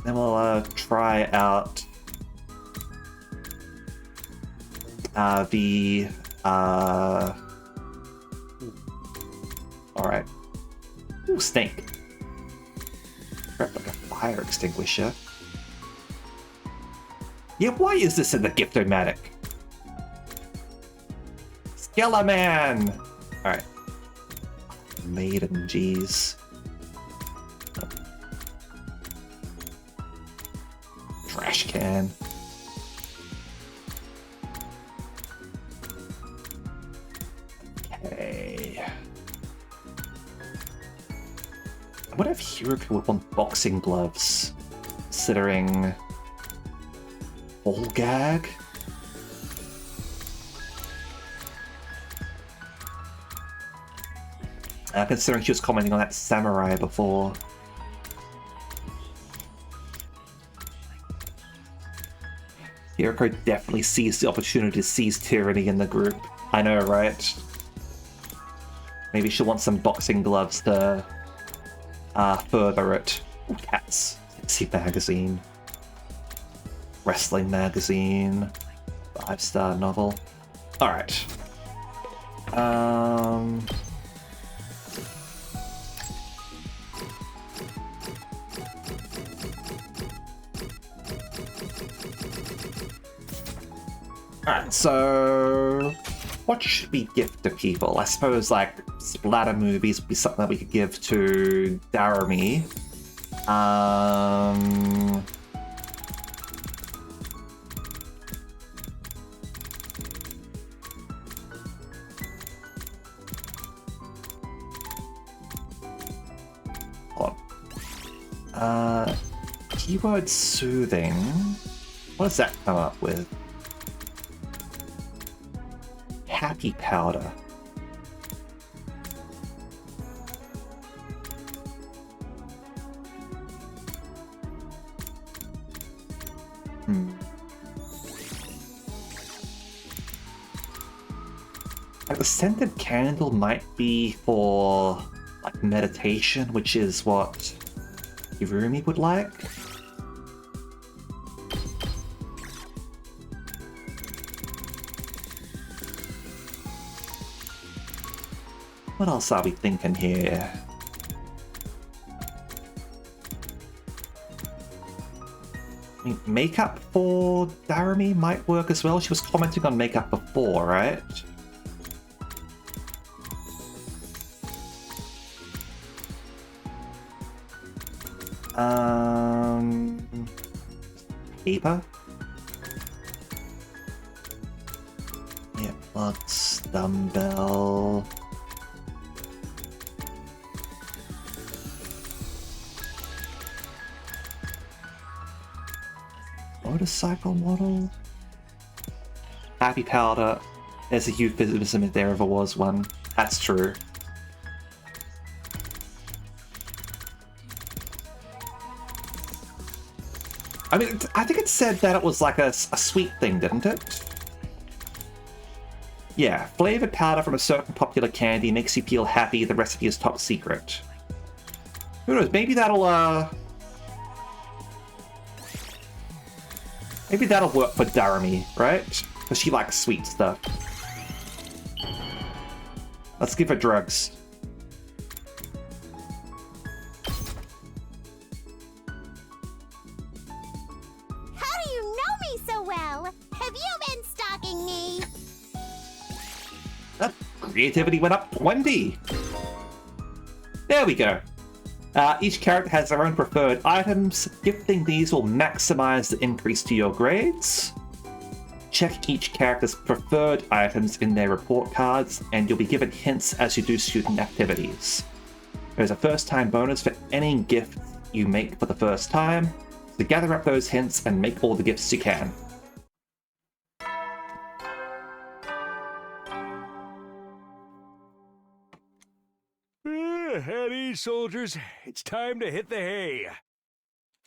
Speaker 1: Then we'll try out the alright. Ooh, snake. fire extinguisher. Yeah, why is this in the Gift-O-Matic? Skeleman! Alright. Maiden, jeez. Trash can. Okay. I wonder if Hiroko would want boxing gloves, considering ball gag. Considering she was commenting on that samurai before. Hiroko definitely sees the opportunity to seize tyranny in the group. I know, right? Maybe she'll want some boxing gloves to further it. Ooh, cats. Sexy magazine. Wrestling magazine. 5-star novel. Alright. Alright, so what should we give to people? I suppose like splatter movies would be something that we could give to Daramy. Hold on. Keyword soothing. What does that come up with? Happy powder. Like the scented candle might be for like meditation, which is what Hirumi would like. What else are we thinking here? I mean, makeup for Daramy might work as well. She was commenting on makeup before, right? Paper? Yeah, plugs, dumbbell. Motorcycle model? Happy powder. There's a euphemism if there ever was one. That's true. I mean, I think it said that it was like a sweet thing, didn't it? Yeah, flavored powder from a certain popular candy makes you feel happy. The recipe is top secret. Who knows? Maybe that'll maybe that'll work for Daramy, right? Because she likes sweet stuff. Let's give her drugs.
Speaker 3: How do you know me so well? Have you been stalking me?
Speaker 1: Creativity went up 20. There we go. Each character has their own preferred items. Gifting these will maximize the increase to your grades. Check each character's preferred items in their report cards, and you'll be given hints as you do student activities. There's a first-time bonus for any gift you make for the first time, so gather up those hints and make all the gifts you can.
Speaker 2: At ease, soldiers. It's time to hit the hay.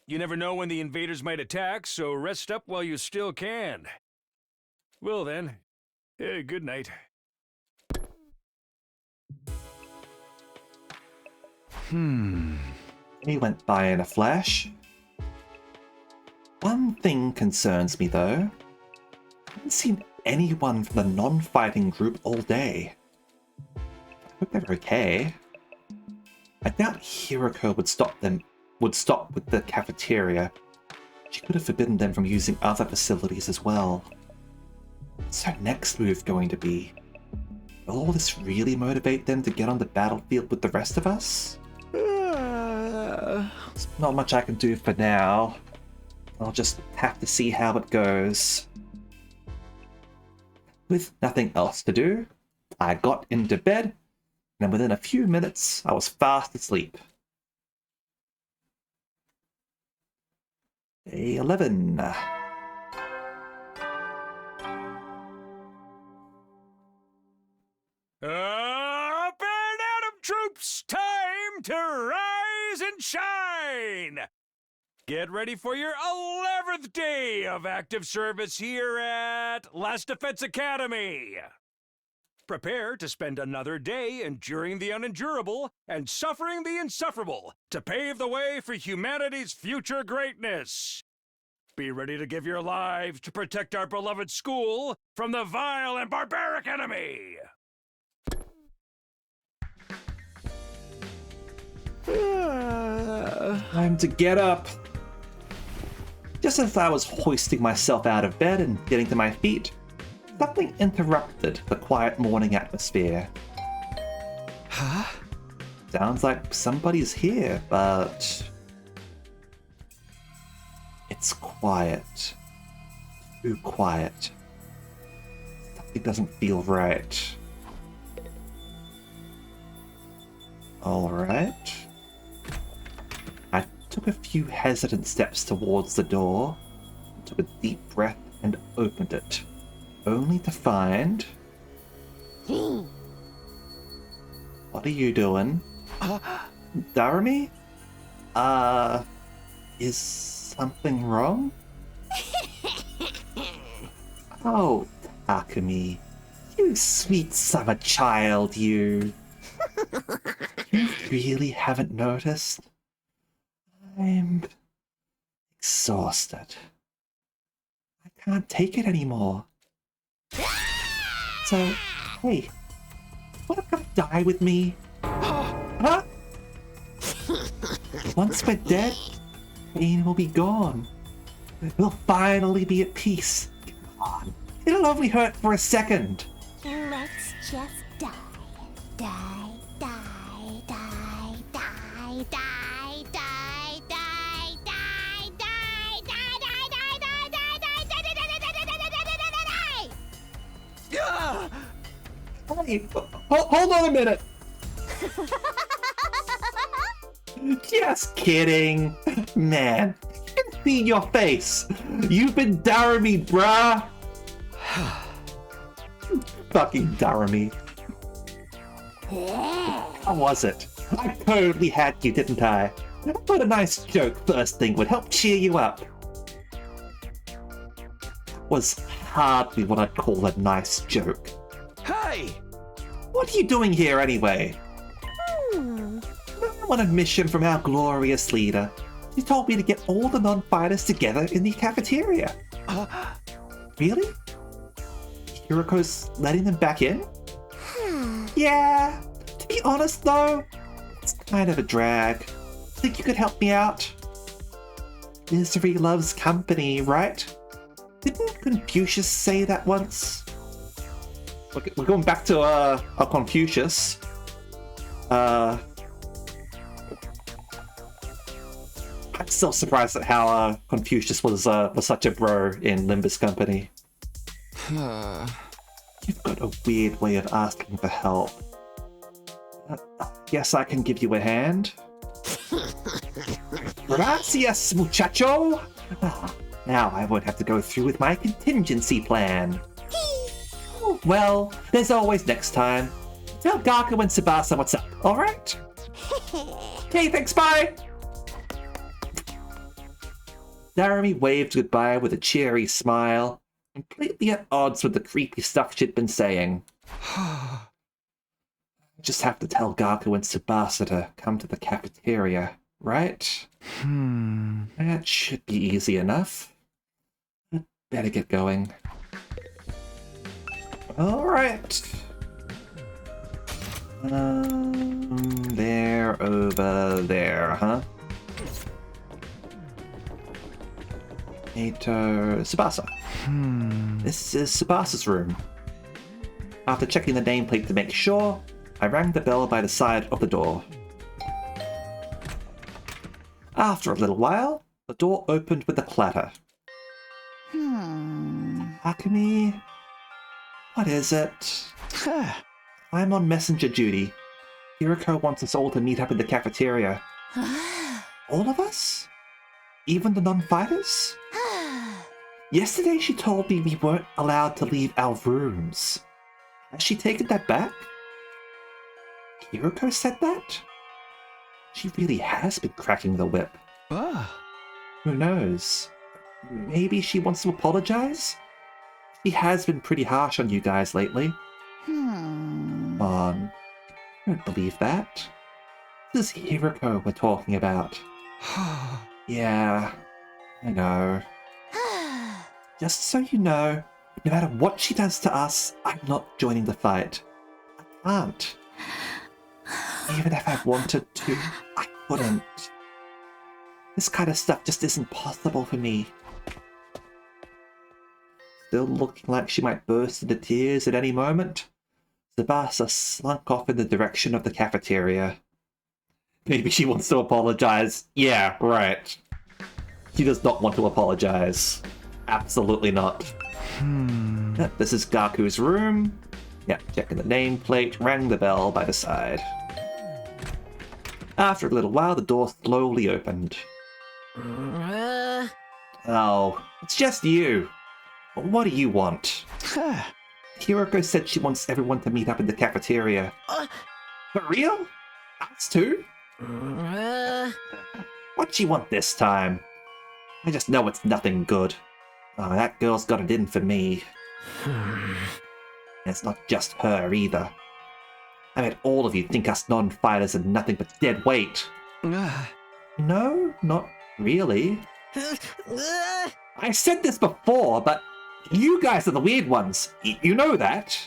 Speaker 2: You never know when the invaders might attack, so rest up while you still can. Well then, good night.
Speaker 1: He went by in a flash. One thing concerns me though. I haven't seen anyone from the non-fighting group all day. I hope they're okay. I doubt Hiroko would stop them would stop with the cafeteria, she could have forbidden them from using other facilities as well. What's her next move going to be? Will all this really motivate them to get on the battlefield with the rest of us? There's not much I can do for now. I'll just have to see how it goes. With nothing else to do, I got into bed, and within a few minutes, I was fast asleep. Day 11.
Speaker 2: Up and at 'em, troops! Time to rise and shine! Get ready for your 11th day of active service here at Last Defense Academy. Prepare to spend another day enduring the unendurable and suffering the insufferable to pave the way for humanity's future greatness. Be ready to give your lives to protect our beloved school from the vile and barbaric enemy.
Speaker 1: Time to get up. Just as I was hoisting myself out of bed and getting to my feet, something interrupted the quiet morning atmosphere.
Speaker 5: Huh?
Speaker 1: Sounds like somebody's here, but it's quiet. Too quiet. Something doesn't feel right. Alright. I took a few hesitant steps towards the door, took a deep breath and opened it, only to find... What are you doing? Daramy? Is something wrong? Oh, Takumi, you sweet summer child, you. You really haven't noticed? I'm exhausted. I can't take it anymore. So, hey, wanna come die with me? Huh? Once we're dead, pain will be gone. We'll finally be at peace. Come on, it'll only hurt for a second.
Speaker 3: Let's just die. Die, die, die, die, die, die, die, die, die, die, die,
Speaker 1: Hey, hold on a minute. Just kidding. Man, I can see your face. You've been Daramy, bruh. Fucking Daramy. How was it? I totally had you, didn't I? I thought a nice joke first thing would help cheer you up. Was hardly what I'd call a nice joke.
Speaker 5: Hey!
Speaker 1: What are you doing here anyway? I'm on a mission from our glorious leader. He told me to get all the non-fighters together in the cafeteria. Really? Hiriko's letting them back in? Yeah. To be honest though, it's kind of a drag. Think you could help me out? Misery loves company, right? Didn't Confucius say that once? We're going back to Confucius. I'm still surprised at how Confucius was such a bro in Limbus Company. You've got a weird way of asking for help. Guess I can give you a hand. Gracias, muchacho! Now I won't have to go through with my contingency plan. Well, there's always next time. Tell Gaku and Tsubasa what's up, alright? Okay, thanks, bye! Daramy waved goodbye with a cheery smile, completely at odds with the creepy stuff she'd been saying. Just have to tell Gaku and Tsubasa to come to the cafeteria, right? That should be easy enough. I'd better get going. Alright. They're over there, huh? Eito Tsubasa. This is Tsubasa's room. After checking the nameplate to make sure, I rang the bell by the side of the door. After a little while, the door opened with a clatter. Akumi? What is it? I'm on messenger duty. Hiroko wants us all to meet up in the cafeteria. All of us? Even the non-fighters? Yesterday she told me we weren't allowed to leave our rooms. Has she taken that back? Hiroko said that? She really has been cracking the whip. Who knows? Maybe she wants to apologize? She has been pretty harsh on you guys lately. Come on. I don't believe that. This is Hiroko we're talking about. Yeah, I know. Just so you know, no matter what she does to us, I'm not joining the fight. I can't. Even if I wanted to, I couldn't. This kind of stuff just isn't possible for me. Still looking like she might burst into tears at any moment, Tsubasa slunk off in the direction of the cafeteria. Maybe she wants to apologize. Yeah, right. She does not want to apologize. Absolutely not. Yep, this is Gaku's room. Yep, checking the nameplate, rang the bell by the side. After a little while, the door slowly opened. Oh, it's just you. What do you want? Hiroko said she wants everyone to meet up in the cafeteria. For real? Us too? What'd she want this time? I just know it's nothing good. Oh, that girl's got it in for me. And it's not just her either. I bet all of you think us non-fighters are nothing but dead weight. No, not really. I said this before, but you guys are the weird ones. You know that.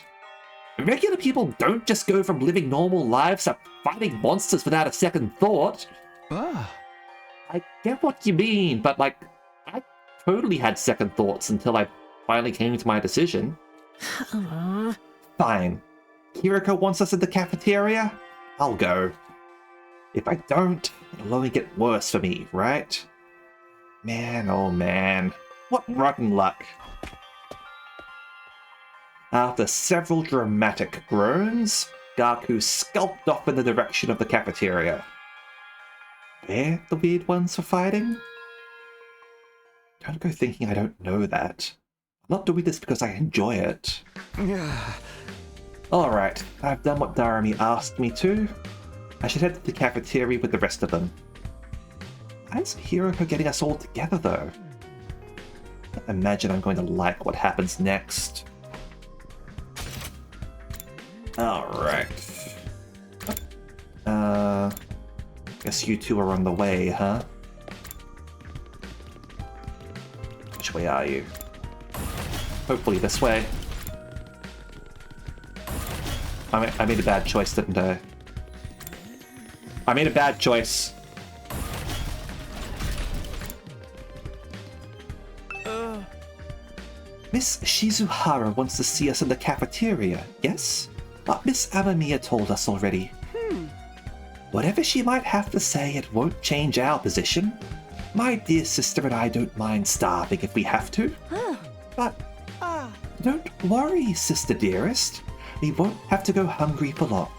Speaker 1: Regular people don't just go from living normal lives to fighting monsters without a second thought. I get what you mean, but like, I totally had second thoughts until I finally came to my decision. Fine. Hiroko wants us at the cafeteria? I'll go. If I don't, it'll only get worse for me, right? Man, oh man. What rotten luck. After several dramatic groans, Gaku skulked off in the direction of the cafeteria. Where the weird ones were fighting? Don't go thinking I don't know that. I'm not doing this because I enjoy it. Alright, I've done what Darumi asked me to. I should head to the cafeteria with the rest of them. Why is Hiroko getting us all together, though? I imagine I'm going to like what happens next. Alright. Guess you two are on the way, huh? Which way are you? Hopefully this way. I made a bad choice, didn't I? I made a bad choice. Miss Shizuhara wants to see us in the cafeteria, yes? But Miss Amamiya told us already. Whatever she might have to say, it won't change our position. My dear sister and I don't mind starving if we have to. But don't worry, sister dearest. We won't have to go hungry for long.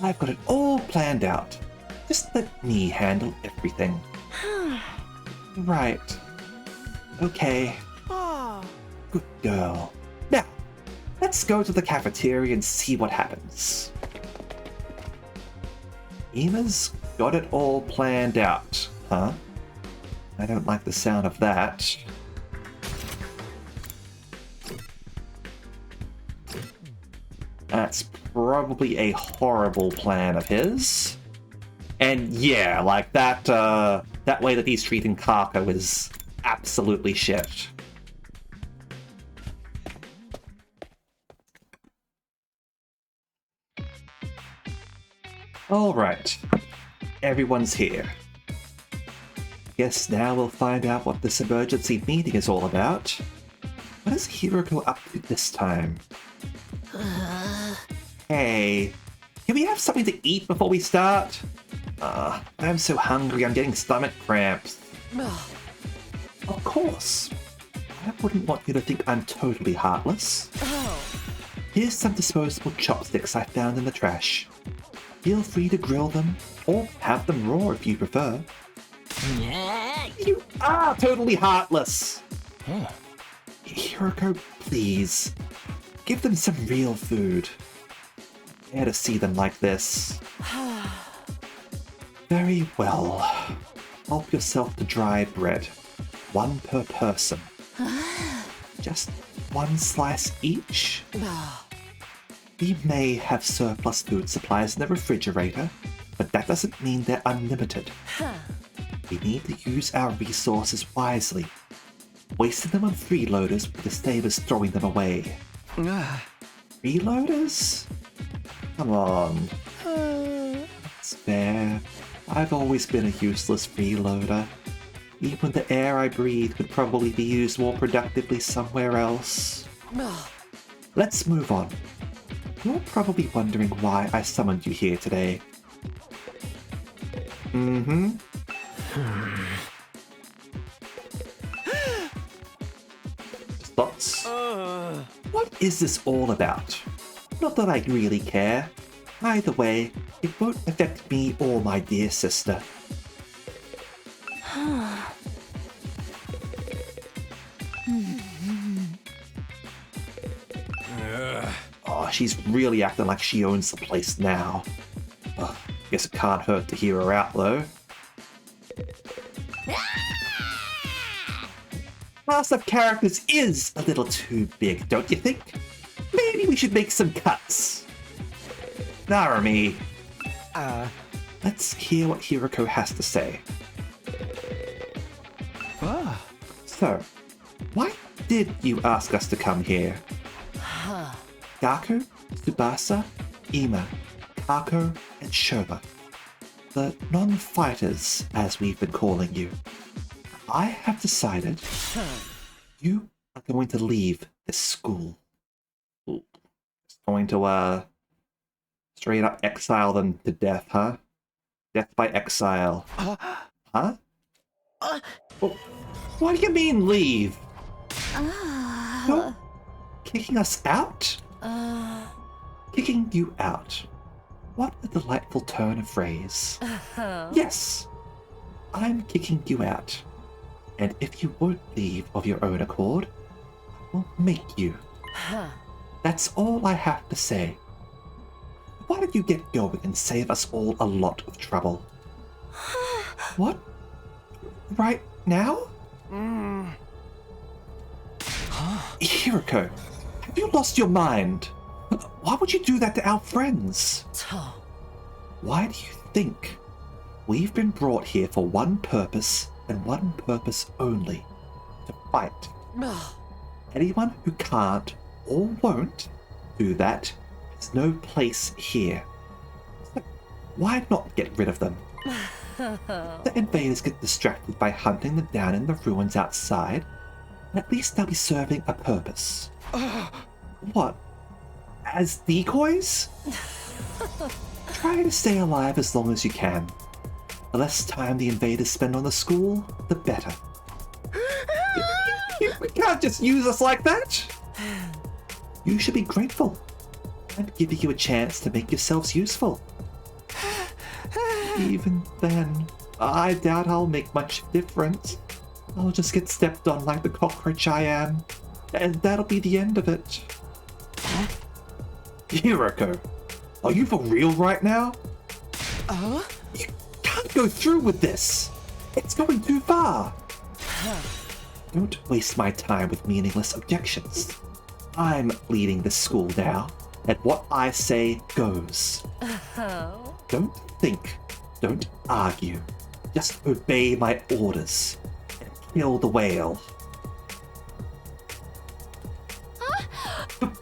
Speaker 1: I've got it all planned out. Just let me handle everything. Right. Okay. Good girl. Now, let's go to the cafeteria and see what happens. Ima's got it all planned out, huh? I don't like the sound of that. That's probably a horrible plan of his. And yeah, like that, that way that he's treating Kako is absolutely shit. Alright, everyone's here. Guess now we'll find out what this emergency meeting is all about. What is Hiroko up to this time? Hey, can we have something to eat before we start? I'm so hungry, I'm getting stomach cramps. Of course. I wouldn't want you to think I'm totally heartless. Here's some disposable chopsticks I found in the trash. Feel free to grill them, or have them raw if you prefer. You are totally heartless! Hiroko, please. Give them some real food. I dare to see them like this. Very well. Help yourself to dry bread. 1 per person. Just 1 slice each? We may have surplus food supplies in the refrigerator, but that doesn't mean they're unlimited. We need to use our resources wisely. Wasting them on freeloaders would be the same as throwing them away. Freeloaders? Come on. It's fair. I've always been a useless freeloader. Even the air I breathe could probably be used more productively somewhere else. Let's move on. You're probably wondering why I summoned you here today. Thoughts? What is this all about? Not that I really care. Either way, it won't affect me or my dear sister. Oh, she's really acting like she owns the place now. Guess it can't hurt to hear her out, though. Cast of characters is a little too big, don't you think? Maybe we should make some cuts. Narumi. Let's hear what Hiroko has to say. So, why did you ask us to come here? Gaku, Tsubasa, Ima, Kako, and Shoba. The non-fighters, as we've been calling you. I have decided you are going to leave this school. Going to, straight up exile them to death, huh? Death by exile. Huh? What do you mean, leave? You're kicking us out? Kicking you out. What a delightful turn of phrase. Yes, I'm kicking you out. And if you won't leave of your own accord, I will make you. That's all I have to say. Why don't you get going and save us all a lot of trouble? What? Right now? Hiroko, have you lost your mind? Why would you do that to our friends? Why do you think we've been brought here for one purpose and one purpose only? To fight. Anyone who can't or won't do that has no place here. So why not get rid of them? The invaders get distracted by hunting them down in the ruins outside, and at least they'll be serving a purpose. What? As decoys? Try to stay alive as long as you can. The less time the invaders spend on the school, the better. You can't just use us like that! You should be grateful. I'm giving you a chance to make yourselves useful. Even then, I doubt I'll make much difference. I'll just get stepped on like the cockroach I am, and that'll be the end of it. Hiroko, are you for real right now? You can't go through with this. It's going too far. Don't waste my time with meaningless objections. I'm leading this school now, and what I say goes. Don't think, don't argue. Just obey my orders and kill the whale.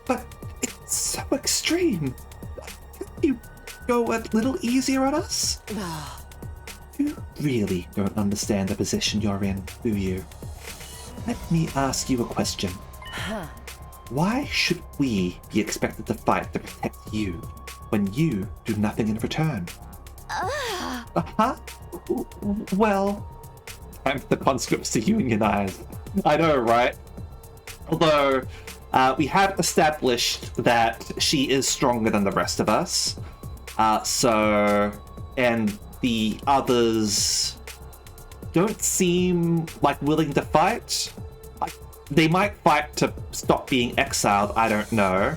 Speaker 1: But it's so extreme. Can't you go a little easier on us? You really don't understand the position you're in, do you? Let me ask you a question.
Speaker 7: Huh.
Speaker 1: Why should we be expected to fight to protect you when you do nothing in return? Uh-huh. Well, time for the conscripts to unionize. I know, right? Although, we have established that she is stronger than the rest of us. And the others don't seem like willing to fight. They might fight to stop being exiled, I don't know.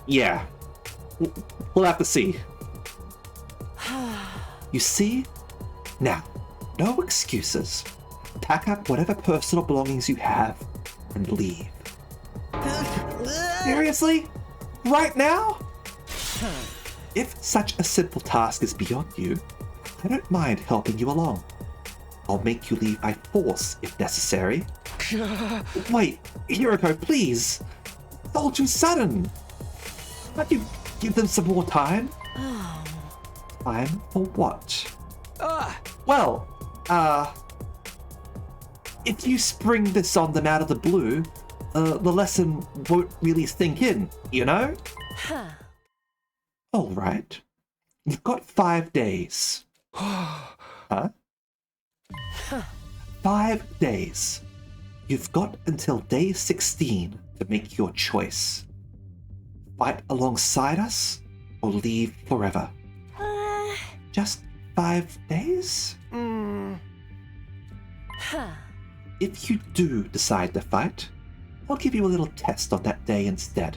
Speaker 1: Yeah. We'll have to see. You see? Now, no excuses. Pack up whatever personal belongings you have and leave. Seriously? Right now? If such a simple task is beyond you, I don't mind helping you along. I'll make you leave by force if necessary. Wait, Hiroko, please! It's all too sudden! Can't you give them some more time? Time for what? Well, if you spring this on them out of the blue, the lesson won't really sink in, you know? All right. You've got 5 days. Huh? 5 days. You've got until day 16 to make your choice. Fight alongside us or leave forever. Just 5 days? If you do decide to fight, I'll give you a little test on that day instead.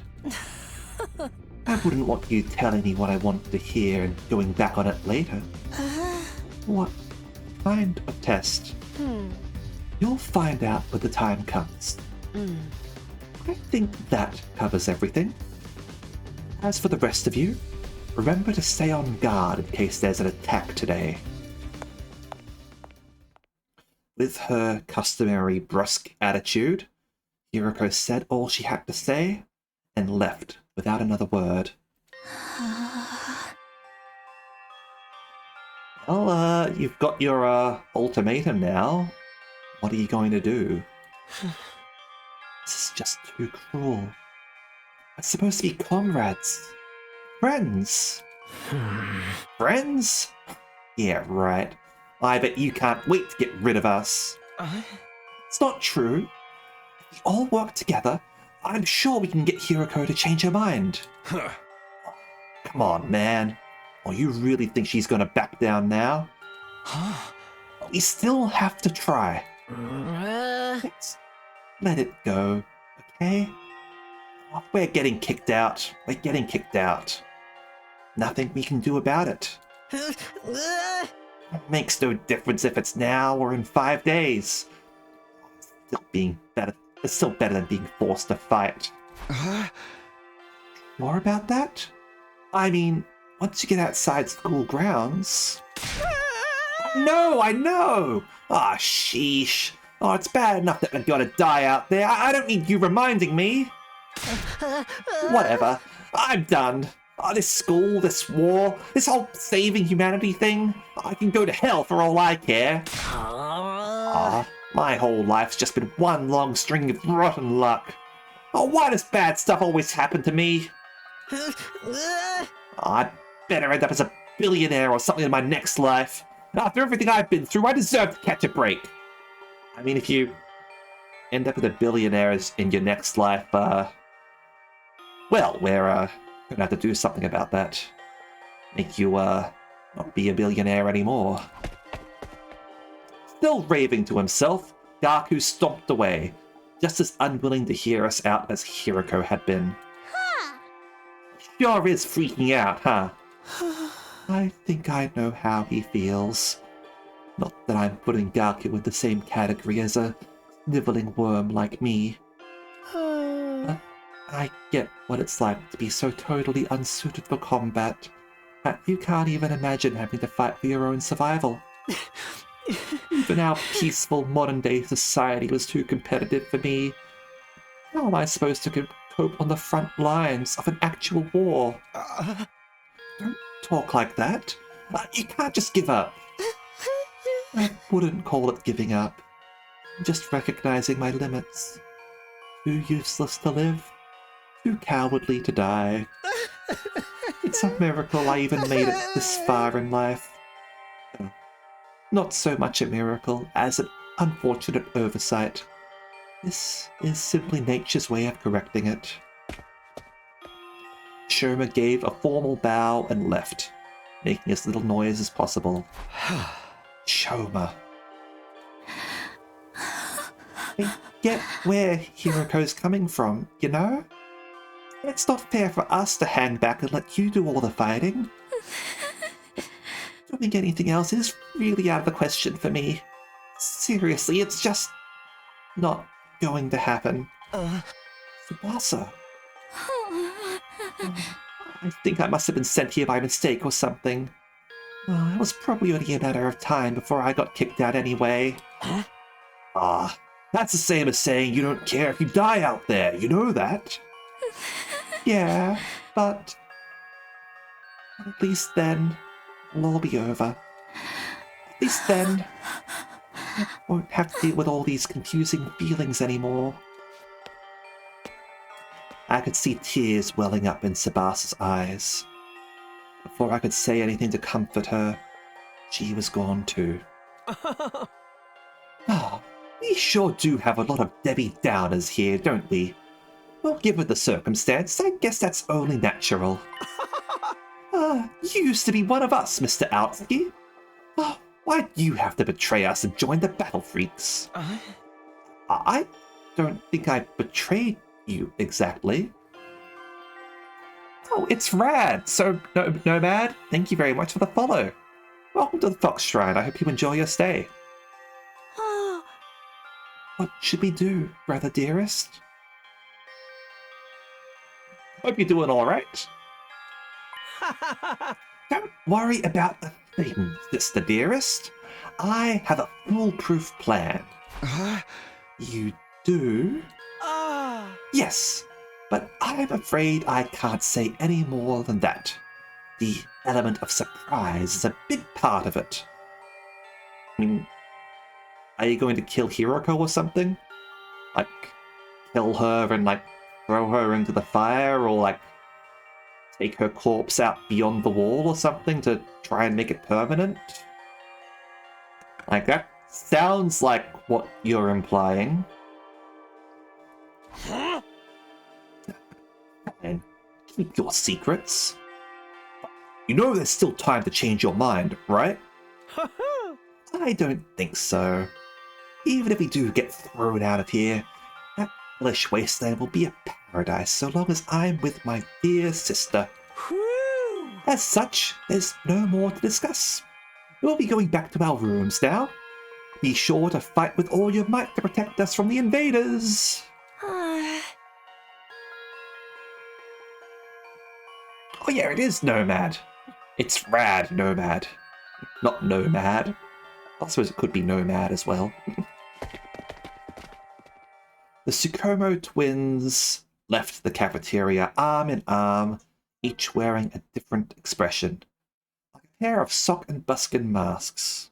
Speaker 1: I wouldn't want you telling me what I want to hear and going back on it later. What kind of test? You'll find out when the time comes. I think that covers everything. As for the rest of you, remember to stay on guard in case there's an attack today. With her customary brusque attitude, Hiroko said all she had to say and left without another word. Well, you've got your ultimatum now. What are you going to do? This is just too cruel. We're supposed to be comrades. Friends. Friends? Yeah, right. I bet you can't wait to get rid of us. It's not true. If we all work together, I'm sure we can get Hiroko to change her mind. Come on, man. Oh, you really think she's gonna back down now? We still have to try. Let's let it go, okay? We're getting kicked out. We're getting kicked out. Nothing we can do about it. It makes no difference if it's now or in 5 days. It's still better than being forced to fight. More about that? I mean, once you get outside school grounds... No, I know! Ah, sheesh. Oh, it's bad enough that we're gonna die out there. I don't need you reminding me. Whatever. I'm done. This school, this war, this whole saving humanity thing, I can go to hell for all I care. My whole life's just been one long string of rotten luck. Oh, why does bad stuff always happen to me? I'd better end up as a billionaire or something in my next life. After everything I've been through, I deserve to catch a break. I mean, if you end up with a billionaire in your next life, well, we're gonna have to do something about that. Make you, not be a billionaire anymore. Still raving to himself, Gaku stomped away, just as unwilling to hear us out as Hiroko had been. Sure is freaking out, huh? I think I know how he feels. Not that I'm putting Gaku in the same category as a sniveling worm like me. But I get what it's like to be so totally unsuited for combat that you can't even imagine having to fight for your own survival. Even our peaceful modern-day society was too competitive for me. How am I supposed to cope on the front lines of an actual war? Don't talk like that. You can't just give up. I wouldn't call it giving up. Just recognizing my limits. Too useless to live, too cowardly to die. It's a miracle I even made it this far in life. Not so much a miracle as an unfortunate oversight. This is simply nature's way of correcting it. Shoma gave a formal bow and left, making as little noise as possible. Shoma. I get where Hiroko's coming from, you know? It's not fair for us to hang back and let you do all the fighting. Doing anything else is really out of the question for me. Seriously, it's just not going to happen. Tsubasa. I think I must have been sent here by mistake or something. It was probably only a matter of time before I got kicked out anyway. That's the same as saying you don't care if you die out there, you know that? Yeah, but at least then it'll all be over. At least then I won't have to deal with all these confusing feelings anymore. I could see tears welling up in Tsubasa's eyes. Before I could say anything to comfort her, she was gone too. We sure do have a lot of Debbie Downers here, don't we? Well, given the circumstance, I guess that's only natural. You used to be one of us, Mr. Aotsuki. Why'd you have to betray us and join the Battle Freaks? I don't think I betrayed you exactly. Oh, it's rad! So, Nomad, thank you very much for the follow. Welcome to the Fox Shrine. I hope you enjoy your stay. What should we do, brother dearest? Hope you're doing alright. Don't worry about a thing, sister dearest. I have a foolproof plan. You do? Yes, but I'm afraid I can't say any more than that. The element of surprise is a big part of it. I mean, are you going to kill Hiroko or something? Like, kill her and, like, throw her into the fire, or, like, take her corpse out beyond the wall or something to try and make it permanent? Like, that sounds like what you're implying. And keep your secrets. You know there's still time to change your mind, right? I don't think so. Even if we do get thrown out of here, that hellish wasteland will be a paradise so long as I'm with my dear sister. As such, there's no more to discuss. We'll be going back to our rooms now. Be sure to fight with all your might to protect us from the invaders. Oh yeah, it is Nomad. It's rad Nomad. Not Nomad. I suppose it could be Nomad as well. The Tsukumo twins left the cafeteria arm in arm, each wearing a different expression. Like a pair of sock and buskin masks.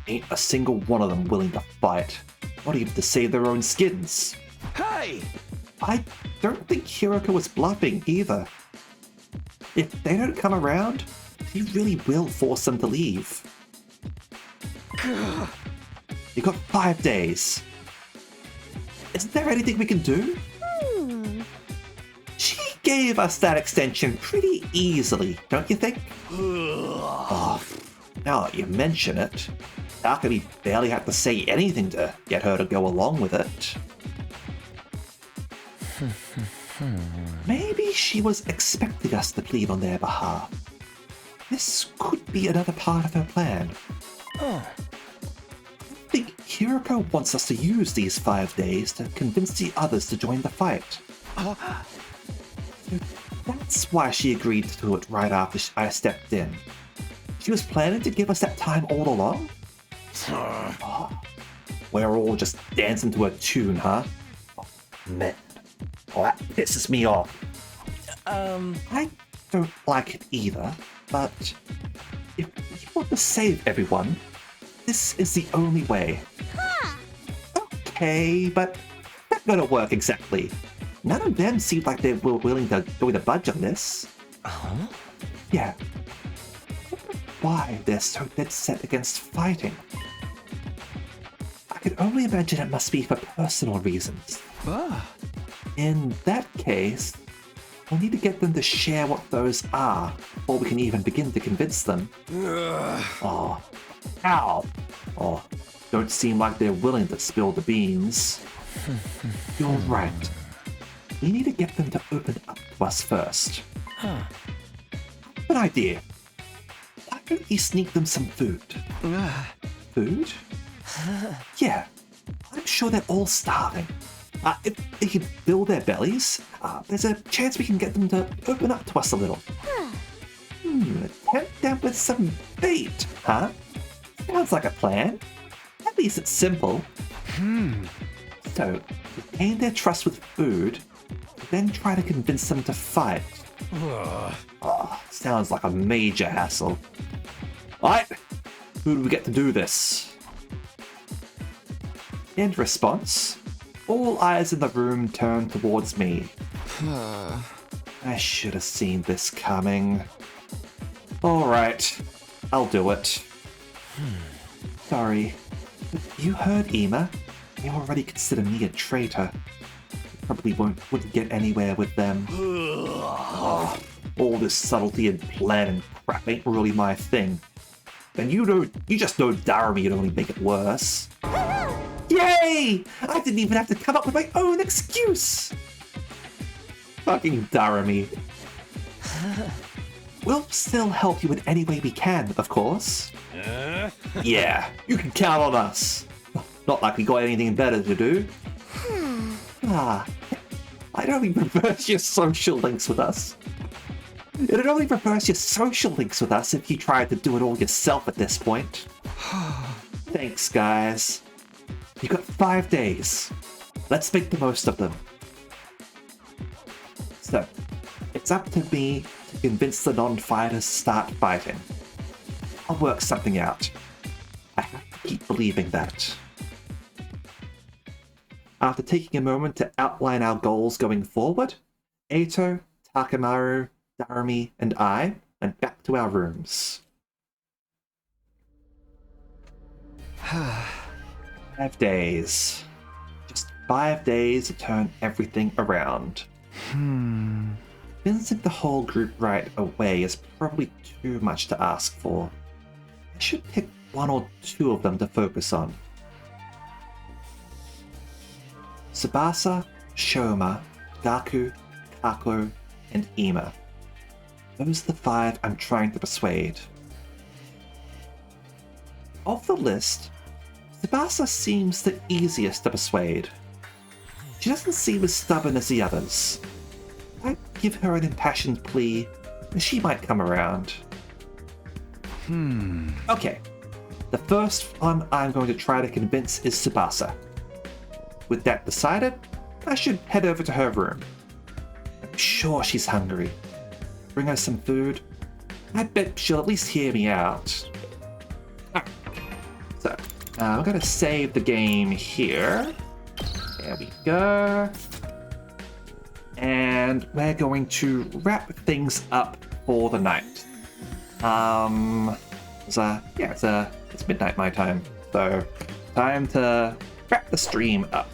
Speaker 1: Ain't a single one of them willing to fight, not even to save their own skins.
Speaker 5: Hey!
Speaker 1: I don't think Hiroko was bluffing either. If they don't come around, he really will force them to leave. You've got 5 days. Isn't there anything we can do? She gave us that extension pretty easily, don't you think? Oh, now that you mention it, Takumi barely had to say anything to get her to go along with it. Maybe she was expecting us to plead on their behalf. This could be another part of her plan. I think Hiroko wants us to use these 5 days to convince the others to join the fight. That's why she agreed to it right after I stepped in. She was planning to give us that time all along? We're all just dancing to a tune, huh? Oh, man. Oh, that pisses me off. I don't like it either, but if you want to save everyone, this is the only way.
Speaker 3: Huh.
Speaker 1: Okay, but that's not gonna work exactly. None of them seemed like they were willing to go with a budge on this.
Speaker 5: Huh?
Speaker 1: Yeah. I wonder why they're so dead set against fighting. I can only imagine it must be for personal reasons.
Speaker 4: Ah,
Speaker 1: In that case, we'll need to get them to share what those are before we can even begin to convince them. Oh, ow! Oh, don't seem like they're willing to spill the beans. You're right. We need to get them to open up to us first.
Speaker 5: Huh.
Speaker 1: An idea. Why don't we sneak them some food? Food? Yeah, I'm sure they're all starving. If they can fill their bellies, there's a chance we can get them to open up to us a little. Tempt them with some bait, huh? Sounds like a plan. At least it's simple. So, we gain their trust with food, then try to convince them to fight. Sounds like a major hassle. Alright, who do we get to do this? In response, all eyes in the room turn towards me. I should have seen this coming. Alright, I'll do it. Sorry, but you heard Ema. They already consider me a traitor. Probably wouldn't get anywhere with them. All this subtlety and plan and crap ain't really my thing. And you just know Daramy would only make it worse. Yay! I didn't even have to come up with my own excuse! Fucking Daramy. We'll still help you in any way we can, of course. Yeah, you can count on us. Not like we got anything better to do. I'd only reverse your social links with us. It'd only reverse your social links with us if you tried to do it all yourself at this point. Thanks, guys. You got 5 days. Let's make the most of them. So, it's up to me to convince the non-fighters to start fighting. I'll work something out. I have to keep believing that. After taking a moment to outline our goals going forward, Eito, Takemaru, Daramy, and I went back to our rooms. 5 days. Just 5 days to turn everything around. Convincing the whole group right away is probably too much to ask for. I should pick 1 or 2 of them to focus on. Tsubasa, Shoma, Gaku, Kako, and Ema. Those are the 5 I'm trying to persuade. Of the list, Tsubasa seems the easiest to persuade. She doesn't seem as stubborn as the others. I'd give her an impassioned plea, and she might come around. Okay, the first one I'm going to try to convince is Tsubasa. With that decided, I should head over to her room. I'm sure she's hungry. Bring her some food. I bet she'll at least hear me out. Alright. So, I'm going to save the game here. There we go. And we're going to wrap things up for the night. It's midnight my time. So, time to wrap the stream up.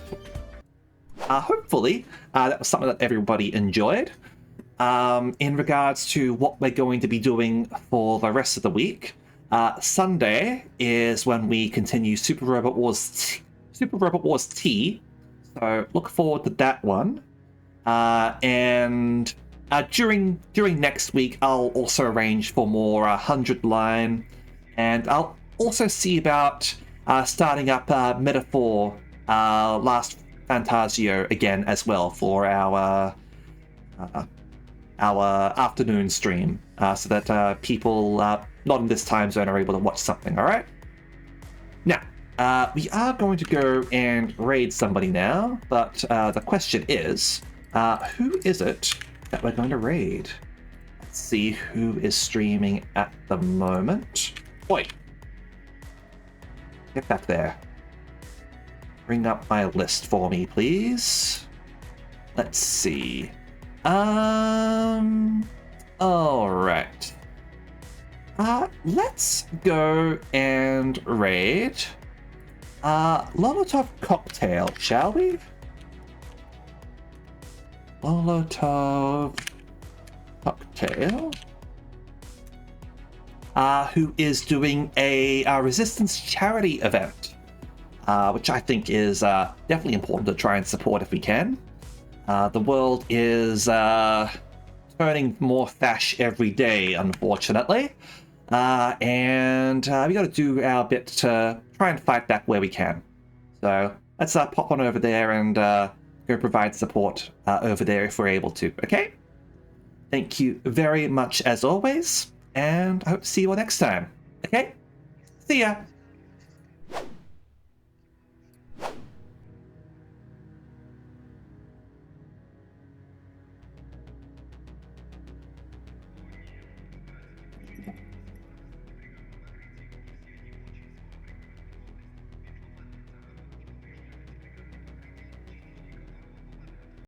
Speaker 1: Hopefully, that was something that everybody enjoyed. In regards to what we're going to be doing for the rest of the week, Sunday is when we continue Super Robot Wars T. So look forward to that one. And during next week, I'll also arrange for more 100 line, and I'll also see about starting up Metaphor Last Fantasio again as well for our afternoon stream, so that people not in this time zone are able to watch something. All right. Now, we are going to go and raid somebody now, but the question is, who is it that we're going to raid? Let's see who is streaming at the moment. Oi! Get back there. Bring up my list for me, please. Let's see. Alright. Let's go and raid Molotov Cocktail, shall we? Molotov Cocktail. Who is doing a Resistance charity event, which I think is definitely important to try and support if we can. The world is turning more fash every day, unfortunately. And we got to do our bit to try and fight back where we can. So let's pop on over there and go provide support over there if we're able to, okay? Thank you very much as always, and I hope to see you all next time, okay? See ya!